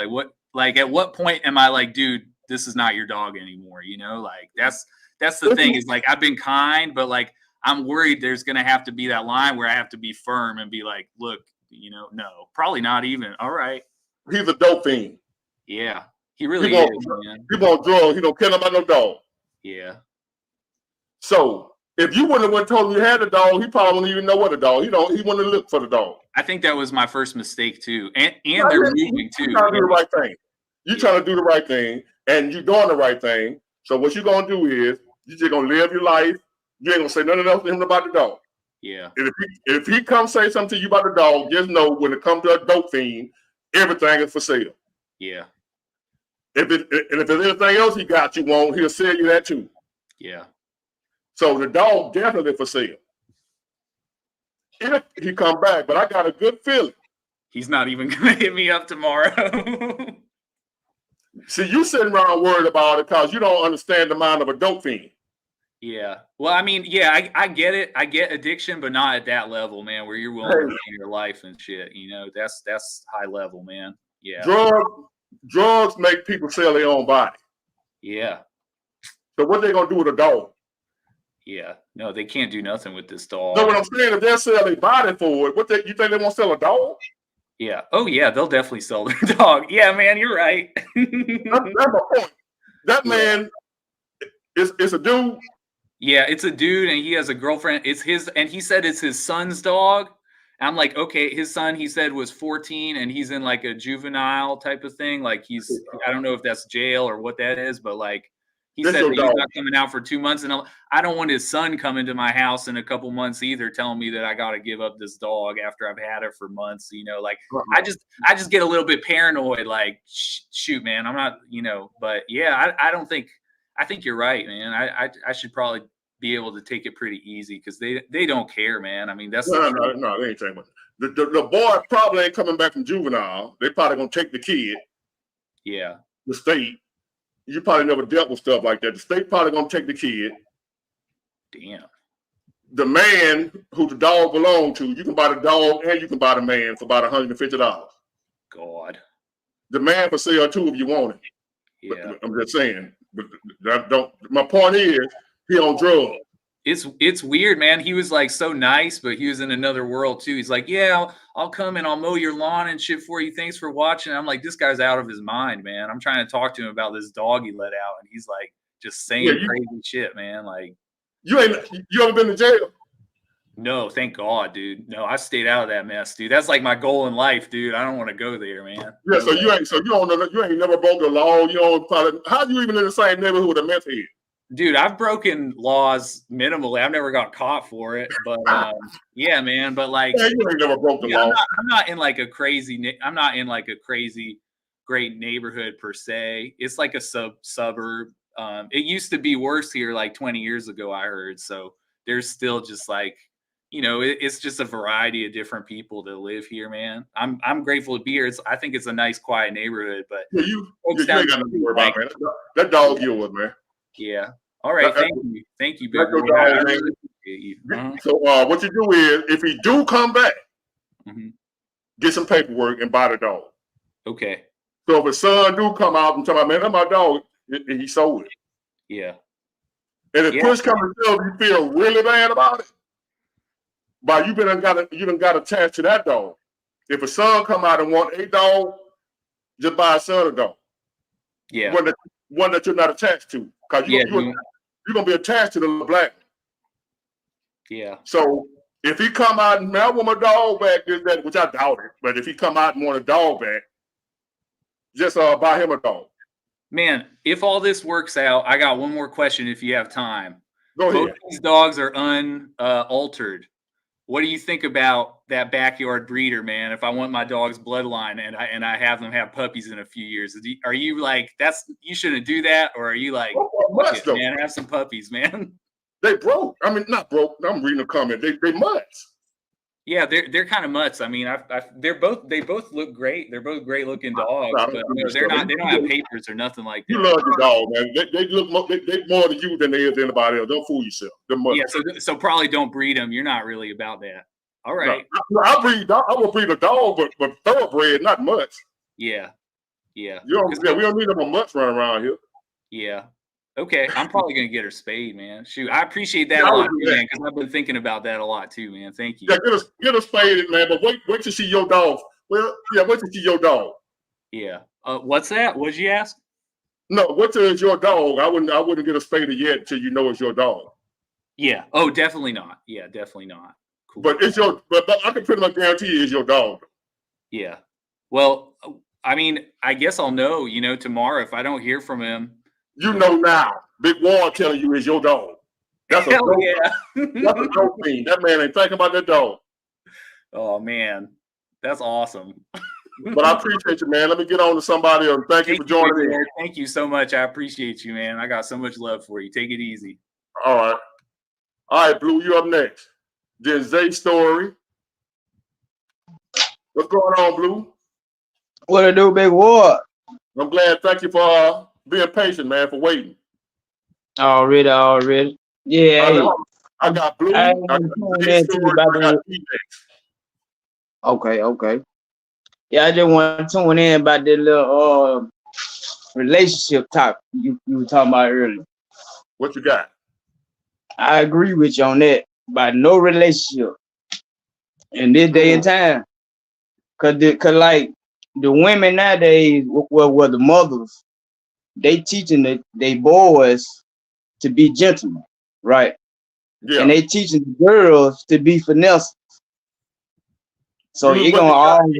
Like at what point am I like, dude, this is not your dog anymore? You know, like that's the thing is like I've been kind, but like I'm worried there's gonna have to be that line where I have to be firm and be like, look, you know, no, probably not even. All right. He's a dope fiend. Yeah, he really is, man. He won't drugs. He don't care about no dog. Yeah. So if you wouldn't have went and told him you had a dog, he probably wouldn't even know what a dog. He wouldn't have looked for the dog. I think that was my first mistake too. And they're moving too. You're trying to do the right thing. You're trying to do the right thing, and you're doing the right thing. So what you're gonna do is you're just gonna live your life. You ain't gonna say nothing else to him about the dog. Yeah. And if he comes say something to you about the dog, just know when it comes to a dope fiend, everything is for sale. Yeah. If there's anything else he got you want, he'll sell you that too. Yeah. So the dog definitely for sale. If he come back, but I got a good feeling. He's not even gonna hit me up tomorrow. See, you sitting around worried about it because you don't understand the mind of a dope fiend. Yeah. Well, I mean, yeah, I get it. I get addiction, but not at that level, man, where you're willing to ruin your life and shit. You know, that's high level, man. Yeah. Drugs make people sell their own body. Yeah. So what they gonna do with a dog? Yeah. No, they can't do nothing with this dog. No, what I'm saying, if they're selling their body for it, you think they won't sell a dog? Yeah. Oh yeah, they'll definitely sell their dog. Yeah, man, you're right. That's my point. That man is a dude. Yeah, it's a dude, and he has a girlfriend. It's his, and he said it's his son's dog. And I'm like, okay, his son, he said, was 14, and he's in like a juvenile type of thing. Like I don't know if that's jail or what that is, but like he said that he's not coming out for 2 months, and I don't want his son coming to my house in a couple months either, telling me that I got to give up this dog after I've had it for months. You know, like I just get a little bit paranoid. Like, shoot, man, I'm not, you know, but yeah, I think you're right, man. I should probably be able to take it pretty easy because they don't care, man. I mean, that's no, they ain't talking about the boy probably ain't coming back from juvenile. They probably gonna take the kid. Yeah. The state. You probably never dealt with stuff like that. The state probably gonna take the kid. Damn. The man who the dog belonged to, you can buy the dog and you can buy the man for about $150. God. The man for sale too if you want it. Yeah. But I'm just saying. But my point is, he on drugs. It's weird, man. He was like so nice, but he was in another world too. He's like, yeah, I'll come and I'll mow your lawn and shit for you. Thanks for watching. I'm like, this guy's out of his mind, man. I'm trying to talk to him about this dog he let out, and he's like just saying crazy shit, man. Like, you ever been to jail? No, thank God, dude. No, I stayed out of that mess, dude. That's like my goal in life, dude. I don't want to go there, man. Yeah, so you ain't never broke the law. You don't. How you even in the same neighborhood with a meth head? Dude, I've broken laws minimally. I've never got caught for it, but yeah, man. But like, you ain't never broke the law. I'm not in like a crazy. I'm not in like a crazy great neighborhood per se. It's like a suburb. It used to be worse here like 20 years ago, I heard. So there's still just like, you know, it's just a variety of different people that live here, man. I'm grateful to be here. I think it's a nice, quiet neighborhood. But yeah, you ain't got nothing to worry about, man. That dog yours, man. Yeah. All right. Thank you, Big Boy. I really appreciate you. So what you do is, if he do come back, get some paperwork and buy the dog. Okay. So if his son do come out and tell me, man, that's my dog, and he sold it. Yeah. And if push comes to shove, you feel really bad about it. But you done got attached to that dog. If a son come out and want a dog, just buy a son a dog. Yeah. One that you're not attached to. Because you're going to be attached to the little black one. Yeah. So if he come out and, man, I want my dog back, which I doubt it, but if he come out and want a dog back, just buy him a dog. Man, if all this works out, I got one more question if you have time. Go ahead. Both these dogs are unaltered. what do you think about that backyard breeder, man? If I want my dog's bloodline and I have them have puppies in a few years, are you like, you shouldn't do that? Or are you like, Mutts, though. man, have some puppies, man? They broke. I mean, not broke. I'm reading a comment. They mutts. Yeah, they're kind of mutts. I mean, they both look great. They're both great looking dogs, but they're not. They don't have papers or nothing like that. You love your dog, man. They look they more to you than they is to anybody else. Don't fool yourself. Yeah, so probably don't breed them. You're not really about that. All right. No, I will breed a dog, but thoroughbred, not mutts. Yeah. We don't need them mutts running around here. Yeah. Okay, I'm probably gonna get her spayed, man. Shoot, I appreciate that a lot, too, man, because I've been thinking about that a lot too, man. Thank you. Yeah, get her spayed, man. But wait to see your dog. Well, yeah, wait to see your dog. Yeah. What's that? What'd you ask? No, wait till it's your dog. I wouldn't get a spayed yet until you know it's your dog. Yeah. Oh, definitely not. Yeah, definitely not. Cool. But but I can pretty much guarantee it's your dog. Yeah. Well, I mean, I guess I'll know, tomorrow if I don't hear from him. You know now. Big Ward telling you is your dog. That's a Hell dope. yeah. That's a dope thing. That man ain't thinking about that dog. Oh man, that's awesome. But I appreciate you, man. Let me get on to somebody else. Thank you for joining me. Thank you so much. I appreciate you, man. I got so much love for you. Take it easy. All right, Blue, you up next. Then Zay Story. What's going on, Blue? What to do, Big Ward? I'm glad. Thank you for being patient, man, for waiting. Already. Yeah. I got Blue. I got Zay Story. I got T-Dex. Okay. Yeah, I just want to tune in about the little relationship topic you were talking about earlier. What you got? I agree with you on that. About no relationship in this day and time. Cause like the women nowadays, well, the mothers, they teaching they boys to be gentlemen, right? Yeah. And they teaching the girls to be finesse. So you're gonna always,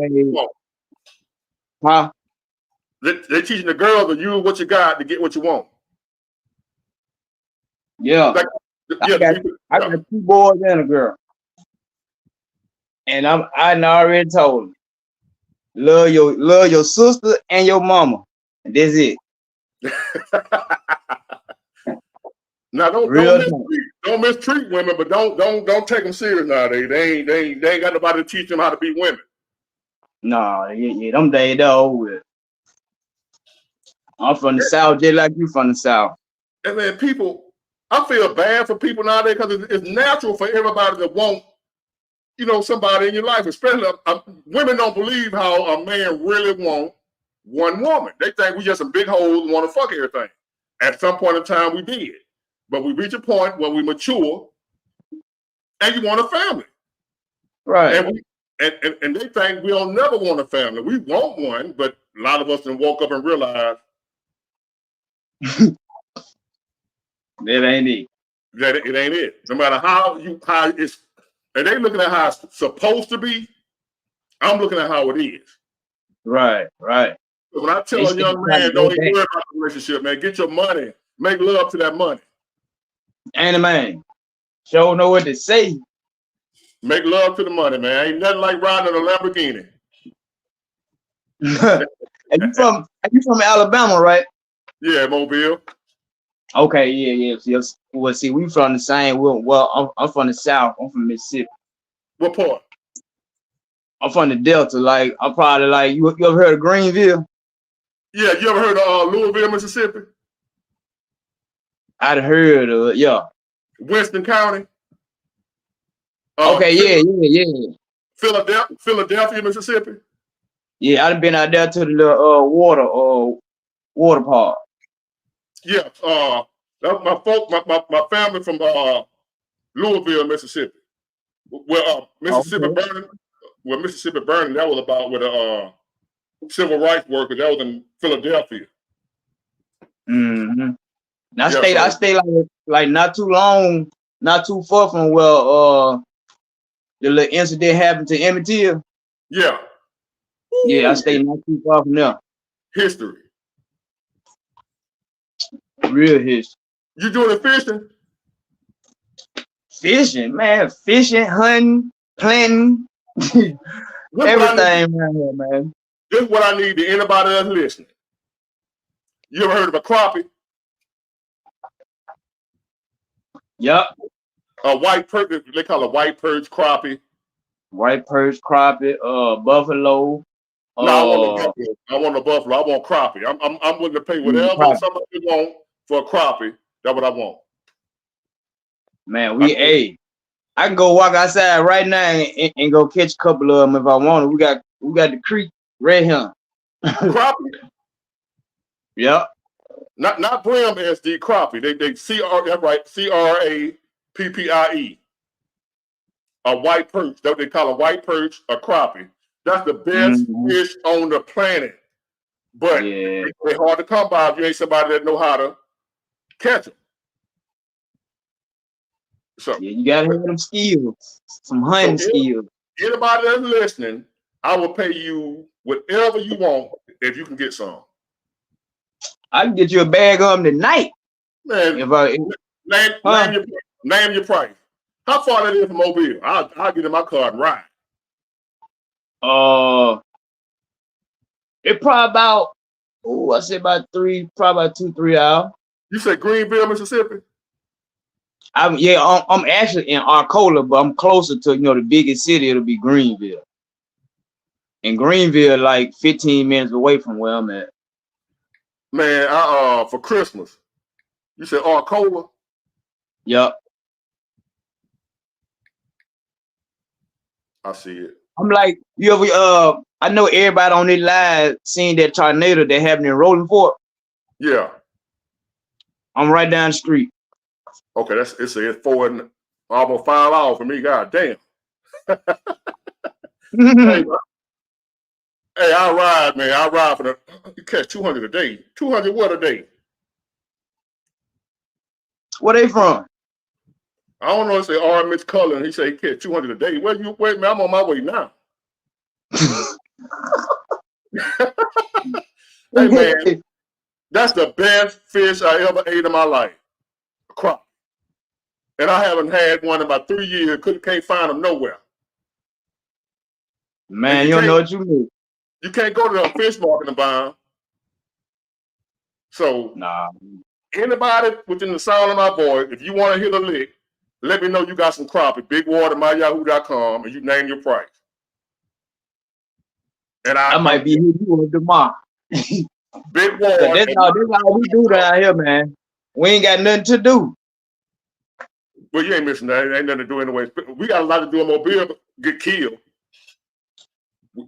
huh? They teaching the girls to use what you got to get what you want. Yeah. I got 2 boys and a girl. And I already told them, love your sister and your mama. And that's it. Now don't mistreat women, but don't take them serious nowadays. They ain't got nobody to teach them how to be women. No, yeah, them days they're over with. I'm from the South, just like you from the South. And then I feel bad for people nowadays because it's natural for everybody to want, somebody in your life. Especially women don't believe how a man really wants one woman. They think we just some big hoes and want to fuck everything. At some point in time, we did. But we reach a point where we mature and you want a family. Right. And they think we don't never want a family. We want one, but a lot of us then woke up and realized that ain't it. That it ain't it. No matter how it's, and they looking at how it's supposed to be, I'm looking at how it is. Right. So when I tell a young man, don't even worry about the relationship, man. Get your money. Make love to that money. And man, sure know what to say. Make love to the money, man. Ain't nothing like riding in a Lamborghini. Are you from Alabama, right? Yeah, Mobile. Okay, yeah. Well, see, we from the same. Well, I'm from the South. I'm from Mississippi. What part? I'm from the Delta. Like, I'm probably like you ever heard of Greenville? Yeah, you ever heard of Louisville, Mississippi? I'd heard of it, yeah. Winston County. Okay, yeah. Philadelphia, Mississippi. Yeah, I've been out there to the water park. Yeah, my family from Louisville, Mississippi. Well, Mississippi Burning. Well, Mississippi Burning. That was about with civil rights workers. That was in Philadelphia. Mm-hmm. I stayed like not too long, not too far from where the little incident happened to Emmett Till. Yeah. Yeah, I stayed not too far from there. History. Real history. You doing the fishing? Fishing, man. Fishing, hunting, planting, This what I everything need. around here, man. This is what I need to anybody that's listening. You ever heard of a crappie? Yep. A white perch, they call it white perch crappie. White perch, crappie, buffalo. No, I want a buffalo. I want a buffalo. I want crappie. I'm willing to pay whatever crappie. somebody want for a crappie. That's what I want. Man, I can go walk outside right now and go catch a couple of them if I want to. We got the creek right here. Crappie? Yep. Not brim SD crappie. They that's right, CRAPPIE. A white perch. That's what they call a white perch, a crappie. That's the best fish on the planet. But they're hard to come by if you ain't somebody that know how to catch them. So you gotta have them skills, some hunting skills. Anybody that's listening, I will pay you whatever you want if you can get some. I can get you a bag of them tonight. Man, name your price. How far that is from Mobile? I'll get in my car and ride. It probably about I say about 2-3 hours. You said Greenville, Mississippi? I'm actually in Arcola, but I'm closer to the biggest city. It'll be Greenville. And Greenville, like 15 minutes away from where I'm at. Man, for Christmas, you said Arcola? Yep. I see it. I'm like, you ever I know everybody on this live seen that tornado that happened in Rolling Fork. Yeah. I'm right down the street. Okay, it's 4 and almost 5 hours for me. God damn. Hey, I ride, man. I ride for you catch 200 a day. 200 what a day? Where they from? I don't know. It's say R. Mitch Cullen. He said he catch 200 a day. Wait, man, I'm on my way now. Hey, man, that's the best fish I ever ate in my life. A crappie. And I haven't had one in about 3 years. Can't find them nowhere. Man, you don't know what you mean. You can't go to the fish market and buy them. So, anybody within the sound of my voice, if you want to hit a lick, let me know you got some crappie. BigWater@yahoo.com, and you name your price. And I might be here you tomorrow. Big Water. That's all we do down here, man. We ain't got nothing to do. Well, you ain't missing that. Ain't nothing to do anyway. We got a lot to do in Mobile, get killed.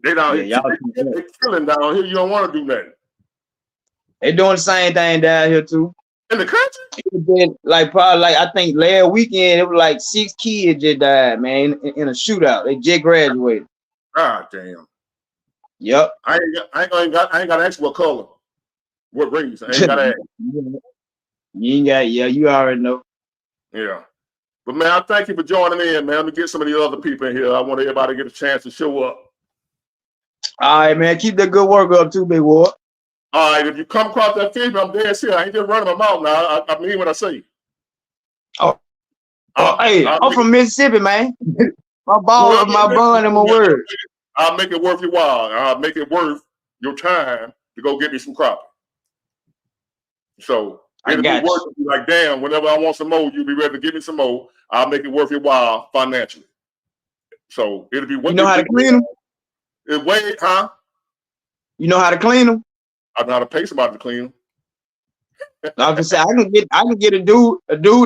They down here, they killing down here. You don't want to do nothing. They doing the same thing down here too. In the country? It been probably I think last weekend it was like 6 kids just died, man, in a shootout. They just graduated. God damn. Yep. I ain't got to ask what color, what race. I ain't got to ask. You ain't got. Yeah, you already know. Yeah. But man, I thank you for joining in, man. Let me get some of the other people in here. I want everybody to get a chance to show up. All right, man. Keep that good work up too, Big Ward. All right, if you come across that fish, I'm dead serious. I ain't just running my mouth now. I mean what I say. Hey, I'm from Mississippi, man. my bond and my word. I'll make it worth your while. I'll make it worth your time to go get me some crappie. So it'll be worth it. Like, damn, whenever I want some more, you'll be ready to give me some more. I'll make it worth your while financially. So it'll be worth. You know how to clean them? Huh? You know how to clean them? I know how to pay somebody to clean them. I can say I can get a dude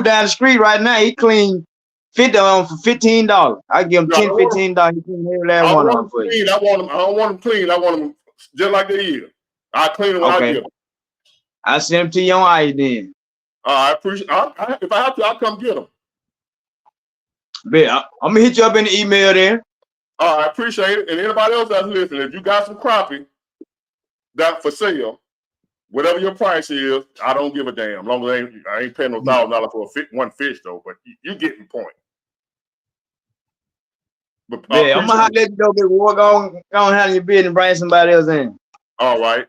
down the street right now. He clean 50 on for $15. I give him $10, $15. He clean every last one of them for you. I don't want them clean. I want them just like they is. I clean them when I get them. I send them to your eye then. I appreciate. If I have to, I'll come get them. I'm gonna hit you up in the email there. I appreciate it. And anybody else that's listening, if you got some crappie that for sale, whatever your price is, I don't give a damn. As long as I ain't paying no $1,000 for one fish though. But you get the point. But I'm gonna let you go, Big Ward. Go on, handle your business and bring somebody else in. All right.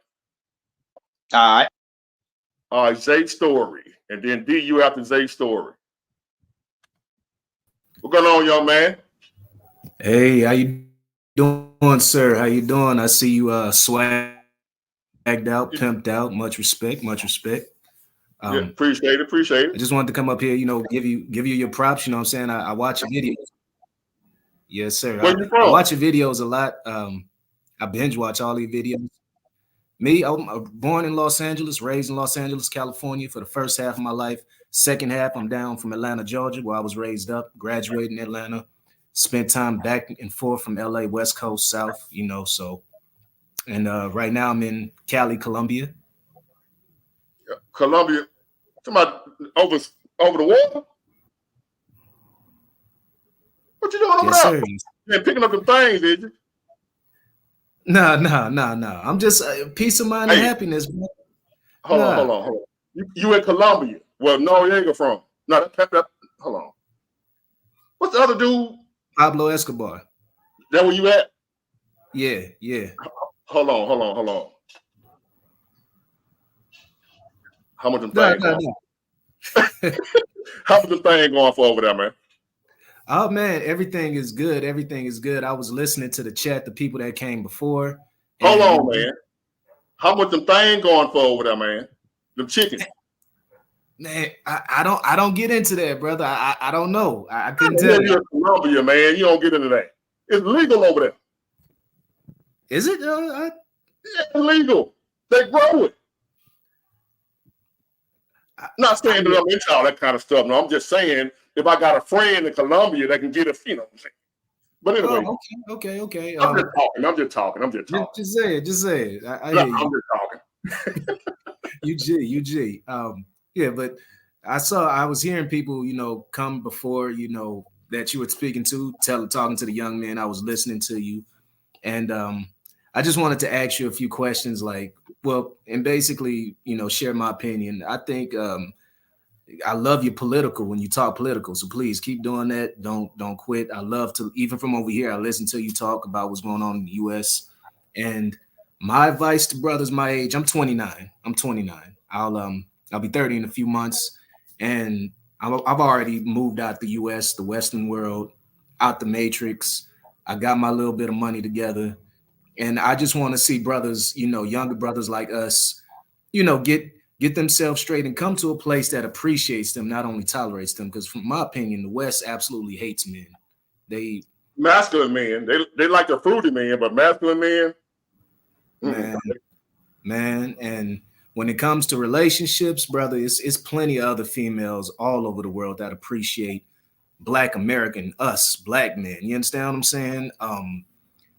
All right. Zay Story. And then DU after Zay Story. What's going on, young man? Hey, how you doing, sir? How you doing? I see you swagged out, pimped out. Much respect, much respect. Yeah, appreciate I it. just wanted to come up here, give you your props. You know what I'm saying? I watch your videos. Yes, sir. Where you I from? watch your videos a lot. I binge watch all your videos. Me, I'm born in Los Angeles, raised in Los Angeles, California for the first half of my life. Second half, I'm down from Atlanta, Georgia, where I was raised up, graduated in Atlanta, spent time back and forth from LA, West Coast, South, so. And right now I'm in Cali, Colombia. Colombia. Somebody over the water? What you doing over Yes, there? sir. You ain't picking up them things, did you? No. I'm just peace of mind and happiness, bro. Hold on. You in Colombia? Well, Noriega from? No, hold on. What's the other dude? Pablo Escobar. That where you at? Yeah. Hold on. How much them things going? How much them things going for over there, man? Oh man, everything is good. Everything is good. I was listening to the chat, the people that came before. Hold on, man. How much them thing going for over there, man? Them chicken. Man, I don't get into that, brother. I don't know. I couldn't tell you. You're in Colombia, man. You don't get into that. It's legal over there. Is it? Yeah, it's legal. They grow it. Not saying that I'm into all that kind of stuff. No, I'm just saying if I got a friend in Colombia that can get a, you know what I'm saying. But anyway. Oh, okay. I'm just talking. Just say it. I no, hear you. I'm just talking. UG. Yeah, but I was hearing people, come before, that you were speaking to, talking to the young man. I was listening to you. And I just wanted to ask you a few questions, and basically, share my opinion. I think I love your political when you talk political. So please keep doing that. Don't quit. I love to, even from over here, I listen to you talk about what's going on in the US. And my advice to brothers my age, I'm 29. I'll be 30 in a few months. And I've already moved out the US, the Western world, out the matrix. I got my little bit of money together. And I just want to see brothers, younger brothers like us, get themselves straight and come to a place that appreciates them, not only tolerates them. Because from my opinion, the West absolutely hates men. They masculine men. They like the fruity men, but masculine men. Man. And when it comes to relationships, brother, it's plenty of other females all over the world that appreciate Black American, us Black men. You understand what I'm saying?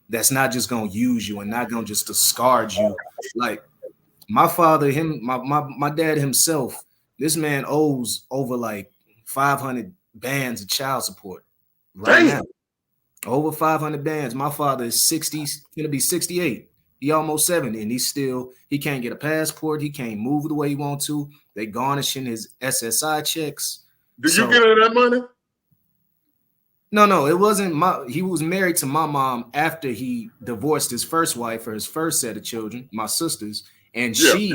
That's not just gonna use you and not gonna just discard you. Like my father, my dad himself, this man owes over like 500 bands of child support right now. Over 500 bands. My father is 60, gonna be 68. He almost 70, and he can't get a passport. He can't move the way he wants to. They garnishing his SSI checks. Did you get any of that money? No, it wasn't he was married to my mom after he divorced his first wife or his first set of children, my sisters, and she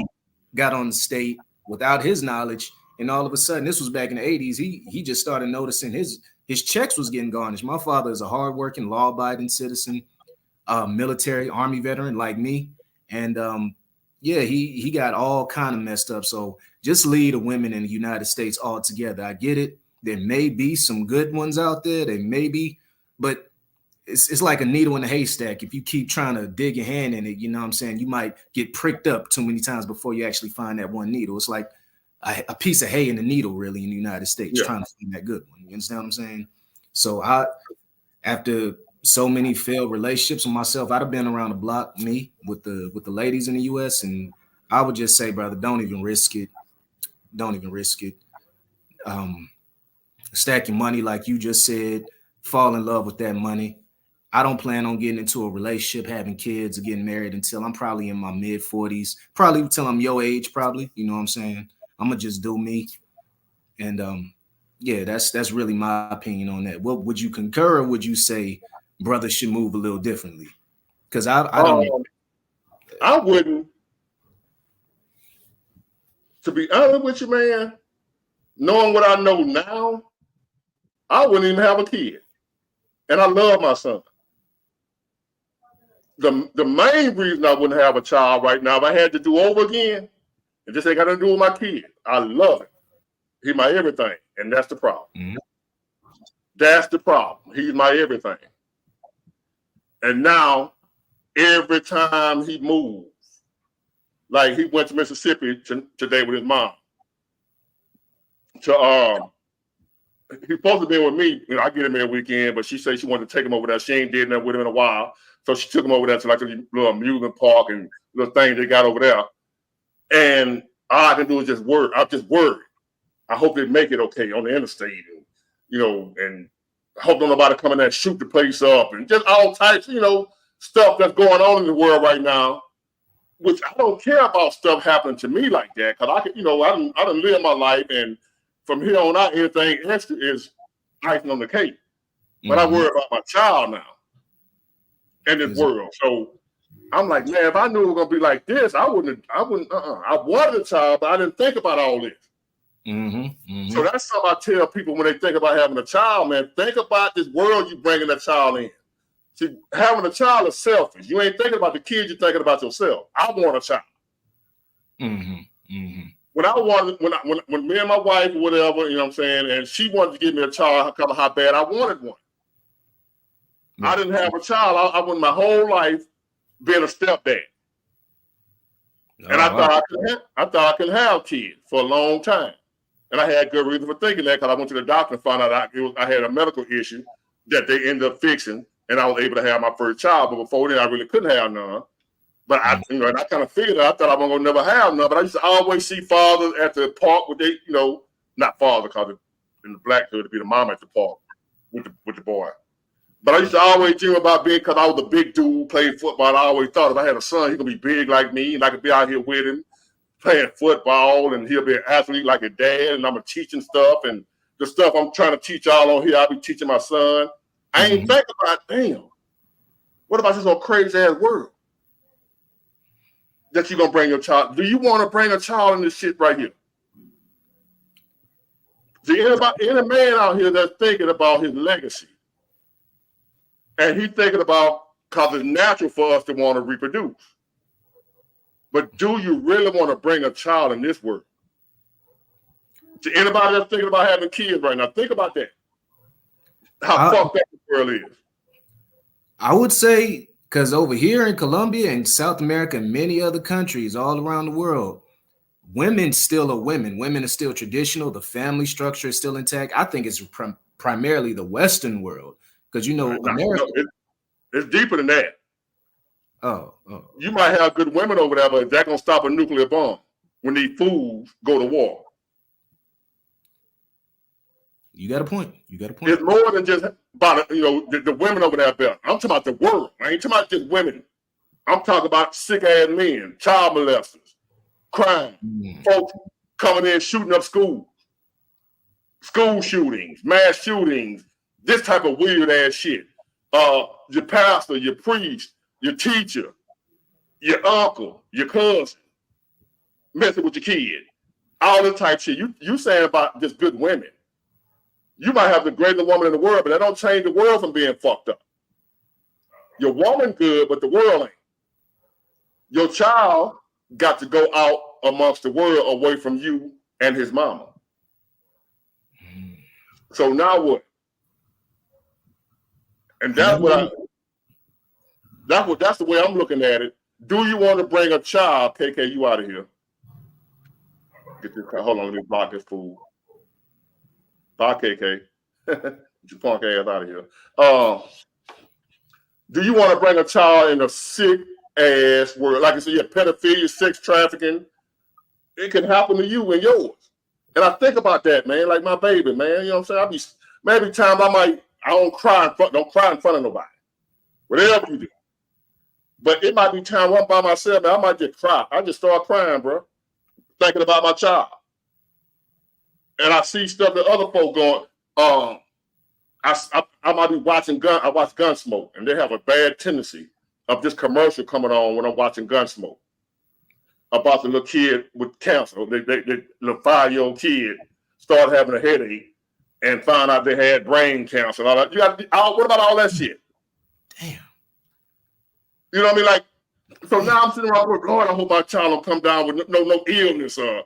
got on the state without his knowledge. And all of a sudden, this was back in the 80s, he just started noticing his checks was getting garnished. My father is a hardworking, law-abiding citizen, military, army veteran like me. And he got all kind of messed up. So just leave the women in the United States altogether. I get it. There may be some good ones out there. They may be, but it's like a needle in a haystack. If you keep trying to dig your hand in it, you know what I'm saying? You might get pricked up too many times before you actually find that one needle. It's like a piece of hay in the needle, really, in the United States, trying to find that good one. You understand what I'm saying? So after so many failed relationships with myself, I'd have been around the block, me, with the ladies in the US. And I would just say, brother, don't even risk it. Don't even risk it. Stack your money, like you just said, fall in love with that money. I don't plan on getting into a relationship, having kids, or getting married until I'm probably in my mid 40s, probably until I'm your age, probably. You know what I'm saying? I'm gonna just do me. And that's really my opinion on that. What would you concur, or would you say brothers should move a little differently? Because I don't. I wouldn't. To be honest with you, man, knowing what I know now, I wouldn't even have a kid and I love my son. The main reason I wouldn't have a child right now, if I had to do over again, it just ain't got nothing to do with my kid. I love it. He's my everything, and that's the problem. Mm-hmm. That's the problem. He's my everything. And now, every time he moves, like he went to Mississippi today with his mom. He's supposed to be with me. You know, I get him every weekend, but she said she wanted to take him over there. She ain't did that with him in a while. So she took him over there to like a little amusement park and little thing they got over there. And all I can do is just worry. I'm just worried. I hope they make it okay on the interstate, and, you know, and I hope nobody come in there and shoot the place up, and just all types, you know, stuff that's going on in the world right now. Which I don't care about stuff happening to me like that, because I can, you know, I done live my life, and from here on out, anything extra is icing on the cake. But I worry about my child now in this world. So I'm like, man, if I knew it was gonna be like this, I wouldn't. I wanted a child, but I didn't think about all this. So that's something I tell people when they think about having a child, man. Think about this world you bringing that child in. See, having a child is selfish. You ain't thinking about the kids, you're thinking about yourself. I want a child. When me and my wife or whatever, you know what I'm saying, and she wanted to give me a child, how bad I wanted one. I didn't have a child. I went my whole life being a stepdad. And I thought I could have kids for a long time. And I had good reason for thinking that, because I went to the doctor and found out I had a medical issue that they ended up fixing, and I was able to have my first child. But before then, I really couldn't have none. But I kind of figured I thought I wasn't gonna never have none. But I used to always see fathers at the park with they, you know, not father, because in the black hood it'd be the mom at the park with the boy. But I used to always dream about being, because I was a big dude, playing football. I always thought if I had a son, he could be big like me, and I could be out here with him playing football, and he'll be an athlete like a dad, and I'm teaching stuff, and the stuff I'm trying to teach y'all on here, I'll be teaching my son. I ain't thinking about, damn, what about this old crazy ass world that you're gonna bring your child? Do you want to bring a child in this shit right here? See, any man out here that's thinking about his legacy, and he's thinking about, because it's natural for us to want to reproduce. But do you really want to bring a child in this world? To anybody that's thinking about having kids right now, think about that. How fucked up the world is. I would say, because over here in Colombia and South America and many other countries all around the world, women still are women. Women are still traditional. The family structure is still intact. I think it's primarily the Western world, because, you know, America. It's deeper than that. Oh. You might have good women over there, but that's gonna stop a nuclear bomb when these fools go to war. You got a point. It's more than just about, you know, the women over there. I'm talking about the world. I ain't talking about just women. I'm talking about sick ass men, child molesters, crime, folks coming in shooting up schools, school shootings, mass shootings, this type of weird ass shit. Your pastor, your priest, your teacher, your uncle, your cousin, messing with your kid, all this type of shit. You saying about just good women. You might have the greatest woman in the world, but that don't change the world from being fucked up. Your woman good, but the world ain't. Your child got to go out amongst the world away from you and his mama. So now what? And that's the way I'm looking at it. Do you want to bring a child? KK, you out of here. Get this. Hold on, let me block this fool. Bye, KK. Get your punk ass out of here. Do you want to bring a child in a sick ass world? Like I said, pedophilia, sex trafficking. It can happen to you and yours. And I think about that, man. Like my baby, man. You know what I'm saying? Maybe times I don't cry in front of nobody. Whatever you do. But it might be time I'm by myself, and I might just cry. I just start crying, bro, thinking about my child. And I see stuff that other folk going, I might be watching I watch Gunsmoke, and they have a bad tendency of this commercial coming on when I'm watching Gunsmoke about the little kid with cancer. The little 5-year-old kid started having a headache, and found out they had brain cancer and all that. What about all that shit? Damn. You know what I mean? Like, so now I'm sitting around going, Lord, I hope my child don't come down with no illness or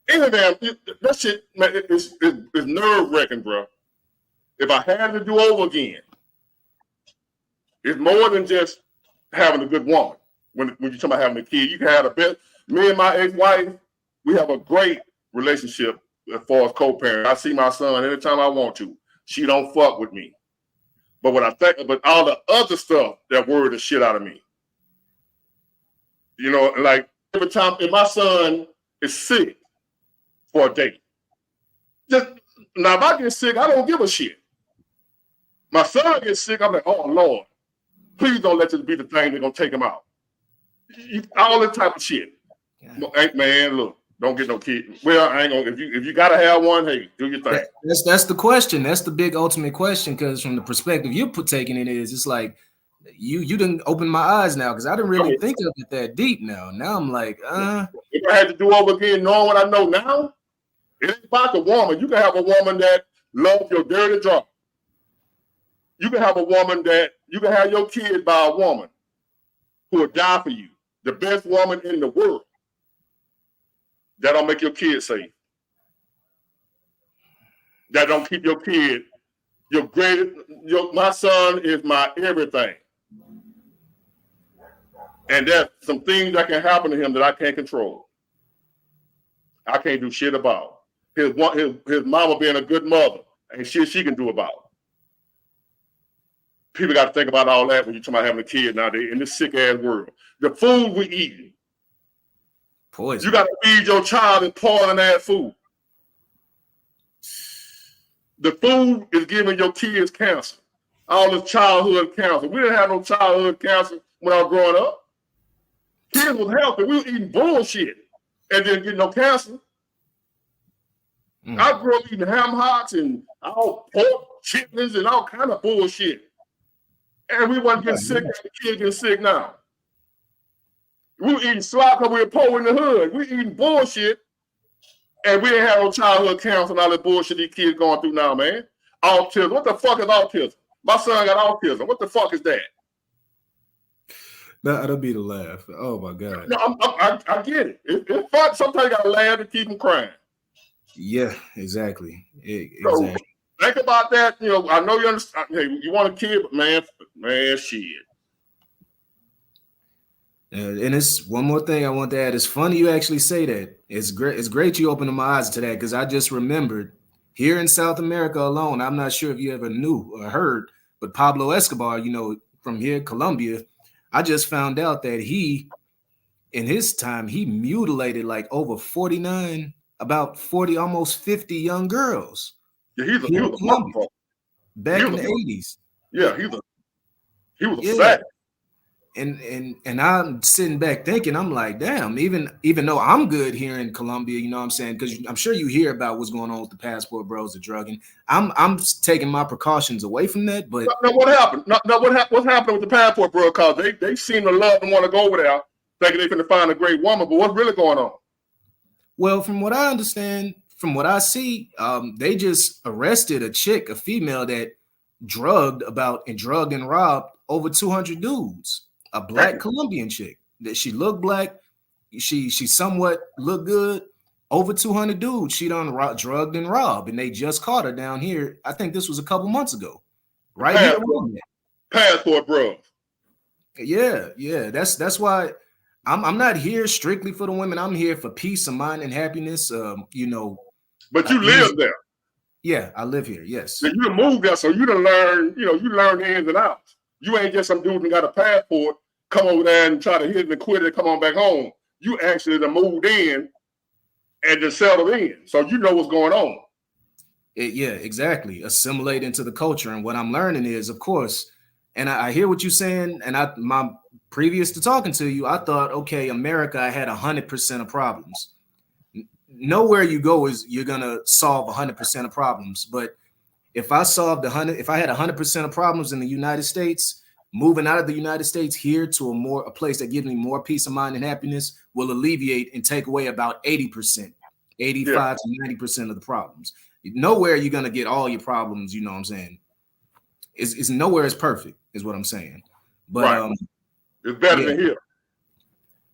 anything. That shit, man, it's nerve wracking, bro. If I had to do over again, it's more than just having a good woman. When you're talking about having a kid, you can have the best. Me and my ex-wife, we have a great relationship as far as co-parent. I see my son anytime I want to. She don't fuck with me. But but all the other stuff that worried the shit out of me. You know, like every time if my son is sick for a day, now if I get sick, I don't give a shit. My son gets sick, I'm like, oh Lord, please don't let this be the thing that's gonna take him out. All that type of shit. Yeah. Man, look, don't get no kid. Well, I ain't gonna. If you gotta have one, hey, do your thing. That's the question. That's the big ultimate question. Because from the perspective you're taking it is, it's like you didn't open my eyes now because I didn't really think of it that deep. Now I'm like, If I had to do over again, knowing what I know now, it ain't about the woman. You can have a woman that loves your dirty job. You can have a woman that you can have your kid by a woman who will die for you. The best woman in the world. That don't make your kid safe. That don't keep your kid. My son is my everything. And there's some things that can happen to him that I can't control. I can't do shit about. His mama being a good mother, ain't shit she can do about it. People got to think about all that when you're talking about having a kid nowadays in this sick ass world. The food we eating. Poison. You got to feed your child and poison ass food. The food is giving your kids cancer. All this childhood cancer. We didn't have no childhood cancer when I was growing up. Kids was healthy. We were eating bullshit and didn't get no cancer. I grew up eating ham hocks and all pork chitlins and all kind of bullshit. And we wasn't getting sick, and the kids getting sick now. We were eating slop because we were poor in the hood. We eating bullshit, and we didn't have no childhood cancer and all that bullshit these kids going through now, man. Autism. What the fuck is autism? My son got autism. What the fuck is that? That'll be the laugh. Oh my God. No, I get it. It's fun. Sometimes you gotta laugh to keep them crying. Yeah, exactly. So, think about that. You know, I know you understand. Hey, you want a kid, but man, shit. And it's one more thing I want to add. It's funny you actually say that. It's great. It's great you opened my eyes to that because I just remembered here in South America alone. I'm not sure if you ever knew or heard, but Pablo Escobar, you know, from here, Colombia. I just found out that he, in his time, he mutilated like over 49, about 40, almost 50 young girls. Yeah, he was a motherfucker. Back in the 80s. Yeah, he was a fat. And I'm sitting back thinking, I'm like, damn, even though I'm good here in Colombia, you know what I'm saying? Because I'm sure you hear about what's going on with the passport bros, the drugging. I'm taking my precautions away from that. But now what happened? What's happening with the passport bros? Because they seem to love and want to go over there, thinking they're going to find a great woman. But what's really going on? Well, from what I understand, from what I see, they just arrested a chick, a female that drugged and robbed over 200 dudes. A black Colombian chick that she looked black, she somewhat looked good. Over 200 dudes she done drugged and robbed, and they just caught her down here. I think this was a couple months ago, right here. Passport bros. Yeah. That's why I'm not here strictly for the women. I'm here for peace of mind and happiness. You know. But you live there. Yeah, I live here. Yes. So you moved there, so you done learn. You know, you learn the ins and outs. You ain't just some dude who got a passport, come over there and try to hit it and quit it and come on back home. You actually done moved in and just settled in. So you know what's going on. Yeah, exactly. Assimilate into the culture. And what I'm learning is, of course, and I hear what you're saying. And my previous to talking to you, I thought, okay, America had 100% of problems. Nowhere you go is you're going to solve 100% of problems. But if I had 100% of problems in the United States, moving out of the United States here to a place that gives me more peace of mind and happiness will alleviate and take away about 80%. 85 to 90% of the problems. Nowhere you're gonna get all your problems, you know what I'm saying? It's nowhere is perfect, is what I'm saying. But it's better than here.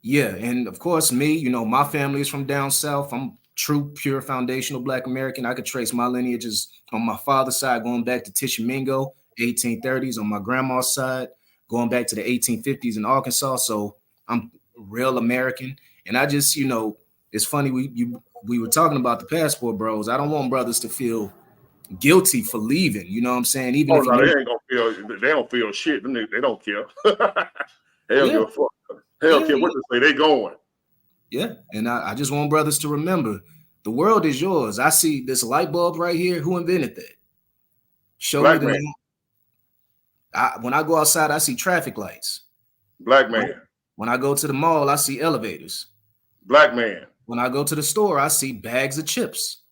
Yeah, and of course, me, you know, my family is from down south. I'm true, pure, foundational Black American. I could trace my lineages on my father's side going back to Tishomingo, 1830s. On my grandma's side, going back to the 1850s in Arkansas. So I'm real American. And I just, you know, it's funny we were talking about the passport bros. I don't want brothers to feel guilty for leaving. You know what I'm saying? Even if they ain't gonna feel. They don't feel shit. They don't care. They don't give a fuck. They don't care what they say. They going. Yeah, and I just want brothers to remember, the world is yours. I see this light bulb right here. Who invented that? Show Black me the man. name. When I go outside, I see traffic lights. Black man. When I go to the mall, I see elevators. Black man. When I go to the store, I see bags of chips.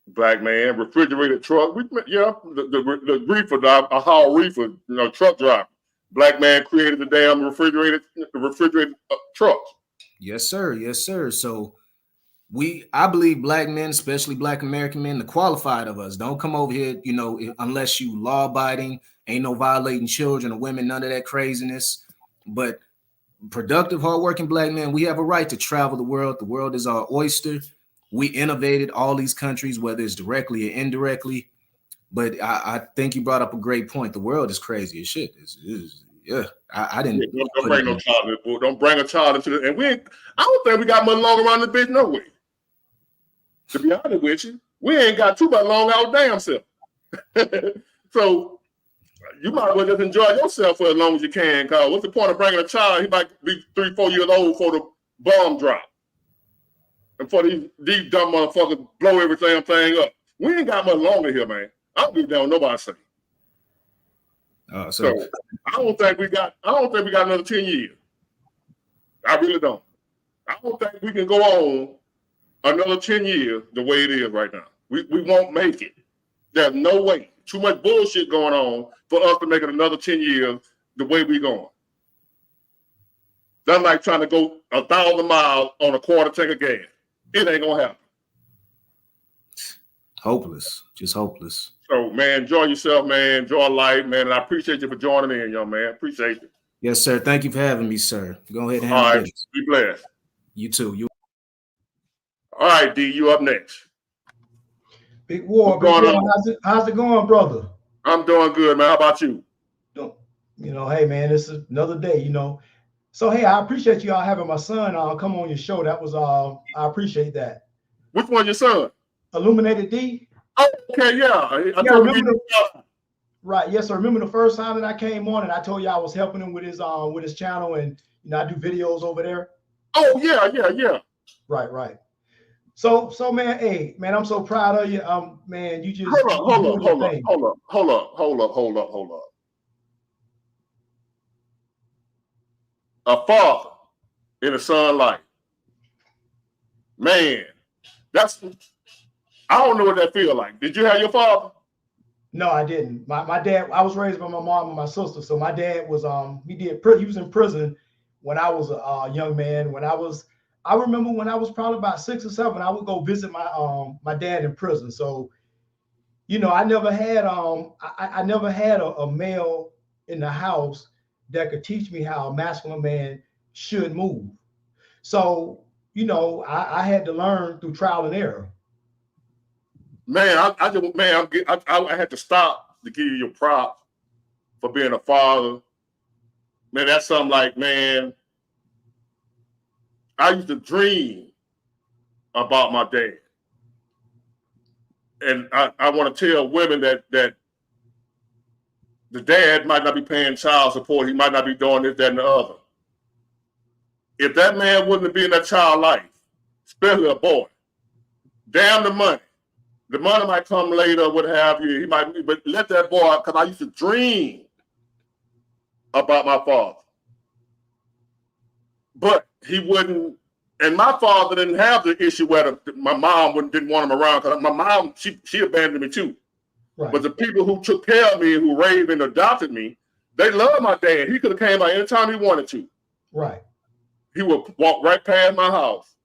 Black man. Refrigerated truck. The reefer, a haul reefer, you know, truck driver. Black man created the damn refrigerated trucks. Yes, sir. Yes, sir. So I believe Black men, especially Black American men, the qualified of us, don't come over here, you know, unless you law abiding, ain't no violating children or women, none of that craziness. But productive, hardworking Black men, we have a right to travel the world. The world is our oyster. We innovated all these countries, whether it's directly or indirectly. But I think you brought up a great point. The world is crazy as shit. I didn't. Don't bring no child into the book. Don't bring a child into it. And I don't think we got much longer around the bitch, no way. To be honest with you, we ain't got too much long our damn self. So you might as well just enjoy yourself for as long as you can. Cause what's the point of bringing a child? He might be 3-4 years old for the bomb drop, and for these dumb motherfuckers blow every damn thing up. We ain't got much longer here, man. I don't give a damn what nobody say. So I don't think we got another 10 years. I really don't. I don't think we can go on another 10 years the way it is right now. We won't make it. There's no way. Too much bullshit going on for us to make it another 10 years the way we going. That's like trying to go 1,000 miles on a quarter tank of gas. It ain't gonna happen. Hopeless. Just hopeless. So, man, enjoy yourself, man. Enjoy life, man. And I appreciate you for joining in, young man. Appreciate you. Yes, sir. Thank you for having me, sir. Go ahead and all handle right. this. Be blessed. You too. All right, D, you up next. Big War. How's it going, brother? I'm doing good, man. How about you? You know, hey, man, it's another day, you know. So, hey, I appreciate y'all having my son come on your show. That was I appreciate that. Which one your son? Illuminated D. Oh, okay, yeah. Right, yes, sir. Remember the first time that I came on and I told you I was helping him with his channel, and you know I do videos over there. Oh yeah. Right. So man, hey man, I'm so proud of you. Man, you just hold up. A father in a son life. Man, I don't know what that feel like. Did you have your father? No, I didn't. My dad, I was raised by my mom and my sister. So my dad was he was in prison when I was a young man. I remember when I was probably about 6 or 7, I would go visit my dad in prison. So, you know, I never had I never had a male in the house that could teach me how a masculine man should move. So, you know, I had to learn through trial and error. Man, I had to stop to give you your props for being a father. Man, that's something like, man, I used to dream about my dad. And I want to tell women that the dad might not be paying child support. He might not be doing this, that, and the other. If that man wouldn't have been in that child life, especially a boy, damn the money. The money might come later, what have you. He might, but let that boy, because I used to dream about my father. But he wouldn't, and my father didn't have the issue where my mom didn't want him around, because my mom, she abandoned me too. Right. But the people who took care of me, who raised and adopted me, they loved my dad. He could have came by anytime he wanted to. Right. He would walk right past my house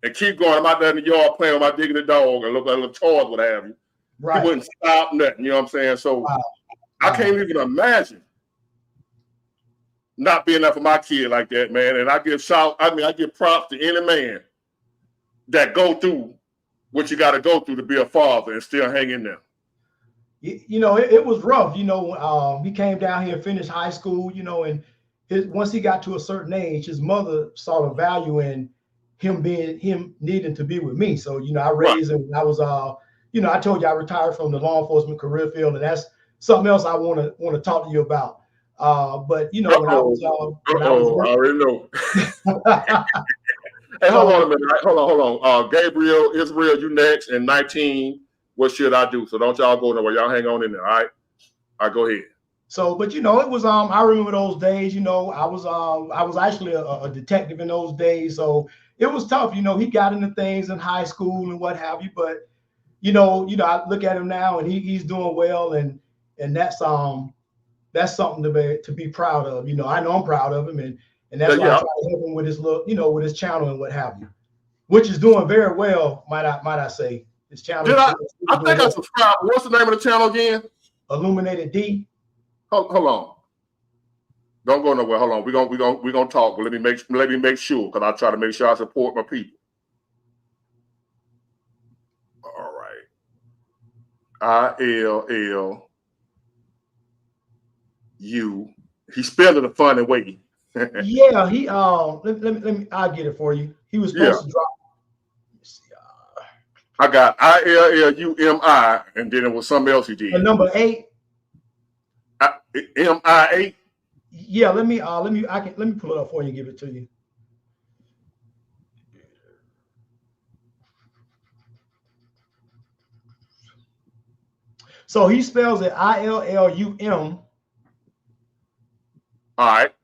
and keep going. I'm out there in the yard playing with my diggity dog and look like little toys, what have you. Right. He wouldn't stop nothing. You know what I'm saying? So I can't even imagine not being there for my kid like that, man. And I give props to any man that go through what you got to go through to be a father and still hang in there. You know, it was rough. You know, he came down here and finished high school, you know, and once he got to a certain age, his mother saw the value in him needing to be with me. So, you know, I raised him. I was, you know, I told you I retired from the law enforcement career field, and that's something else I want to talk to you about. But you know, when I was I already know. Hey, hold on a minute. Hold on. Gabriel, Israel, you next. And 19, what should I do? So don't y'all go nowhere. Y'all hang on in there. All right. All right, go ahead. So, but you know, it was I remember those days. You know, I was actually a detective in those days, so it was tough. You know, he got into things in high school and what have you. But you know, I look at him now, and he's doing well, and that's something to be proud of. You know, I know I'm proud of him, and that's why I try to help him with his look, you know, with his channel and what have you, which is doing very well, might I say. His channel. I think I subscribed. What's the name of the channel again? Illuminated D. Hold on. Don't go nowhere. Hold on. We're gonna talk, but let me make sure, because I try to make sure I support my people. All right. ILLU. He spelled it a funny way. Yeah, let me I'll get it for you. He was supposed to drop. I got ILLUMI, and then it was something else he did. And number 8. MI8. Yeah, let me pull it up for you and give it to you. So he spells it ILLUM. All right.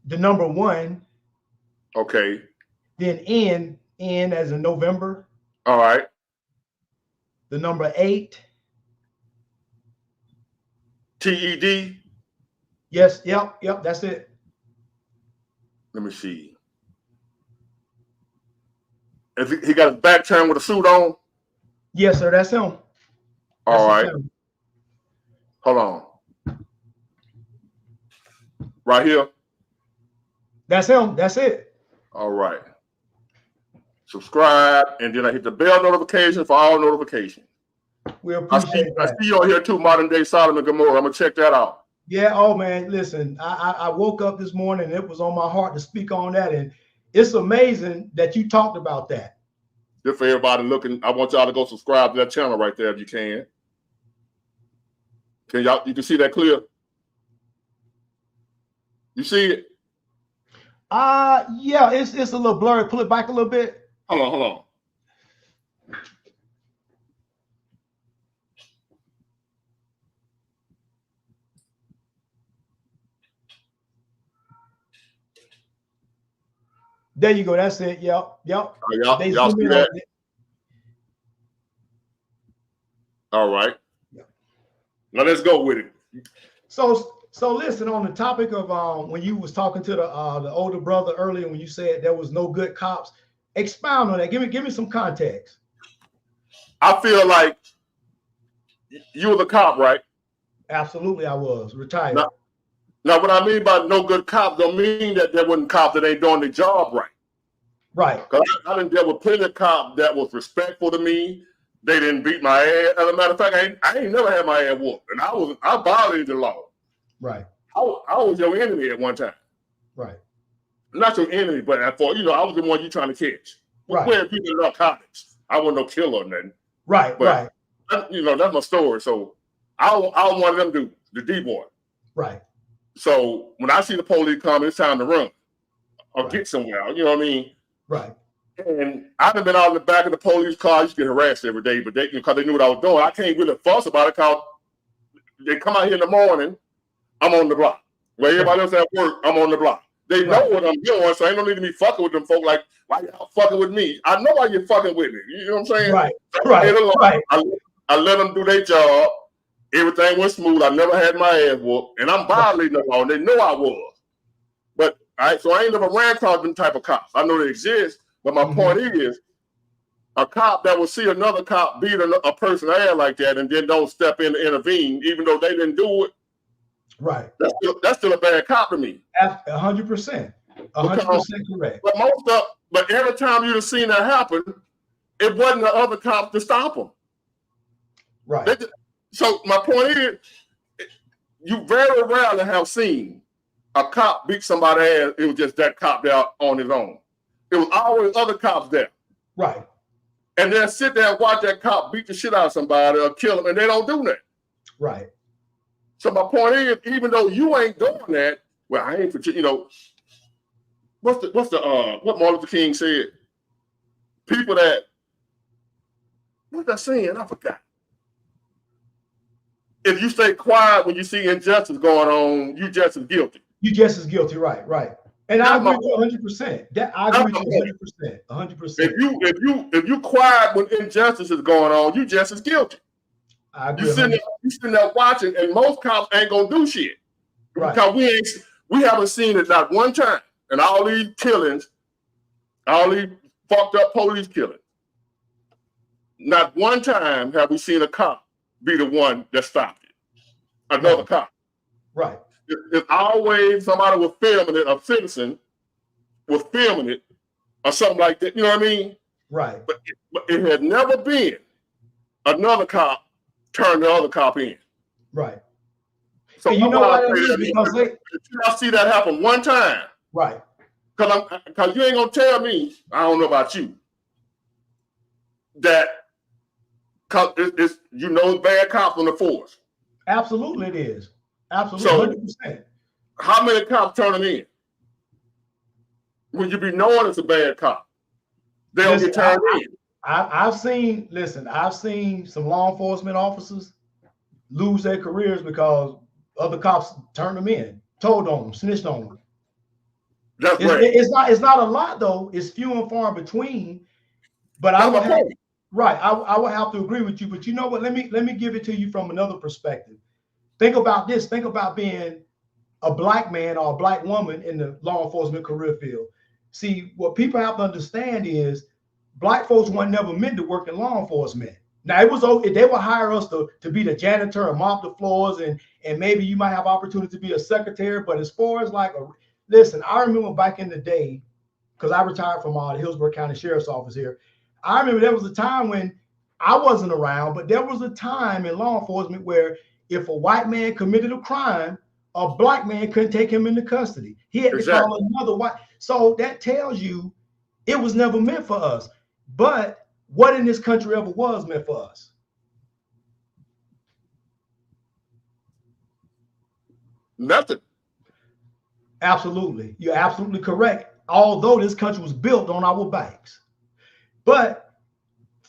The number 1. Okay. Then N as in November. All right. The number 8. TED. Yes. Yep. That's it. Let me see. If he got his back turned with a suit on. Yes, sir. That's him. All right. Hold on. Right here. That's him. That's it. All right. Subscribe, and then I hit the bell notification for all notifications. We appreciate that. I see you on here too, Modern Day Solomon Gomorrah. I'm gonna check that out. Yeah. Oh man, listen. I woke up this morning and it was on my heart to speak on that, and it's amazing that you talked about that. Just for everybody looking, I want y'all to go subscribe to that channel right there if you can. You can see that clear? You see it? Yeah, it's a little blurry. Pull it back a little bit. Hold on. There you go. That's it. Yep. Y'all see that? All right. Yep. Now let's go with it. So listen, on the topic of when you was talking to the older brother earlier, when you said there was no good cops, expound on that. Give me some context. I feel like you were the cop, right? Absolutely, I was retired. Now, what I mean by no good cop don't mean that there wasn't cops that ain't doing their job right. Right. Because I didn't deal with plenty of cops that was respectful to me. They didn't beat my ass. As a matter of fact, I ain't never had my ass whooped, and I violated the law. Right. I was your enemy at one time. Right. Not your enemy, but I was the one you trying to catch. Right. Where people in narcotics. I wasn't no killer or nothing. Right. But, that's my story. So I was one of them dudes, the D-boy. Right. So when I see the police come, it's time to run or get somewhere. You know what I mean? Right. And I've been out in the back of the police car. I used to get harassed every day, but because they knew what I was doing, I can't really fuss about it because they come out here in the morning, I'm on the block. Where everybody else at work, I'm on the block. They know what I'm doing, so ain't no need to be fucking with them folk like, why y'all fucking with me? I know why you're fucking with me. You know what I'm saying? Right. So Right. I let them do their job. Everything went smooth. I never had my ass whooped, and I'm violating the law, and they know I was. But so I ain't never ran across them type of cops. I know they exist, but my point is, a cop that will see another cop beat a person ass like that and then don't step in to intervene, even though they didn't do it. Right. That's still a bad cop to me. 100%. 100% correct. But every time you've seen that happen, it wasn't the other cops to stop them. Right. So my point is, you very rarely have seen a cop beat somebody ass. It was just that cop there on his own. It was always other cops there. Right. And they'll sit there and watch that cop beat the shit out of somebody or kill them, and they don't do that. Right. So my point is, even though you ain't doing that, well, I ain't for what Martin Luther King said? People that what's that saying? I forgot. If you stay quiet when you see injustice going on, you just as guilty. You just as guilty, right, right. And I agree with you 100%. That I agree with you 100%. 100%. If you quiet when injustice is going on, you just as guilty. I agree. You sitting there watching, and most cops ain't gonna do shit. Right. Because we haven't seen it not one time. And all these killings, all these fucked up police killings, not one time have we seen a cop be the one that stopped it. Another cop. Right. It's always somebody was filming it, a citizen was filming it, or something like that. You know what I mean? Right. But it had never been another cop turn the other cop in. Right. So and you know what it is? Because I see that happen one time. Right. Because you ain't gonna tell me, I don't know about you, that it's bad cops on the force. Absolutely it is. Absolutely, so 100%. How many cops turn them in? Would you be knowing it's a bad cop? They'll get turned in. I've seen some law enforcement officers lose their careers because other cops turned them in, told on them, snitched on them. That's right. It's not a lot though. It's few and far between. But I would have to agree with you. But you know what? Let me give it to you from another perspective. Think about this. Think about being a black man or a black woman in the law enforcement career field. See, what people have to understand is black folks weren't never meant to work in law enforcement. Now it was okay, they would hire us to be the janitor and mop the floors, and maybe you might have opportunity to be a secretary. But as far as listen, I remember back in the day, because I retired from the Hillsborough County Sheriff's Office here. I remember there was a time when I wasn't around, but there was a time in law enforcement where if a white man committed a crime, a black man couldn't take him into custody. He had to call another white. So that tells you it was never meant for us. But what in this country ever was meant for us? Nothing. Absolutely. You're absolutely correct. Although this country was built on our backs. But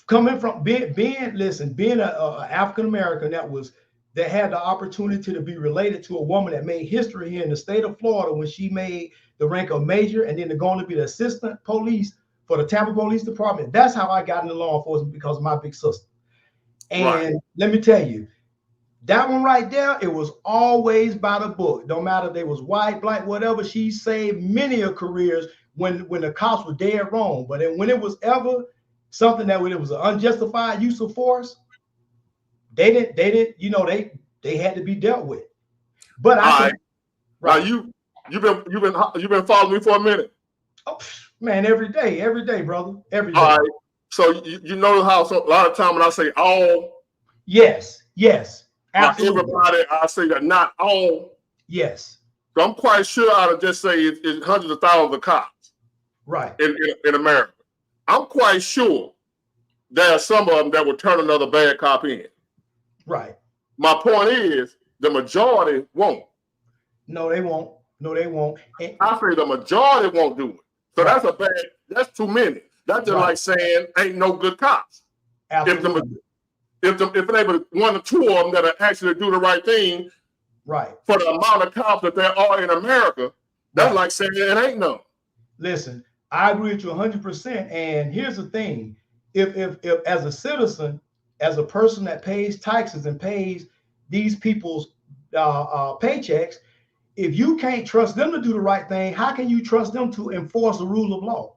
coming from being an African-American that had the opportunity to be related to a woman that made history here in the state of Florida when she made the rank of major and then going to be the assistant police for the Tampa Police Department. That's how I got into law enforcement, because of my big sister. And let me tell you, that one right there, it was always by the book. No matter if they was white, black, whatever. She saved many of careers when the cops were dead wrong. But then when it was ever something that when it was an unjustified use of force, they didn't, they had to be dealt with. But now you've been following me for a minute. Oh, man, every day, brother, every day. All right. So you know how a lot of time when I say all, yes, absolutely. Everybody, I say that not all. Yes. So I'm quite sure I would just say it's hundreds of thousands of cops. Right. In America. I'm quite sure there are some of them that would turn another bad cop in. Right. My point is the majority won't. No, they won't. I say the majority won't do it. So that's too many. That's just like saying ain't no good cops. Absolutely. If they were one or two of them that actually do the right thing, right, for the amount of cops that there are in America, that's like saying it ain't none. Listen, I agree with you 100%. And here's the thing: if as a citizen, as a person that pays taxes and pays these people's paychecks, if you can't trust them to do the right thing, how can you trust them to enforce the rule of law?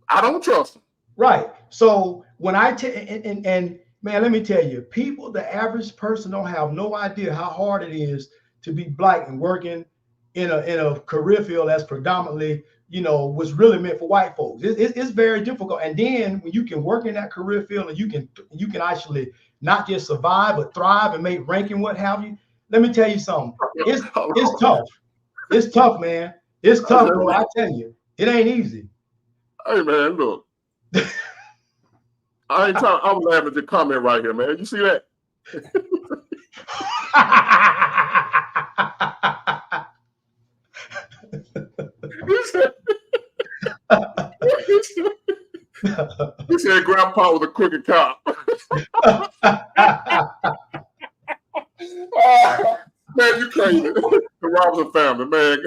I don't trust them. Right. So when and man, let me tell you, people, the average person don't have no idea how hard it is to be black and working in a career field that's predominantly, was really meant for white folks. It's very difficult. And then when you can work in that career field and you can actually not just survive but thrive and make ranking, what have you. Let me tell you something. It's tough. It's tough, man. It's tough, bro. I tell you, it ain't easy. Hey, man, look. I'm laughing at the comment right here, man. You see that? He said Grandpa was a crooked cop. Man, you crazy. The Robinson family, man.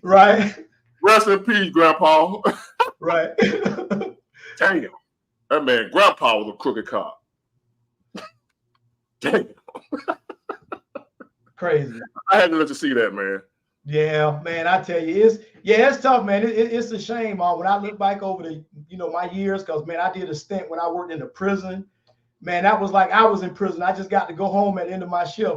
Right. Rest in peace, Grandpa. Right. Damn. That man, Grandpa was a crooked cop. Damn. Crazy. I had to let you see that, man. Yeah, man, I tell you, it's tough, man. It's a shame. When I look back over the, my years, because, man, I did a stint when I worked in the prison. Man, that was like I was in prison. I just got to go home at the end of my shift.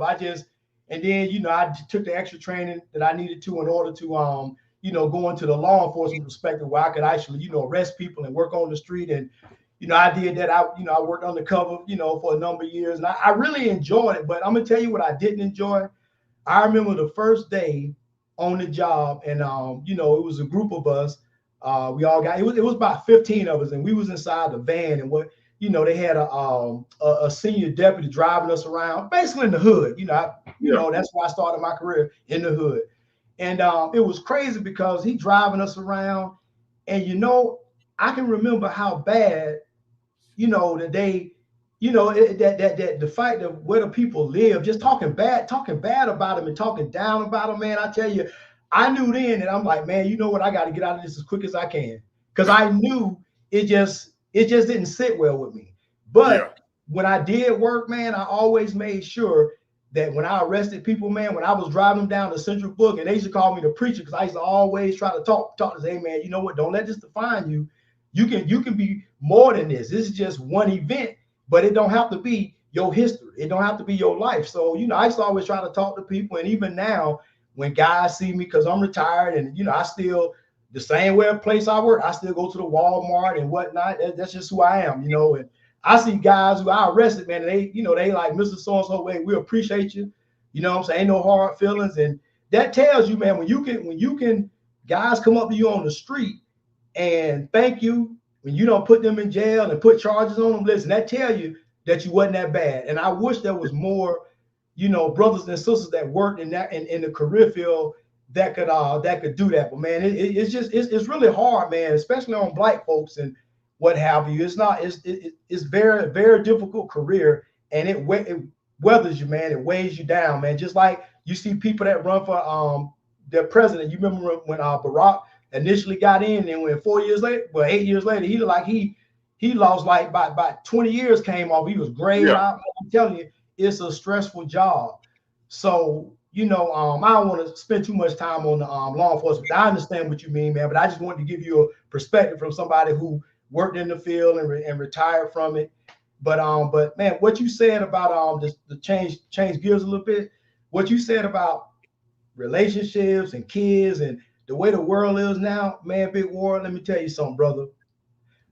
And then, I took the extra training that I needed to in order to, go into the law enforcement perspective where I could actually, arrest people and work on the street. And, I did that. I worked undercover, for a number of years. And I really enjoyed it. But I'm going to tell you what I didn't enjoy. I remember the first day on the job, and, it was a group of us. We all got, it was about 15 of us, and we was inside the van, and they had a senior deputy driving us around, basically in the hood. That's why I started my career in the hood. And it was crazy because he driving us around, and I can remember how bad, that they, that the fact of where the people live, just talking bad about them and talking down about them, man. I tell you, I knew then that I'm like, man, you know what? I got to get out of this as quick as I can, because I knew it just didn't sit well with me. But when I did work, man, I always made sure that when I arrested people, man, when I was driving them down to Central Book, and they used to call me the preacher, because I used to always try to talk to say, hey, man, you know what? Don't let this define you. You can be more than this. This is just one event, but it don't have to be your history. It don't have to be your life. So, I used to always try to talk to people. And even now, when guys see me, because I'm retired, and, I still, the same way place I work, I still go to the Walmart and whatnot. That's just who I am, and I see guys who I arrested, man, and they like, Mr. So-and-so, wait, we appreciate you. What I'm saying? Ain't no hard feelings. And that tells you, man, when you can, guys come up to you on the street and thank you, when you don't put them in jail and put charges on them, listen, that tell you that you wasn't that bad. And I wish there was more, brothers and sisters that worked in the career field that could do that. But man, it's really hard, man, especially on black folks and what have you. It's very, very difficult career, and it weathers you, man. It weighs you down, man. Just like you see people that run for their president. You remember when Barack initially got in, and when 8 years later, he lost like about 20 years came off. He was great. Yeah. I'm telling you, it's a stressful job. So, I don't want to spend too much time on the law enforcement. I understand what you mean, man, but I just wanted to give you a perspective from somebody who worked in the field and retired from it. But man, what you said about the change gears a little bit. What you said about relationships and kids and the way the world is now, man, Big War. Let me tell you something, brother.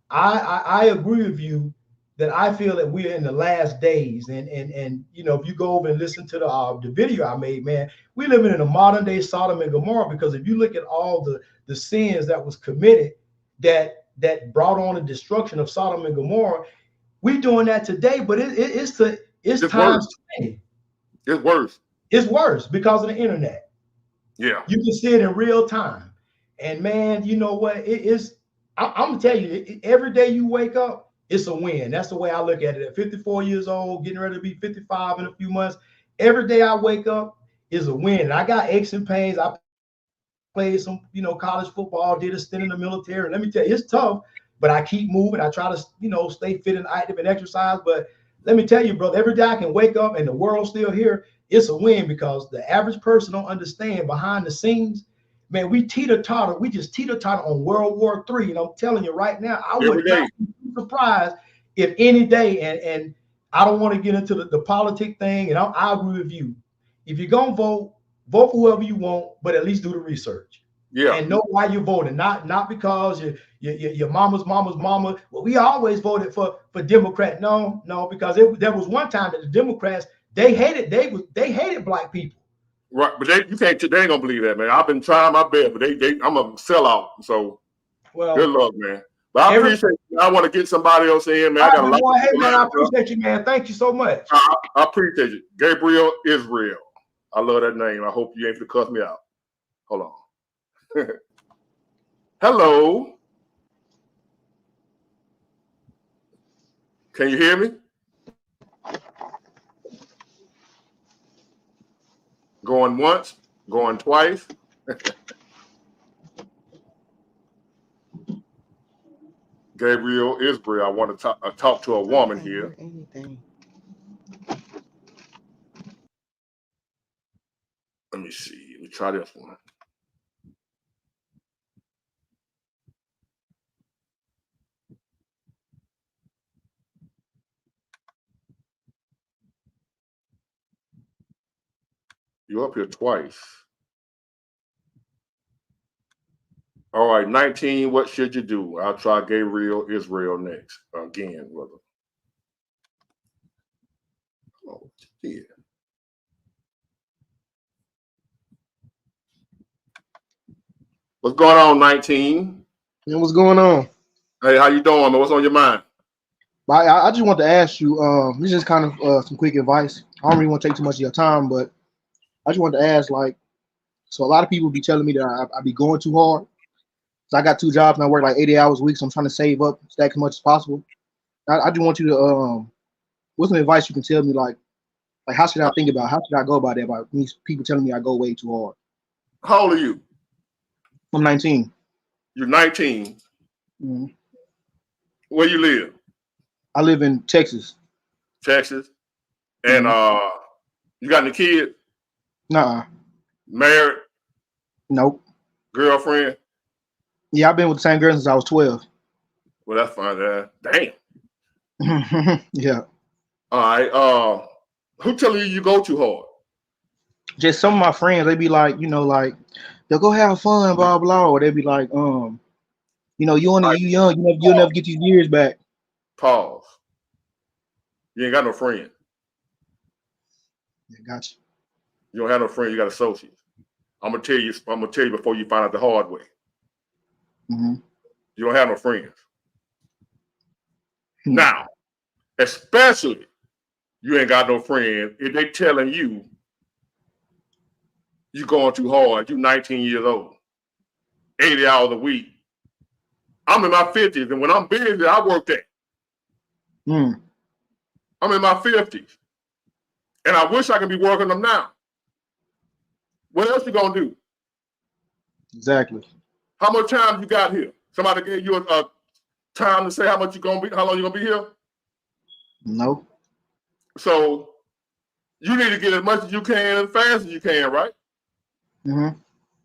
I agree with you that I feel that we're in the last days, and if you go over and listen to the video I made, man, we living in a modern day Sodom and Gomorrah, because if you look at all the sins that was committed that brought on the destruction of Sodom and Gomorrah, we doing that today, but it's times 20. It's worse. It's worse because of the internet. Yeah, you can see it in real time, and man, you know what? I'm gonna tell you, every day you wake up, it's a win. That's the way I look at it. At 54 years old, getting ready to be 55 in a few months, every day I wake up is a win. And I got aches and pains. I played some, college football, did a stint in the military. Let me tell you, it's tough, but I keep moving. I try to, stay fit and active and exercise. But let me tell you, brother, every day I can wake up and the world's still here, it's a win, because the average person don't understand behind the scenes. Man, we just teeter-totter on World War III. And I'm telling you right now, I would not be be surprised if any day, and I don't want to get into the politic thing, and I agree with you. If you're gonna vote for whoever you want, but at least do the research. Yeah. And know why you're voting. Not because your mama's mama. Well, we always voted for Democrat. No, because there was one time that the Democrats they hated black people. Right, but they ain't gonna believe that, man. I've been trying my best, but I'm a sellout. So well, good luck, man. But I appreciate you. I want to get somebody else in, man. I got a lot. Hey, man, I appreciate you, man. Thank you so much. I appreciate you. Gabriel Israel. I love that name. I hope you ain't gonna cuss me out. Hold on. Hello. Can you hear me? Going once, going twice. Gabriel Isbury, I want to talk to a woman here. Let me see. Let me try this one. You're up here twice. All right, 19, what should you do? I'll try Gabriel Israel next. Again, brother. Oh, yeah. What's going on, 19? And what's going on? Hey, how you doing, man? What's on your mind? I just want to ask you, this is kind of some quick advice. I don't really want to take too much of your time, but I just wanted to ask, like, so a lot of people be telling me that I be going too hard. So I got 2 jobs and I work like 80 hours a week, so I'm trying to save up, stack as much as possible. I just want you to, what's some advice you can tell me, like how should I think about, how should I go about it, about these people telling me I go way too hard? How old are you? I'm 19. You're 19. Mm-hmm. Where you live? I live in Texas. Texas? And you got any kids? Nuh-uh. Married? Nope. Girlfriend? Yeah, I've been with the same girl since I was 12. Well, that's fine. Damn. Yeah. All right. Who telling you go too hard? Just some of my friends, they be like, you know, like they'll go have fun, blah blah, or they be like, you know, you young, you'll never get these years back. Pause. You ain't got no friend. Yeah, gotcha. You don't have no friend. You got associates. I'm gonna tell you before you find out the hard way. Mm-hmm. You don't have no friends. Now, especially you ain't got no friends if they telling you you going too hard. You 19 years old, 80 hours a week. I'm in my 50s, and when I'm busy, I work that. I'm in my 50s, and I wish I could be working them now. What else you gonna do? Exactly. How much time you got here? Somebody gave you a time to say how much you gonna be, how long you gonna be here? No. So you need to get as much as you can as fast as you can, right? Mm-hmm.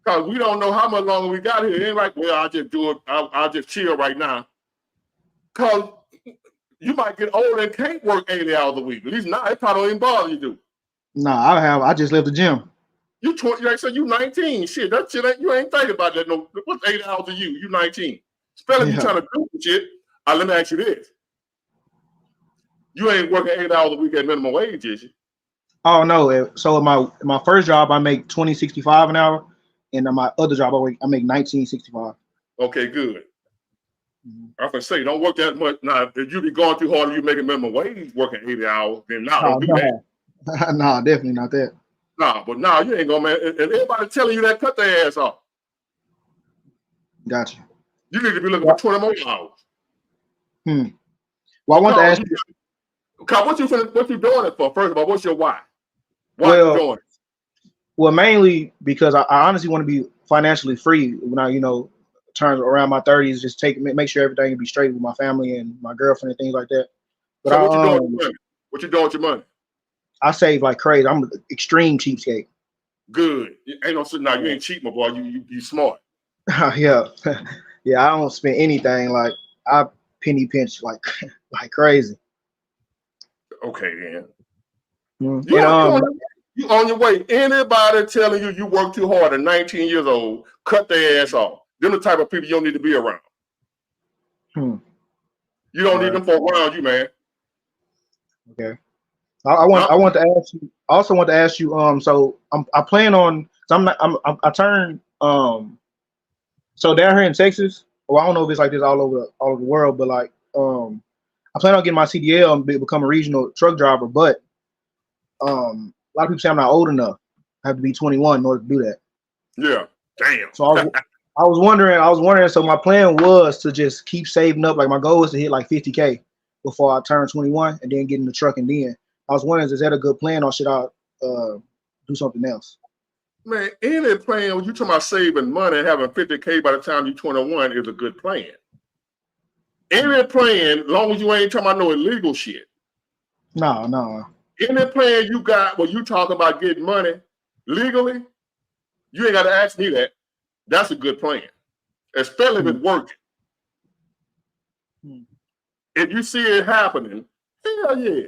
Because we don't know how much longer we got here. It ain't like, well, I'll just do it. I'll just chill right now. Because you might get old and can't work 80 hours a week. At least not. It probably don't even bother you to. Nah, I just left the gym. You 20, like I said, you 19. Shit, that shit ain't, you ain't thinking about that. No, what's 8 hours of you? You 19. Especially if you trying to do shit. Let me ask you this. You ain't working 8 hours a week at minimum wage, is you? Oh no. So my first job I make $20.65 an hour, and my other job I make $19.65. Okay, good. I was gonna say, don't work that much. Now, if you be going too hard and you making minimum wage working 80 hours, then don't do that. Nah, definitely not that. Nah, but now you ain't gonna, man. And everybody telling you that, cut their ass off. Gotcha. You need to be looking for 20 more hours. Well, I want to ask you. What you doing it for? First of all, what's your why? Why you doing it? Well, mainly because I honestly want to be financially free when I, turn around my 30s, just make sure everything can be straight with my family and my girlfriend and things like that. But so what you doing with your money? What you doing with your money? I save like crazy. I'm an extreme cheapskate. Good. Ain't no sitting now. You ain't cheap, my boy. You smart. Yeah. Yeah, I don't spend anything. Like I penny pinch like like crazy. Okay, then. Mm. You, And you on your way. Anybody telling you you work too hard at 19 years old, cut their ass off. They're the type of people you don't need to be around. You don't need them for around you, man. Okay. I want to ask you. I also want to ask you. So I plan on. So I turned. So down here in Texas. Well, I don't know if it's like this all over the world, but like I plan on getting my CDL and become a regional truck driver. But a lot of people say I'm not old enough. I have to be 21 in order to do that. Yeah. Damn. So I was wondering. So my plan was to just keep saving up. Like my goal is to hit like 50K before I turn 21, and then get in the truck. And then I was wondering, is that a good plan, or should I do something else? Man, any plan when you talking about saving money and having 50K by the time you're 21 is a good plan. Any plan, as long as you ain't talking about no illegal shit. No. Any plan you got where you talking about getting money legally, you ain't got to ask me that. That's a good plan, especially if it's working. If you see it happening, hell yeah.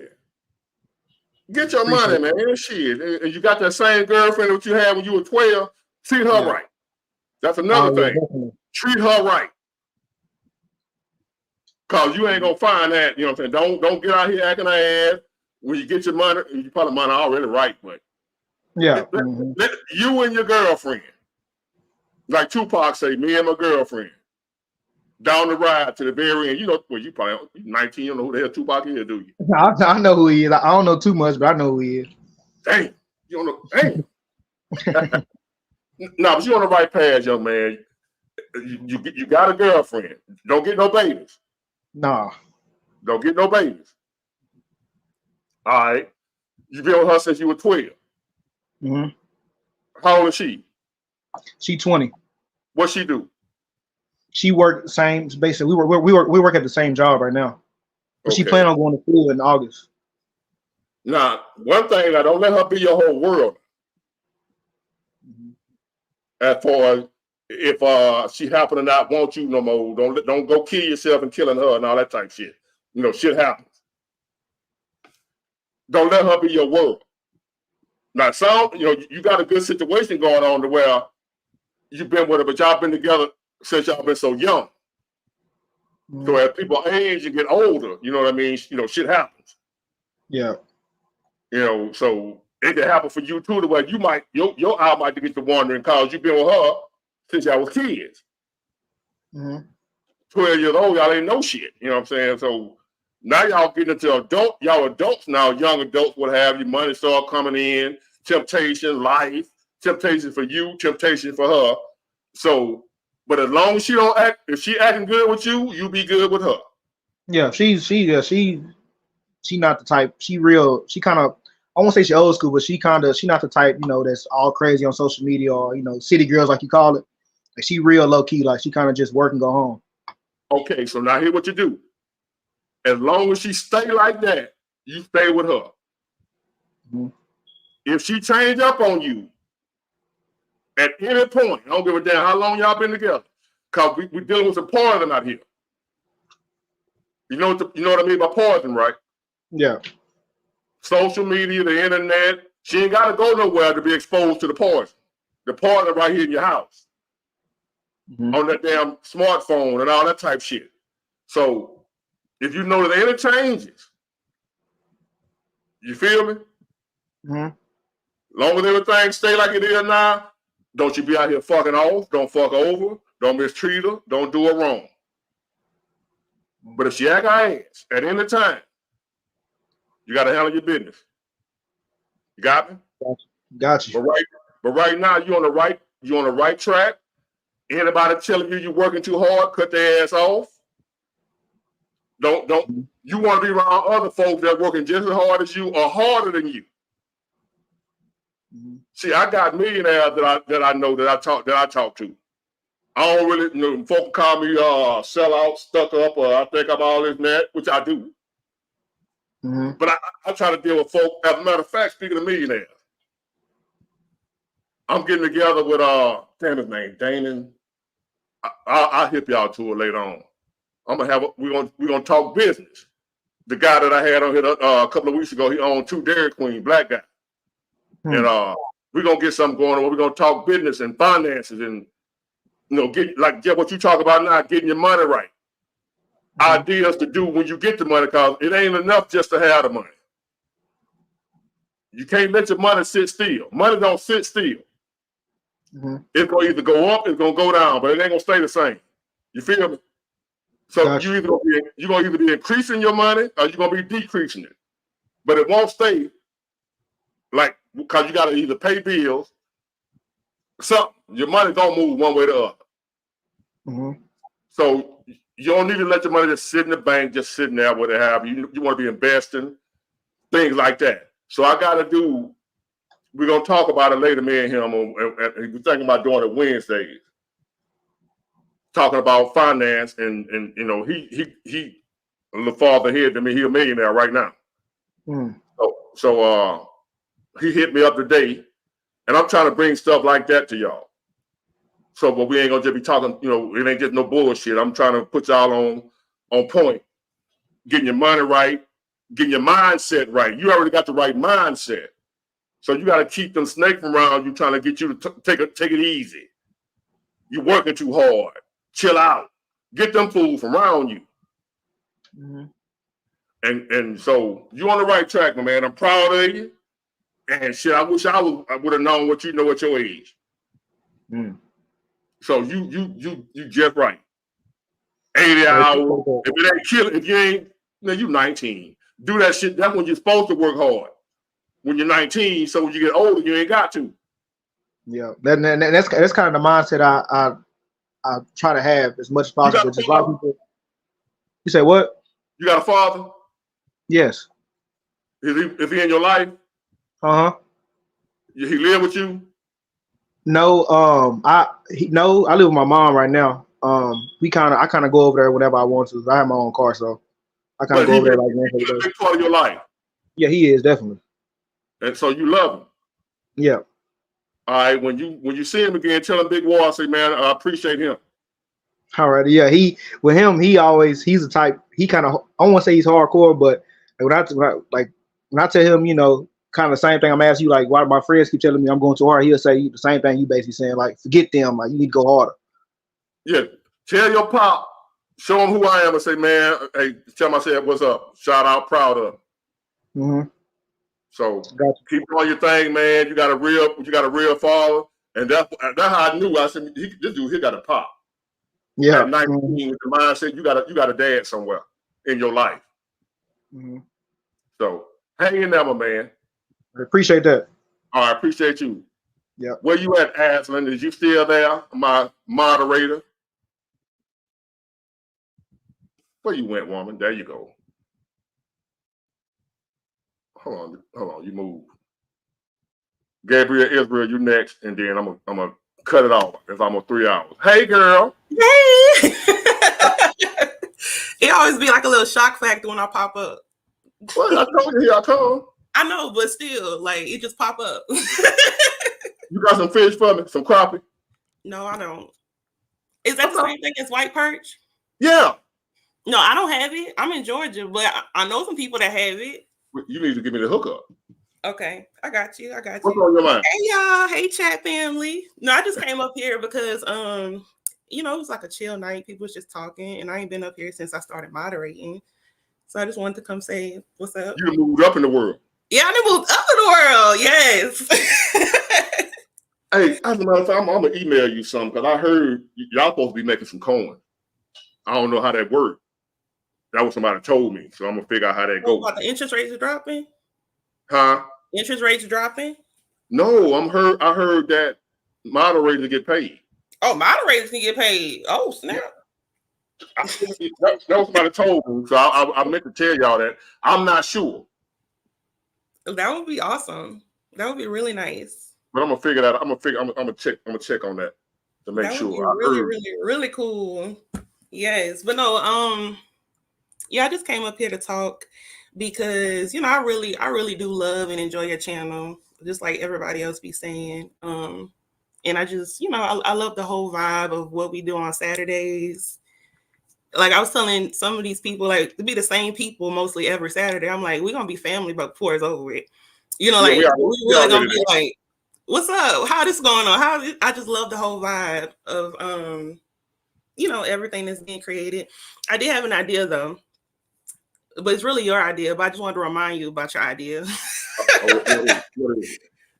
Get your money, man. Shit. And you got that same girlfriend that you had when you were 12, treat her right. That's another thing. Definitely. Treat her right. Cause you ain't gonna find that, you know what I'm saying? Don't get out here acting like ass. When you get your money, you probably money already right, but let you and your girlfriend, like Tupac say, me and my girlfriend, down the ride to the very end. You know, well, you probably 19, you don't know who the hell Tupac is, do you? I know who he is. I don't know too much, but I know who he is. Damn, you don't know. Damn. No, but you on the right path, young man. You got a girlfriend. Don't get no babies. Nah. Don't get no babies. All right. You've been with her since you were 12. Mm-hmm. How old is she? She 20. What she do? She worked same. Basically, we work at the same job right now. But she planned on going to school in August. Now, one thing, I don't let her be your whole world. As far as if she happen to not want you no more, don't go kill yourself and killing her and all that type of shit. You know, shit happens. Don't let her be your world. Now, you got a good situation going on to where you've been with her, but y'all been together since y'all been so young. So as people age and get older, you know what I mean? You know, shit happens. Yeah. You know, so it can happen for you too, to where you might your eye might get to wandering because you've been with her since y'all was kids. 12 years old, y'all ain't know shit. You know what I'm saying? So now y'all getting into y'all adults now, young adults, what have you, money start coming in, temptation, life, temptation for you, temptation for her. So, but as long as she don't act, if she acting good with you, you be good with her. Yeah, she not the type. She kind of, I won't say she old school, but she not the type, you know, that's all crazy on social media or, you know, city girls like you call it. Like she real low key, like she kind of just work and go home. Okay, so now here's what you do. As long as she stay like that, you stay with her. If she change up on you at any point, I don't give a damn how long y'all been together, because we dealing with some poison out here. You know what I mean by poison, right? Yeah. Social media, the internet. She ain't got to go nowhere to be exposed to the poison. The poison right here in your house. On that damn smartphone and all that type shit. So if you know that any changes, you feel me? Long as everything stay like it is now, don't you be out here fucking off, don't fuck over, don't mistreat her, don't do her wrong. But if she act her ass at any time, you got to handle your business. You got me? Got you. But right now you're on the right track. Anybody telling you you're working too hard, cut their ass off. Don't. You want to be around other folks that are working just as hard as you or harder than you. See, I got millionaires that I know that I talk to. I don't really, you know, folks call me sellout, stuck up, or I think I'm all this and that, which I do. But I try to deal with folk. As a matter of fact, speaking of millionaires, I'm getting together with damn his name, Damon. I'll hip y'all to it later on. we're gonna talk business. The guy that I had on here a couple of weeks ago, he owned 2 Dairy Queen, black guy. And we're gonna get something going on. We're gonna talk business and finances and get like what you talk about now, getting your money right. Ideas to do when you get the money, because it ain't enough just to have the money. You can't let your money sit still. Money don't sit still. It's gonna either go up, it's gonna go down, but it ain't gonna stay the same. You feel me? So Gotcha. you're gonna either be increasing your money or you're gonna be decreasing it. But it won't stay because you gotta either pay bills. Something. Your money don't move one way or the other. So you don't need to let your money just sit in the bank, just sitting there, whatever have you. You want to be investing, things like that. So we're gonna talk about it later, me and him. We're thinking about doing it Wednesdays. Talking about finance and he the father here to me, he a millionaire right now. So he hit me up today, and I'm trying to bring stuff like that to y'all. So, but we ain't gonna just be talking, it ain't just no bullshit. I'm trying to put y'all on point, getting your money right, getting your mindset right. You already got the right mindset, so you got to keep them snakes from around you, trying to get you to take it easy. You're working too hard. Chill out. Get them fools from around you. And so you on the right track, my man. I'm proud of you. And shit, I wish I would have known what you know at your age. So you just right. 80 hours. If it ain't killing, if you ain't, you 19. Do that shit. That's when you're supposed to work hard. When you're 19, so when you get older, you ain't got to. Yeah, that's kind of the mindset I try to have as much as possible. Just a lot of people. You say what? You got a father? Yes. Is he in your life? He live with you? No, I live with my mom right now. I kind of go over there whenever I want to. I have my own car, so I kind of go over there like that. He's a big part of your life. Yeah, he is definitely. And so you love him. Yeah. All right. When you see him again, tell him Big War, say, man, I appreciate him. All right. Yeah. He's the type. He kind of, I don't want to say he's hardcore, but when I tell him, kind of the same thing I'm asking you, like why my friends keep telling me I'm going too hard, he'll say the same thing you basically saying, like forget them, like you need to go harder. Yeah. Tell your pop, show him who I am, and say, man, hey, tell myself what's up. Shout out, proud of him. So keep doing your thing, man. You got a real father, and that's how I knew. I said, this dude here got a pop. Yeah. At 19, with the mindset, you got a dad somewhere in your life. So hang in there, my man. I appreciate that. All right, appreciate you. Yeah. Where you at, Aslan? Is you still there, my moderator? Where you went, woman? There you go. Hold on. You move. Gabriel Israel, you next, and then I'm gonna cut it off. It's almost 3 hours. Hey, girl. Hey. It always be like a little shock factor when I pop up. Well, I told you here I come. I know, but still, like it just pop up. You got some fish for me? Some crappie? No, I don't. Is that the same thing as white perch? Yeah. No, I don't have it. I'm in Georgia, but I know some people that have it. You need to give me the hookup. Okay, I got you. What's on your mind? Hey y'all, hey chat family. No, I just came up here because it was like a chill night. People was just talking, and I ain't been up here since I started moderating. So I just wanted to come say what's up. You moved up in the world. Yeah, I moved up in the world. Yes. Hey, as a matter of fact, I'm gonna email you something because I heard y'all supposed to be making some coin. I don't know how that worked. That was somebody told me, so I'm gonna figure out how that goes. About the interest rates are dropping? Huh? Interest rates dropping? No, I heard that moderators get paid. Oh, moderators can get paid. Oh, snap. That was somebody told me, so I meant to tell y'all that. I'm not sure. That would be awesome. That would be really nice. But I'm gonna figure that out. I'm gonna check on that to make sure. That would be really cool. Yes, but no, yeah, I just came up here to talk because I really do love and enjoy your channel, just like everybody else be saying. And I just, I love the whole vibe of what we do on Saturdays. like I was telling some of these people, like to be the same people mostly every Saturday. I'm like, we're gonna be family, but before it's over with, you know, like we really gonna be like, what's up? How this going on? I just love the whole vibe of you know, everything that's being created. I did have an idea though, but it's really your idea. But I just wanted to remind you about your idea.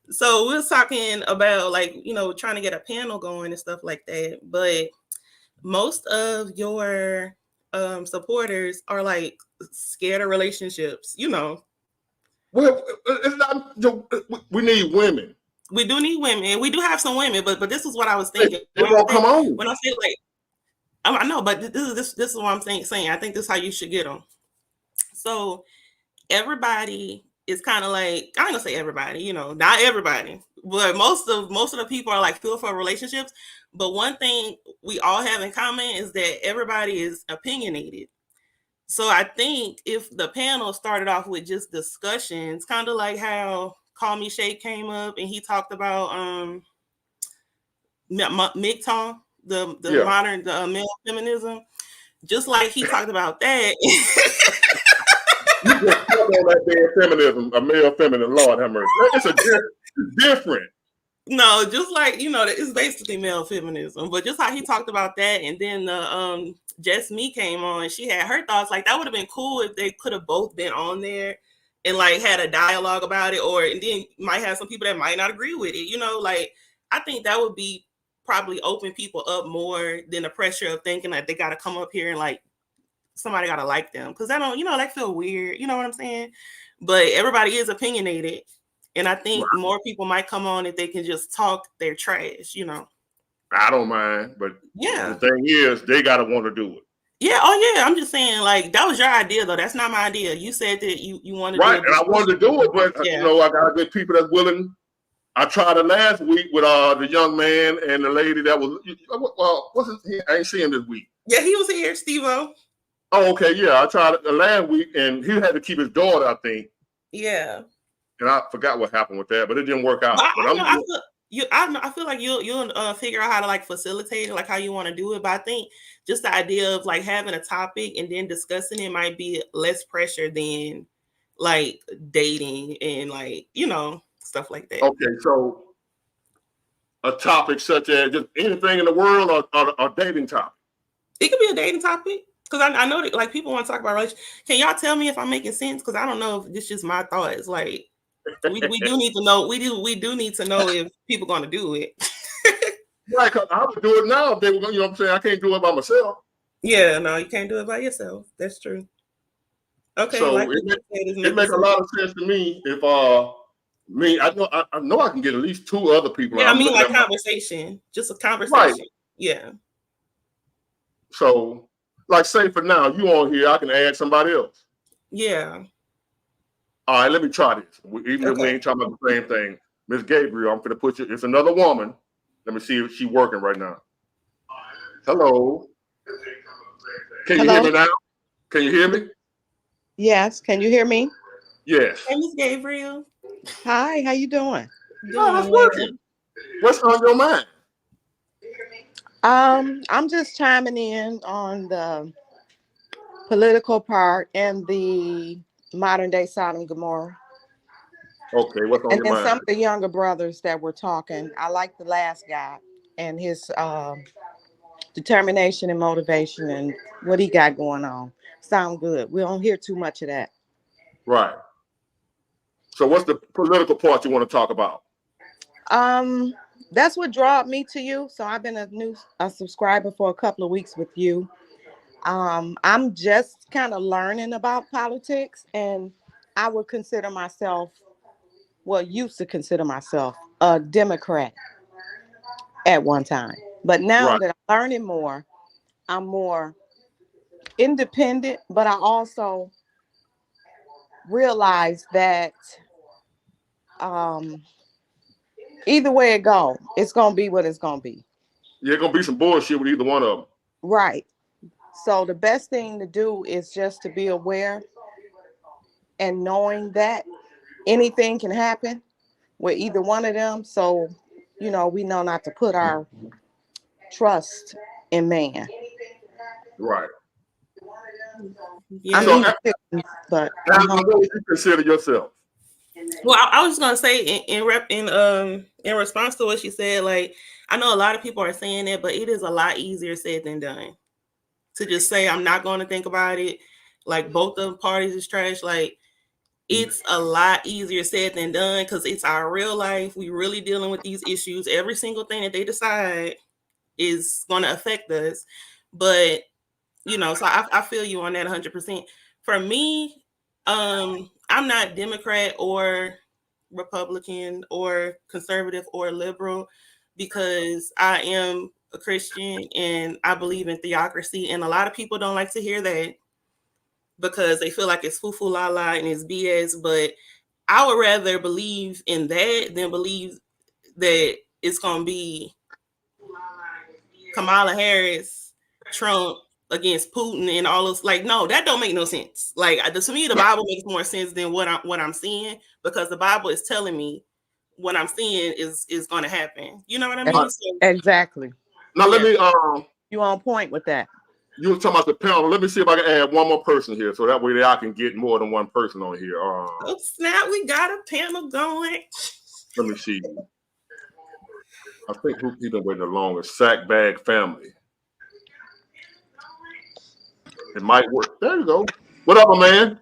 So we was talking about like, you know, trying to get a panel going and stuff like that. But most of your supporters are like scared of relationships, you know. Well, it's not, we need women. We do need women. We do have some women, but this is what I was thinking. They won't come on. When I say like, I know, but this is what I'm saying. I think this is how you should get them. So everybody is kind of like, I ain't gonna say everybody, you know, not everybody, but most of the people are like fearful of relationships. But one thing we all have in common is that everybody is opinionated. So I think if the panel started off with just discussions, kind of like how Call Me Shay came up and he talked about MGTOW, the modern male feminism, just like he talked about that. You just talk on that damn feminism, a male feminine, Lord have mercy. It's different. No, just like, you know, it's basically male feminism, but just how he talked about that, and then the Just Me came on, and she had her thoughts. Like that would have been cool if they could have both been on there and like had a dialogue about it, or and then you might have some people that might not agree with it. You know, like I think that would be probably open people up more than the pressure of thinking like they got to come up here and like somebody got to like them, because I don't, you know, that feel weird. You know what I'm saying? But everybody is opinionated. And I think more people might come on if they can just talk their trash, you know. I don't mind, but yeah, the thing is, they gotta want to do it. Yeah, oh yeah. I'm just saying, like that was your idea, though. That's not my idea. You said that you wanted right, to do it, and I wanted to do it, but you know, I gotta get people that's willing. I tried it last week with the young man and the lady that was. Well, what's his? I ain't seen him this week. Yeah, he was here, Steve-O. Oh, okay, yeah. I tried it the last week, and he had to keep his daughter, I think. Yeah. And I forgot what happened with that, but it didn't work out. I feel like you'll figure out how to like facilitate it, like how you want to do it. But I think just the idea of like having a topic and then discussing it might be less pressure than like dating and like, you know, stuff like that. Okay, so a topic such as just anything in the world, or a dating topic. It could be a dating topic. Because I know that like people want to talk about relationships. Can y'all tell me if I'm making sense? Because I don't know if this is just my thoughts. Like we do need to know. We do need to know if people going to do it. Right, cause I would do it now if they were. You know what I'm saying? I can't do it by myself. Yeah, no, you can't do it by yourself. That's true. Okay, so like it makes a lot of sense to me if I know I can get at least two other people. Yeah, I mean like conversation, just a conversation. Right. Yeah. So. Like, say for now, you on here, I can add somebody else. Yeah. All right, let me try this. Even if we ain't talking about the same thing. Miss Gabriel, I'm going to put you, it's another woman. Let me see if she's working right now. Hello. Can you hear me now? Can you hear me? Yes. Can you hear me? Yes. Hey, Miss Gabriel. Hi, how you doing? Oh, that's working. What's on your mind? I'm just chiming in on the political part and the modern day Sodom and Gomorrah. Okay, what's on your mind? And then some of the younger brothers that were talking. I like the last guy and his determination and motivation and what he got going on. Sound good. We don't hear too much of that. Right. So what's the political part you want to talk about? That's what drew me to you. So I've been a subscriber for a couple of weeks with you. I'm just kind of learning about politics, and I would consider myself, used to consider myself a Democrat at one time. But now that I'm learning more, I'm more independent, but I also realize that either way it go, it's gonna be what it's gonna be. Yeah, gonna be some bullshit with either one of them. Right. So the best thing to do is just to be aware and knowing that anything can happen with either one of them. So, you know, we know not to put our trust in man. Right. Yeah. So, but what would you consider yourself? Well, I was just gonna say in response to what she said, like I know a lot of people are saying it, but it is a lot easier said than done. To just say I'm not going to think about it, like both of the parties is trash. Like it's a lot easier said than done because it's our real life. We really dealing with these issues. Every single thing that they decide is going to affect us. But you know, so I feel you on that 100%. For me, I'm not Democrat or Republican or conservative or liberal because I am a Christian and I believe in theocracy. And a lot of people don't like to hear that because they feel like it's foo-foo la-la and it's BS. But I would rather believe in that than believe that it's going to be Kamala Harris, Trump against Putin and all those. Like, no, that don't make no sense. Like, to me, the Bible makes more sense than what I'm seeing because the Bible is telling me what I'm seeing is going to happen. You know what I mean? So, exactly. Now let me you on point with that. You were talking about the panel. Let me see if I can add one more person here, so that way I can get more than one person on here. Oh snap! We got a panel going. Let me see. I think who's been waiting the longest? Sack Bag Family. It might work. There you go. What up, my man?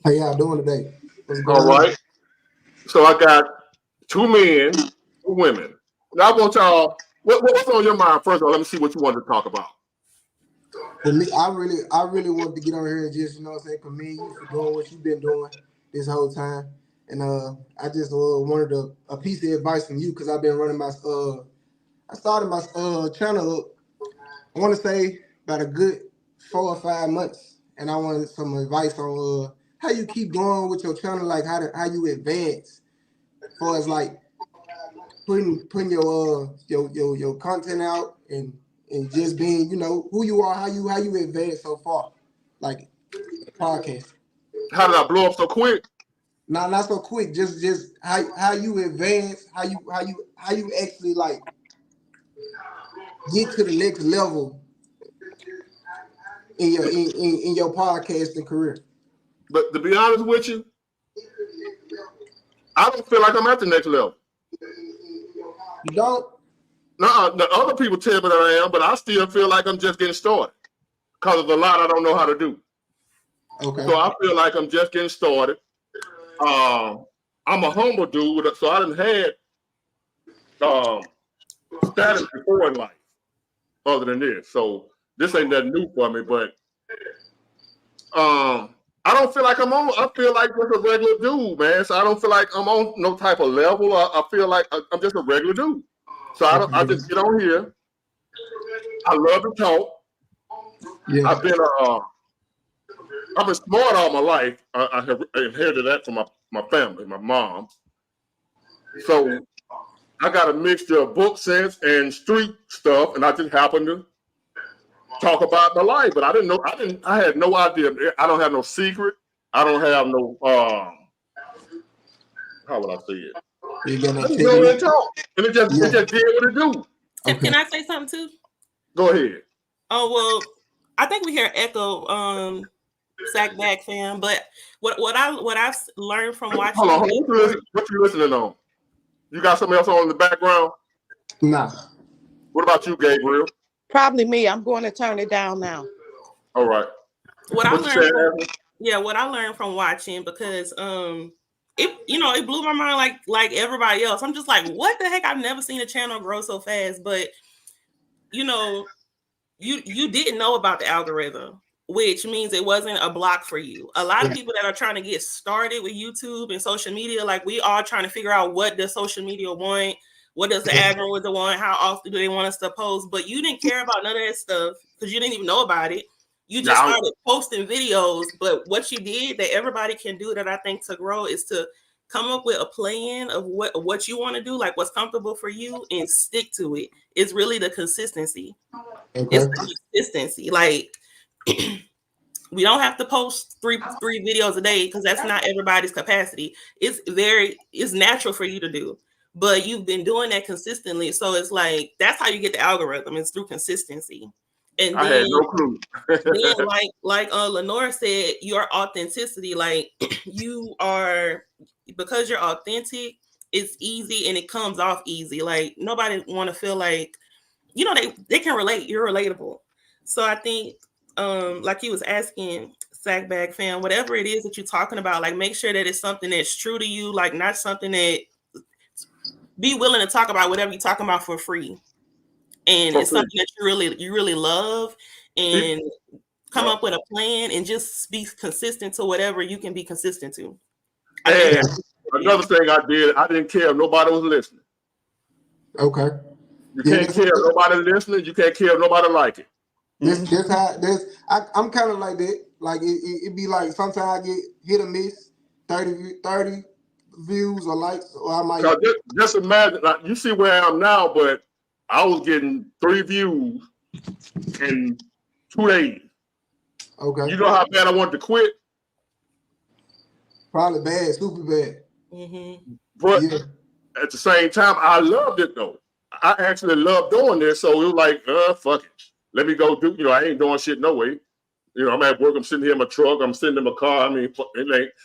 How y'all doing today? All right. So I got 2 men, 2 women. Now I want y'all. What's on your mind first of all? Let me see what you wanted to talk about. For me, I really wanted to get on here and just, you know what I'm saying, commend you for doing what you've been doing this whole time. And I just wanted a piece of advice from you because I've been running my I started my channel up, I want to say about a good 4 or 5 months. And I wanted some advice on how you keep going with your channel, like how you advance as far as like putting your content out and just being, you know, who you are, how you advance so far, like podcast. How did I blow up so quick? No, not so quick. Just how you advance, how you actually like get to the next level in your podcasting career. But to be honest with you, I don't feel like I'm at the next level. You don't? No, the other people tell me that I am, but I still feel like I'm just getting started because there's a lot I don't know how to do. Okay. So I feel like I'm just getting started. I'm a humble dude, so I done had status before in life, other than this. So this ain't nothing new for me, but I don't feel like I'm on. I feel like just a regular dude, man. So I don't feel like I'm on no type of level. I feel like I'm just a regular dude. So I just get on here. I love to talk. Yeah. I've been smart all my life. I have inherited that from my family, my mom. So I got a mixture of book sense and street stuff, and I just happen to talk about my life. But I didn't know. I had no idea. I don't have no secret. I don't have no. How would I say it? You gonna just go and talk, and it just did what it do. Okay. Can I say something too? Go ahead. Oh well, I think we hear echo. Sack Bag fam, but what I've learned from watching. Hold on, what you listening on? You got something else on in the background? Nah. What about you, Gabriel? Probably me. I'm going to turn it down now. All right. What I learned from watching because it blew my mind like everybody else. I'm just like, what the heck? I've never seen a channel grow so fast, but you didn't know about the algorithm, which means it wasn't a block for you. A lot of people that are trying to get started with YouTube and social media, like we are trying to figure out what does social media want, what does the algorithm want, how often do they want us to post, but you didn't care about none of that stuff because you didn't even know about it. You just started posting videos, but what you did that everybody can do that I think to grow is to come up with a plan of what you want to do, like what's comfortable for you, and stick to it. It's really the consistency. Okay. It's the consistency. Like we don't have to post three videos a day because that's not everybody's capacity. It's natural for you to do, but you've been doing that consistently. So it's like that's how you get the algorithm. It's through consistency. And I had no clue. then like Lenore said, your authenticity, like you are, because you're authentic, it's easy and it comes off easy. Like nobody want to feel like, you know, they can relate. You're relatable. So I think like he was asking Sackbag fan, whatever it is that you're talking about, like make sure that it's something that's true to you, like not something that, be willing to talk about whatever you're talking about for free. And it's something that you really love, and come up with a plan and just be consistent to whatever you can be consistent to. And another thing I did, I didn't care if nobody was listening. Okay. You can't care if nobody listening. You can't care if nobody like it. I'm kind of like that. Like it be like sometimes I get hit or miss, 30 views or likes, or I might just imagine, like, you see where I am now, but I was getting 3 views in 2 days. Okay. You know how bad I wanted to quit? Probably bad, super bad. Mm-hmm. But at the same time, I loved it though. I actually loved doing this, so it was like, fuck it. Let me go do, I ain't doing shit no way. I'm at work, I'm sitting here in my truck, I'm sitting in my car. I mean,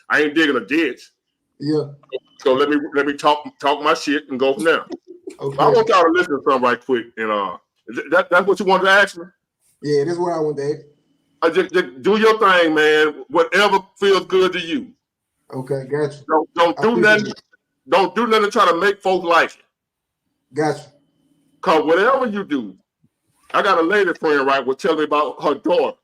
I ain't digging a ditch. Yeah. So let me talk my shit and go from there. Okay. I want y'all to listen to something right quick. And that's what you wanted to ask me? Yeah, that's what I want to ask. Just do your thing, man. Whatever feels good to you. Okay, gotcha. Don't do nothing. Don't do nothing to try to make folks like it. Gotcha. Cause whatever you do, I got a lady friend, right, was telling me about her daughter.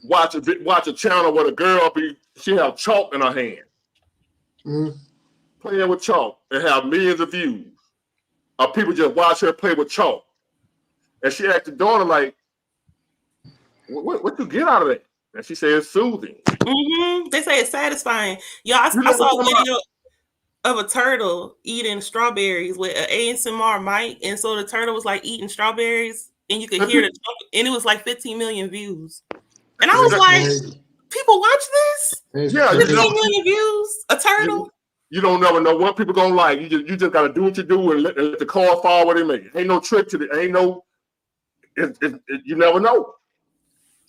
Watch a channel where the girl she have chalk in her hand. Playing with chalk and have millions of views. Or people just watch her play with chalk. And she asked the daughter, like, what you get out of that? And she said it's soothing. Mm-hmm. They say it's satisfying. Y'all, I saw a video of a turtle eating strawberries with an ASMR mic, and so the turtle was like eating strawberries, and you could hear the and it was like 15 million views. And I was like, people watch this? Yeah, 15 million views? A turtle? You don't never know what people gonna like. You just gotta do what you do and let the card fall where they make it. Ain't no trick to it. Ain't no. You never know.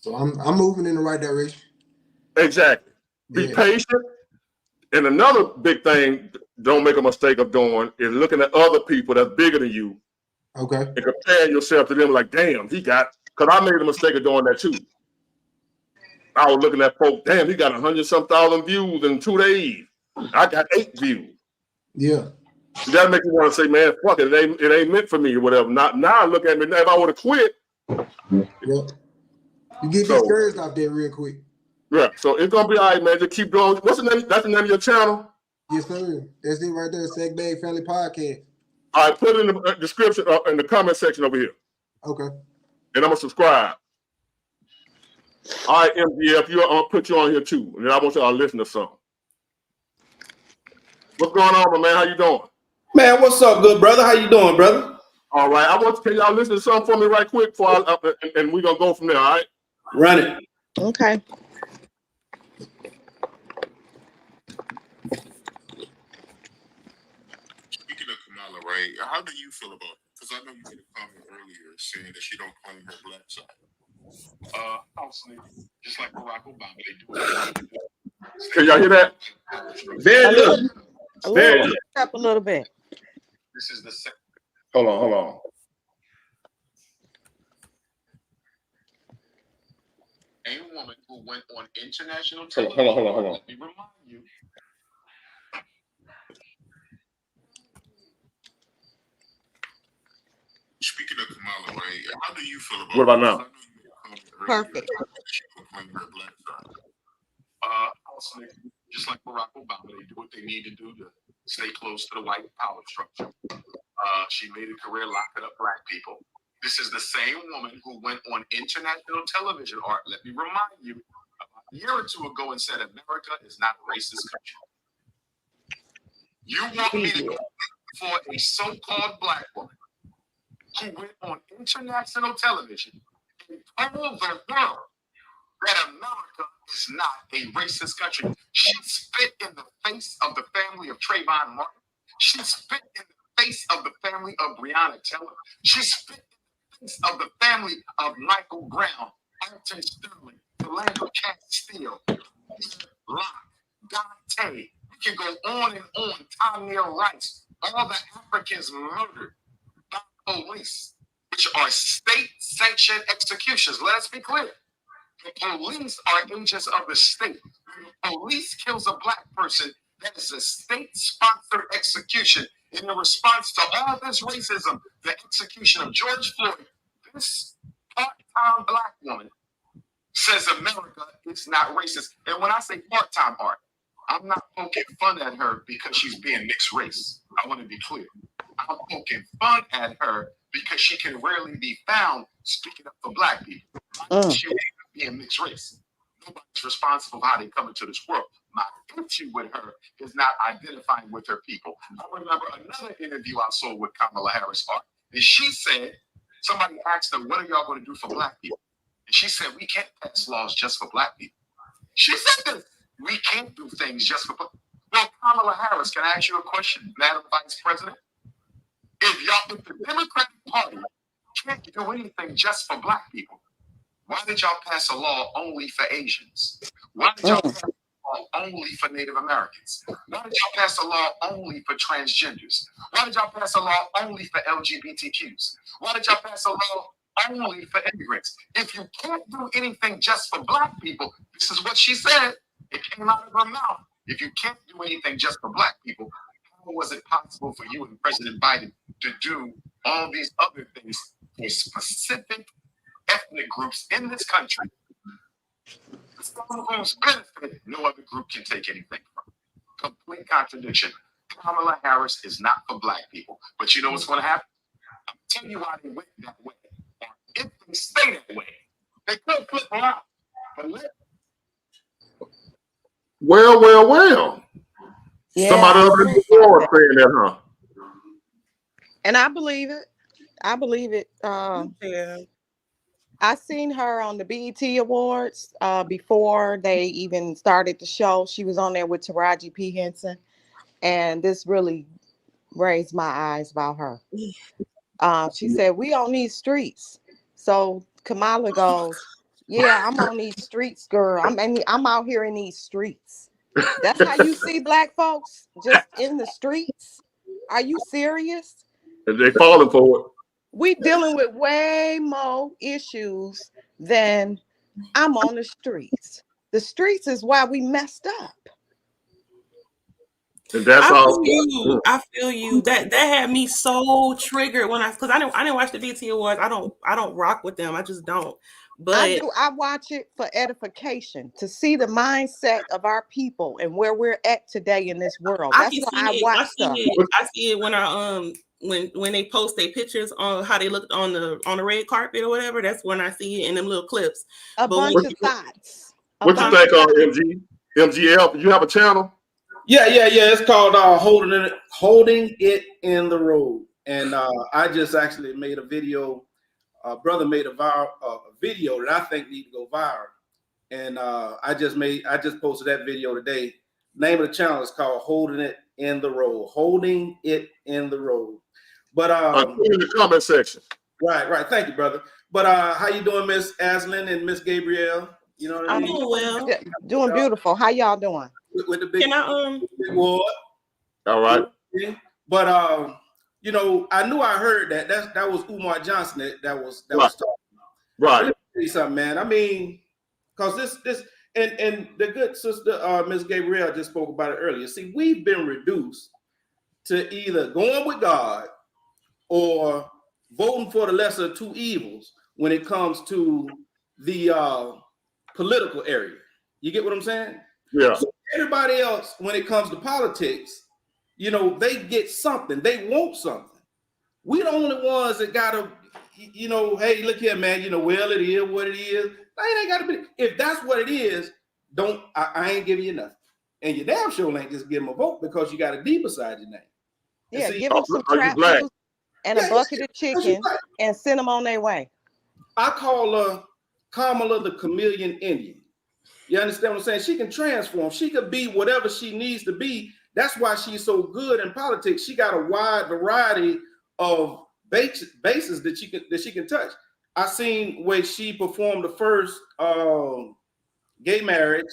So I'm moving in the right direction. Exactly. Be patient. And another big thing, don't make a mistake of doing, is looking at other people that's bigger than you. Okay. And comparing yourself to them, like, damn, because I made a mistake of doing that too. I was looking at folks, damn, he got 100-some thousand views in 2 days. I got 8 views. Yeah. That makes me want to say, man, fuck it, it ain't meant for me or whatever. Now look at me. Now, if I would have quit. Yeah. You get discouraged out there real quick. Yeah, so it's gonna be all right, man. Just keep doing. What's the name? That's the name of your channel? Yes, sir. That's it right there, Sackbag Family Podcast. All right, put it in the description in the comment section over here. Okay. And I'm gonna subscribe. All right, MDF, I'll put you on here too, and then I want y'all to listen to something. What's going on, my man? How you doing? Man, what's up, good brother? How you doing, brother? All right, can y'all listen to something for me right quick before and we're gonna go from there, all right? Run it. Okay. Speaking of Kamala, right? How do you feel about it? Because I know you made a comment earlier saying that she don't claim her black side. Obviously, just like Barack Obama, they do. Can y'all hear that? Very good. Very good. Up a little bit. This is the second. Hold on. A woman who went on international Hold television. on. Let me remind you. Speaking of Kamala, right? How do you feel about What about now? Perfect. Obviously, just like Barack Obama, they do what they need to do to stay close to the white power structure. She made a career locking up black people. This is the same woman who went on international television, or let me remind you, about a year or two ago and said America is not a racist country. You want me to go for a so-called black woman who went on international television and told the world that America is not a racist country. She spit in the face of the family of Trayvon Martin. She spit in the face of the family of Breonna Taylor. She spit in of the family of Michael Brown, Alton Sterling, Philando Castile, Locke, Dante. We can go on and on. Tamir Rice, all the Africans murdered by police, which are state-sanctioned executions. Let us be clear. The police are agents of the state. When the police kills a black person, that is a state-sponsored execution. In response to all this racism, the execution of George Floyd, this part-time black woman says America is not racist. And when I say part-time, Art, I'm not poking fun at her because she's being mixed race. I want to be clear. I'm poking fun at her because she can rarely be found speaking up for black people. She ain't being mixed race. Nobody's responsible for how they come into this world. My issue with her is not identifying with her people. I remember another interview I saw with Kamala Harris, and she said, somebody asked her, what are y'all going to do for black people? And she said, we can't pass laws just for black people. She said this, we can't do things just for black people. Well, Kamala Harris, can I ask you a question, Madam Vice President? If the Democratic Party can't do anything just for black people, why did y'all pass a law only for Asians? Why did y'all pass a law only for Native Americans? Why did y'all pass a law only for transgenders? Why did y'all pass a law only for LGBTQs? Why did y'all pass a law only for immigrants? If you can't do anything just for black people, this is what she said. It came out of her mouth. If you can't do anything just for black people, how was it possible for you and President Biden to do all these other things for specific ethnic groups in this country, some whose benefit no other group can take anything from? Complete contradiction. Kamala Harris is not for black people. But you know what's going to happen? I'll tell you why they went that way. Or if they stay that way, they could flip around. But Well. Yeah, Somebody over in the world saying that, huh? and I believe it. I believe it. Yeah. I seen her on the BET Awards before they even started the show. She was on there with Taraji P. Henson, and this really raised my eyes about her. She said, "We on these streets." So Kamala goes, "Yeah, I'm on these streets, girl. I'm out here in these streets." That's how you see black folks, just in the streets? Are you serious? And they falling for it. We dealing with way more issues than I'm on the streets. The streets is why we messed up. And that's I all. feel you. That had me so triggered when I didn't watch the BET Awards. I don't rock with them. I just don't. But I watch it for edification, to see the mindset of our people and where we're at today in this world. That's why I watch stuff. I see it when when they post their pictures on how they looked on the red carpet or whatever. That's when I see it in them little clips. A bunch of thoughts. What you think on MGL? You have a channel? Yeah. It's called Holding It in the Road. And I just actually made a video. Brother made a video that I think need to go viral. And I just posted that video today. Name of the channel is called Holding It in the Road. Holding It in the Road. But in the comment section. Right. Thank you, brother. But how you doing, Miss Aslyn and Miss Gabrielle? You know what I mean? I'm doing well. Doing beautiful. How y'all doing? With the big, Can I big ward. All right. But I knew I heard that was Umar Johnson that was talking. Right. Let me tell you something, man. I mean, because this and the good sister Miss Gabrielle just spoke about it earlier. See, we've been reduced to either going with God or voting for the lesser of two evils when it comes to the political area. You get what I'm saying? Yeah. So everybody else, when it comes to politics, they get something. They want something. We the only ones that gotta, hey, look here, man. Well, it is what it is. It ain't gotta be. If that's what it is, I ain't giving you nothing. And your damn sure ain't just give them a vote because you got a D beside your name. Yeah, give them some trap juice and a bucket of chicken and send them on their way. I call her Kamala the Chameleon Indian. You understand what I'm saying? She can transform. She could be whatever she needs to be. That's why she's so good in politics. She got a wide variety of bases that she can touch. I seen where she performed the first gay marriage.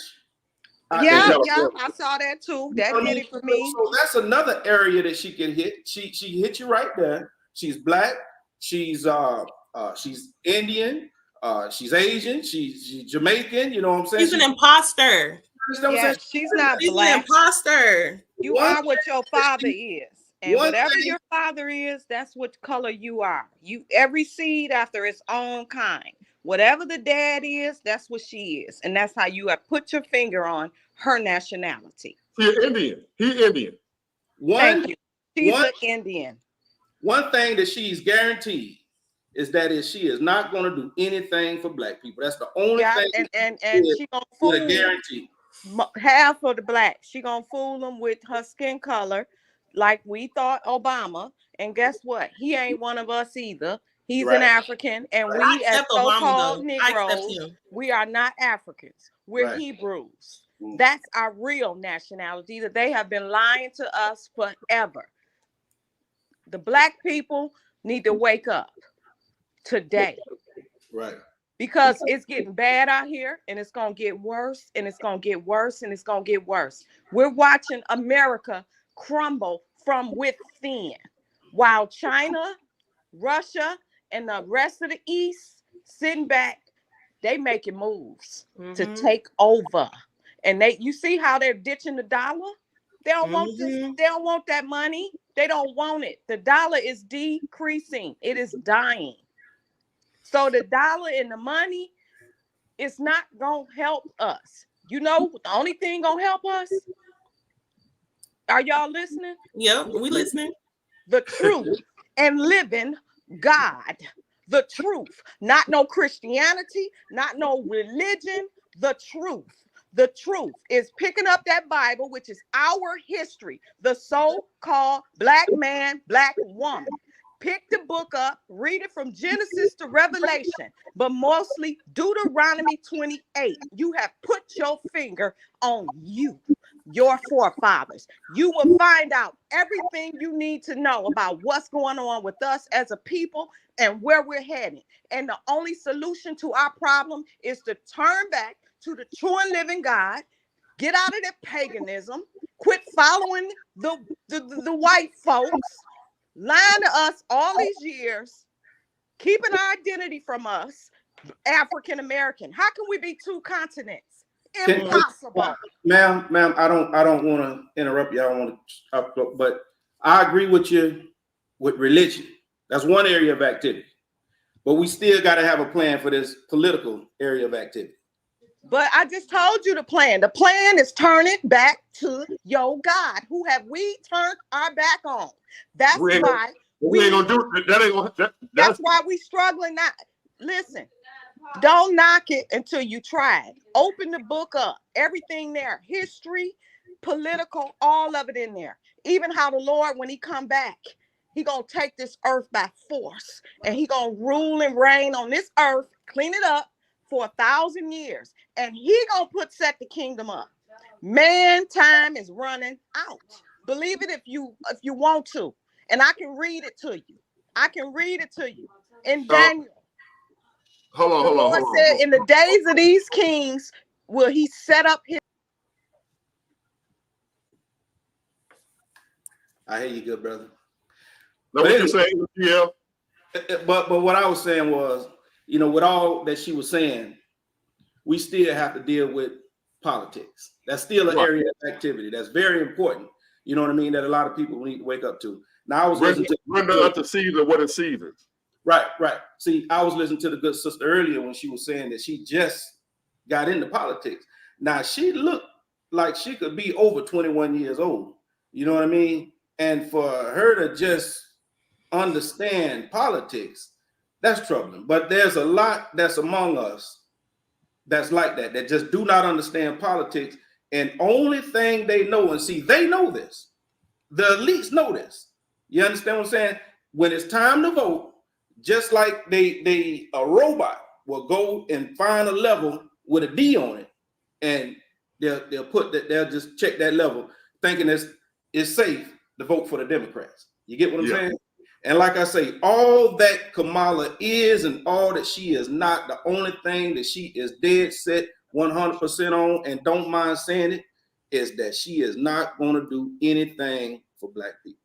Yeah, I saw that too. That did it for me. So that's another area that she can hit. She hit you right there. She's black. She's Indian. She's Asian. She's Jamaican. You know what I'm saying? She's an imposter. Yeah, she's not She's black. an imposter. You are what your father is. And whatever your father is, that's what color you are. Every seed after its own kind. Whatever the dad is, that's what she is. And that's how you have put your finger on her nationality. She's Indian. He's Indian. Thank you. She's an Indian. One thing that she's guaranteed is that she is not going to do anything for black people. That's the only thing. And she gonna fool with a guarantee. Half of the black. She gonna fool them with her skin color, like we thought Obama. And guess what? He ain't one of us either. He's an African, and we as so-called Negroes, we are not Africans. We're Hebrews. That's our real nationality that they have been lying to us forever. The black people need to wake up today. Right. Because it's getting bad out here, and it's going to get worse, and it's going to get worse, and it's going to get worse. We're watching America crumble from within, while China, Russia, and the rest of the East sitting back, they making moves to take over. And you see how they're ditching the dollar? They don't want this, they don't want that money. They don't want it. The dollar is decreasing. It is dying. So the dollar and the money is not gonna help us. You know, the only thing gonna help us. Are y'all listening? Yeah, we listening. The truth and living God. The truth, not no Christianity, not no religion. The truth. The truth is picking up that Bible, which is our history, the so-called black man, black woman. Pick the book up, read it from Genesis to Revelation, but mostly Deuteronomy 28. You have put your finger on you, your forefathers. You will find out everything you need to know about what's going on with us as a people and where we're heading. And the only solution to our problem is to turn back to the true and living God, get out of that paganism, quit following the white folks, lying to us all these years, keeping our identity from us, African American. How can we be two continents? Impossible. Ma'am, I don't want to interrupt you. I don't want to, but I agree with you with religion. That's one area of activity. But we still got to have a plan for this political area of activity. But I just told you the plan. The plan is turn it back to your God. Who have we turned our back on? That's why we ain't gonna do that. Ain't gonna, that's why we struggling now. Listen, don't knock it until you try it. Open the book up. Everything there. History, political, all of it in there. Even how the Lord, when he come back, he gonna take this earth by force. And he gonna rule and reign on this earth, clean it up for 1,000 years. And he gonna set the kingdom up. Man, time is running out. Believe it if you want to. And I can read it to you. I can read it to you. In Daniel. Hold on. The Lord said, in the days of these kings, will he set up his. I hear you, good brother. No, what you saying, yeah. But what I was saying was, you know, with all that she was saying, we still have to deal with politics. That's still an area of activity that's very important. You know what I mean? That a lot of people need to wake up to. Now I was listening to render unto Caesar what is Caesar's. Right. See, I was listening to the good sister earlier when she was saying that she just got into politics. Now she looked like she could be over 21 years old. You know what I mean? And for her to just understand politics, that's troubling. But there's a lot that's among us that's like that just do not understand politics. And only thing they know, and see, they know this. The elites know this. You understand what I'm saying? When it's time to vote, just like a robot will go and find a level with a D on it, and they'll put that, they'll just check that level, thinking it's safe to vote for the Democrats. You get what I'm saying? And like I say, all that Kamala is and all that she is not, the only thing that she is dead set 100% on, and don't mind saying it, is that she is not going to do anything for black people.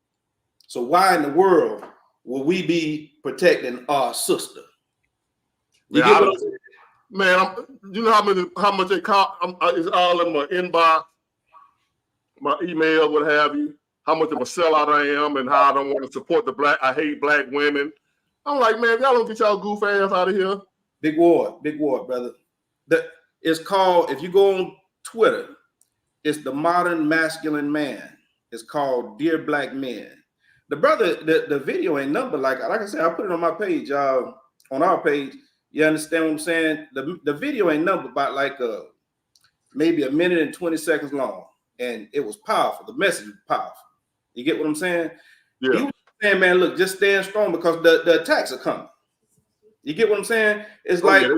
So why in the world will we be protecting our sister? You Man, get what I'm saying? Man, you know how much they cost? It's all in my inbox, my email, what have you. How much of a sellout I am, and how I don't want to support the black. I hate black women. I'm like, man, y'all don't get y'all goof ass out of here. Big war, brother. It's called, if you go on Twitter, it's the modern masculine man. It's called Dear Black Men. The brother, the video ain't number like I said, I put it on my page, on our page. You understand what I'm saying? The video ain't number about like maybe a minute and 20 seconds long, and it was powerful. The message was powerful. You get what I'm saying? Yeah. He was saying, man, look, just stand strong because the attacks are coming. You get what I'm saying? It's like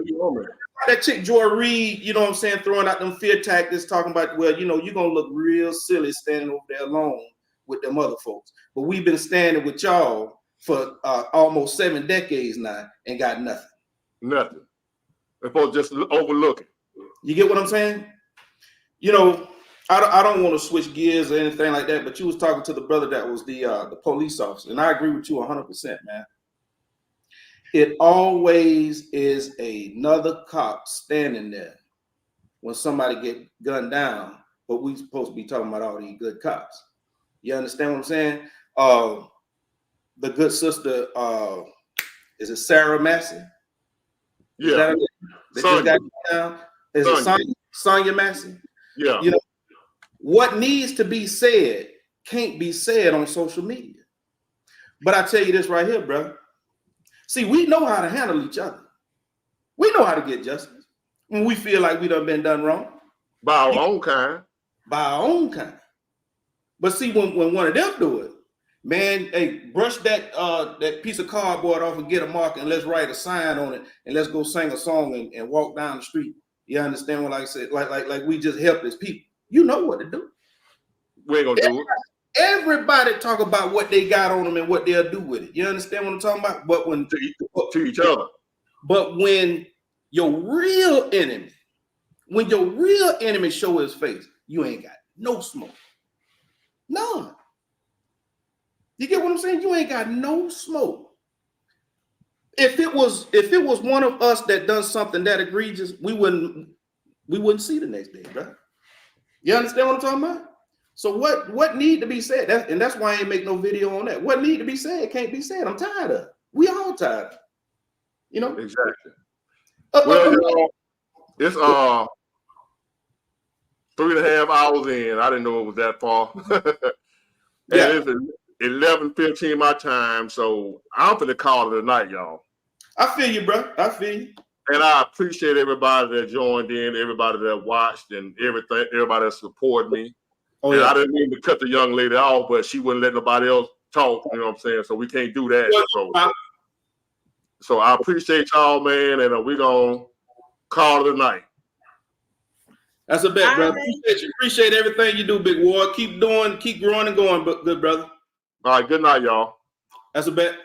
that chick Joy Reid, you know what I'm saying, throwing out them fear tactics, talking about, well, you know, you're gonna look real silly standing over there alone with them other folks. But we've been standing with y'all for almost 7 decades now and got nothing. Nothing. They're supposed to just overlook it. You get what I'm saying? You know, I don't want to switch gears or anything like that, but you was talking to the brother that was the police officer, and I agree with you 100%, man. It always is another cop standing there when somebody get gunned down, but we supposed to be talking about all these good cops. You understand what I'm saying? The good sister, is it Sarah Massey? Yeah. Is it Sonya Massey? Yeah. You know, what needs to be said can't be said on social media. But I tell you this right here, brother. See, we know how to handle each other. We know how to get justice when we feel like we done been done wrong. By our own kind. By our own kind. But see, when one of them do it, man, hey, brush that piece of cardboard off and get a marker and let's write a sign on it and let's go sing a song and walk down the street. You understand what I said? Like we just helpless people. You know what to do. We ain't gonna do it. Everybody talk about what they got on them and what they'll do with it. You understand what I'm talking about? But when to each other. But when your real enemy show his face, you ain't got no smoke. None. You get what I'm saying? You ain't got no smoke. If it was one of us that done something that egregious, we wouldn't see the next day, bro. You understand what I'm talking about? So what need to be said? That's why I ain't make no video on that. What need to be said can't be said. I'm tired of it. We all tired of it. You know? Exactly. Well, you know, it's 3.5 hours in. I didn't know it was that far. And it's 11:15 my time, so I'm gonna call it a night, y'all. I feel you, bro. I feel you. And I appreciate everybody that joined in, everybody that watched, and everybody that supported me. Oh, and I didn't mean to cut the young lady off, but she wouldn't let nobody else talk. You know what I'm saying? So we can't do that. So I appreciate y'all, man, and we're gonna call it a night. That's a bet, brother. Appreciate everything you do, Big Ward. Keep growing and going, good brother. All right, good night, y'all. That's a bet.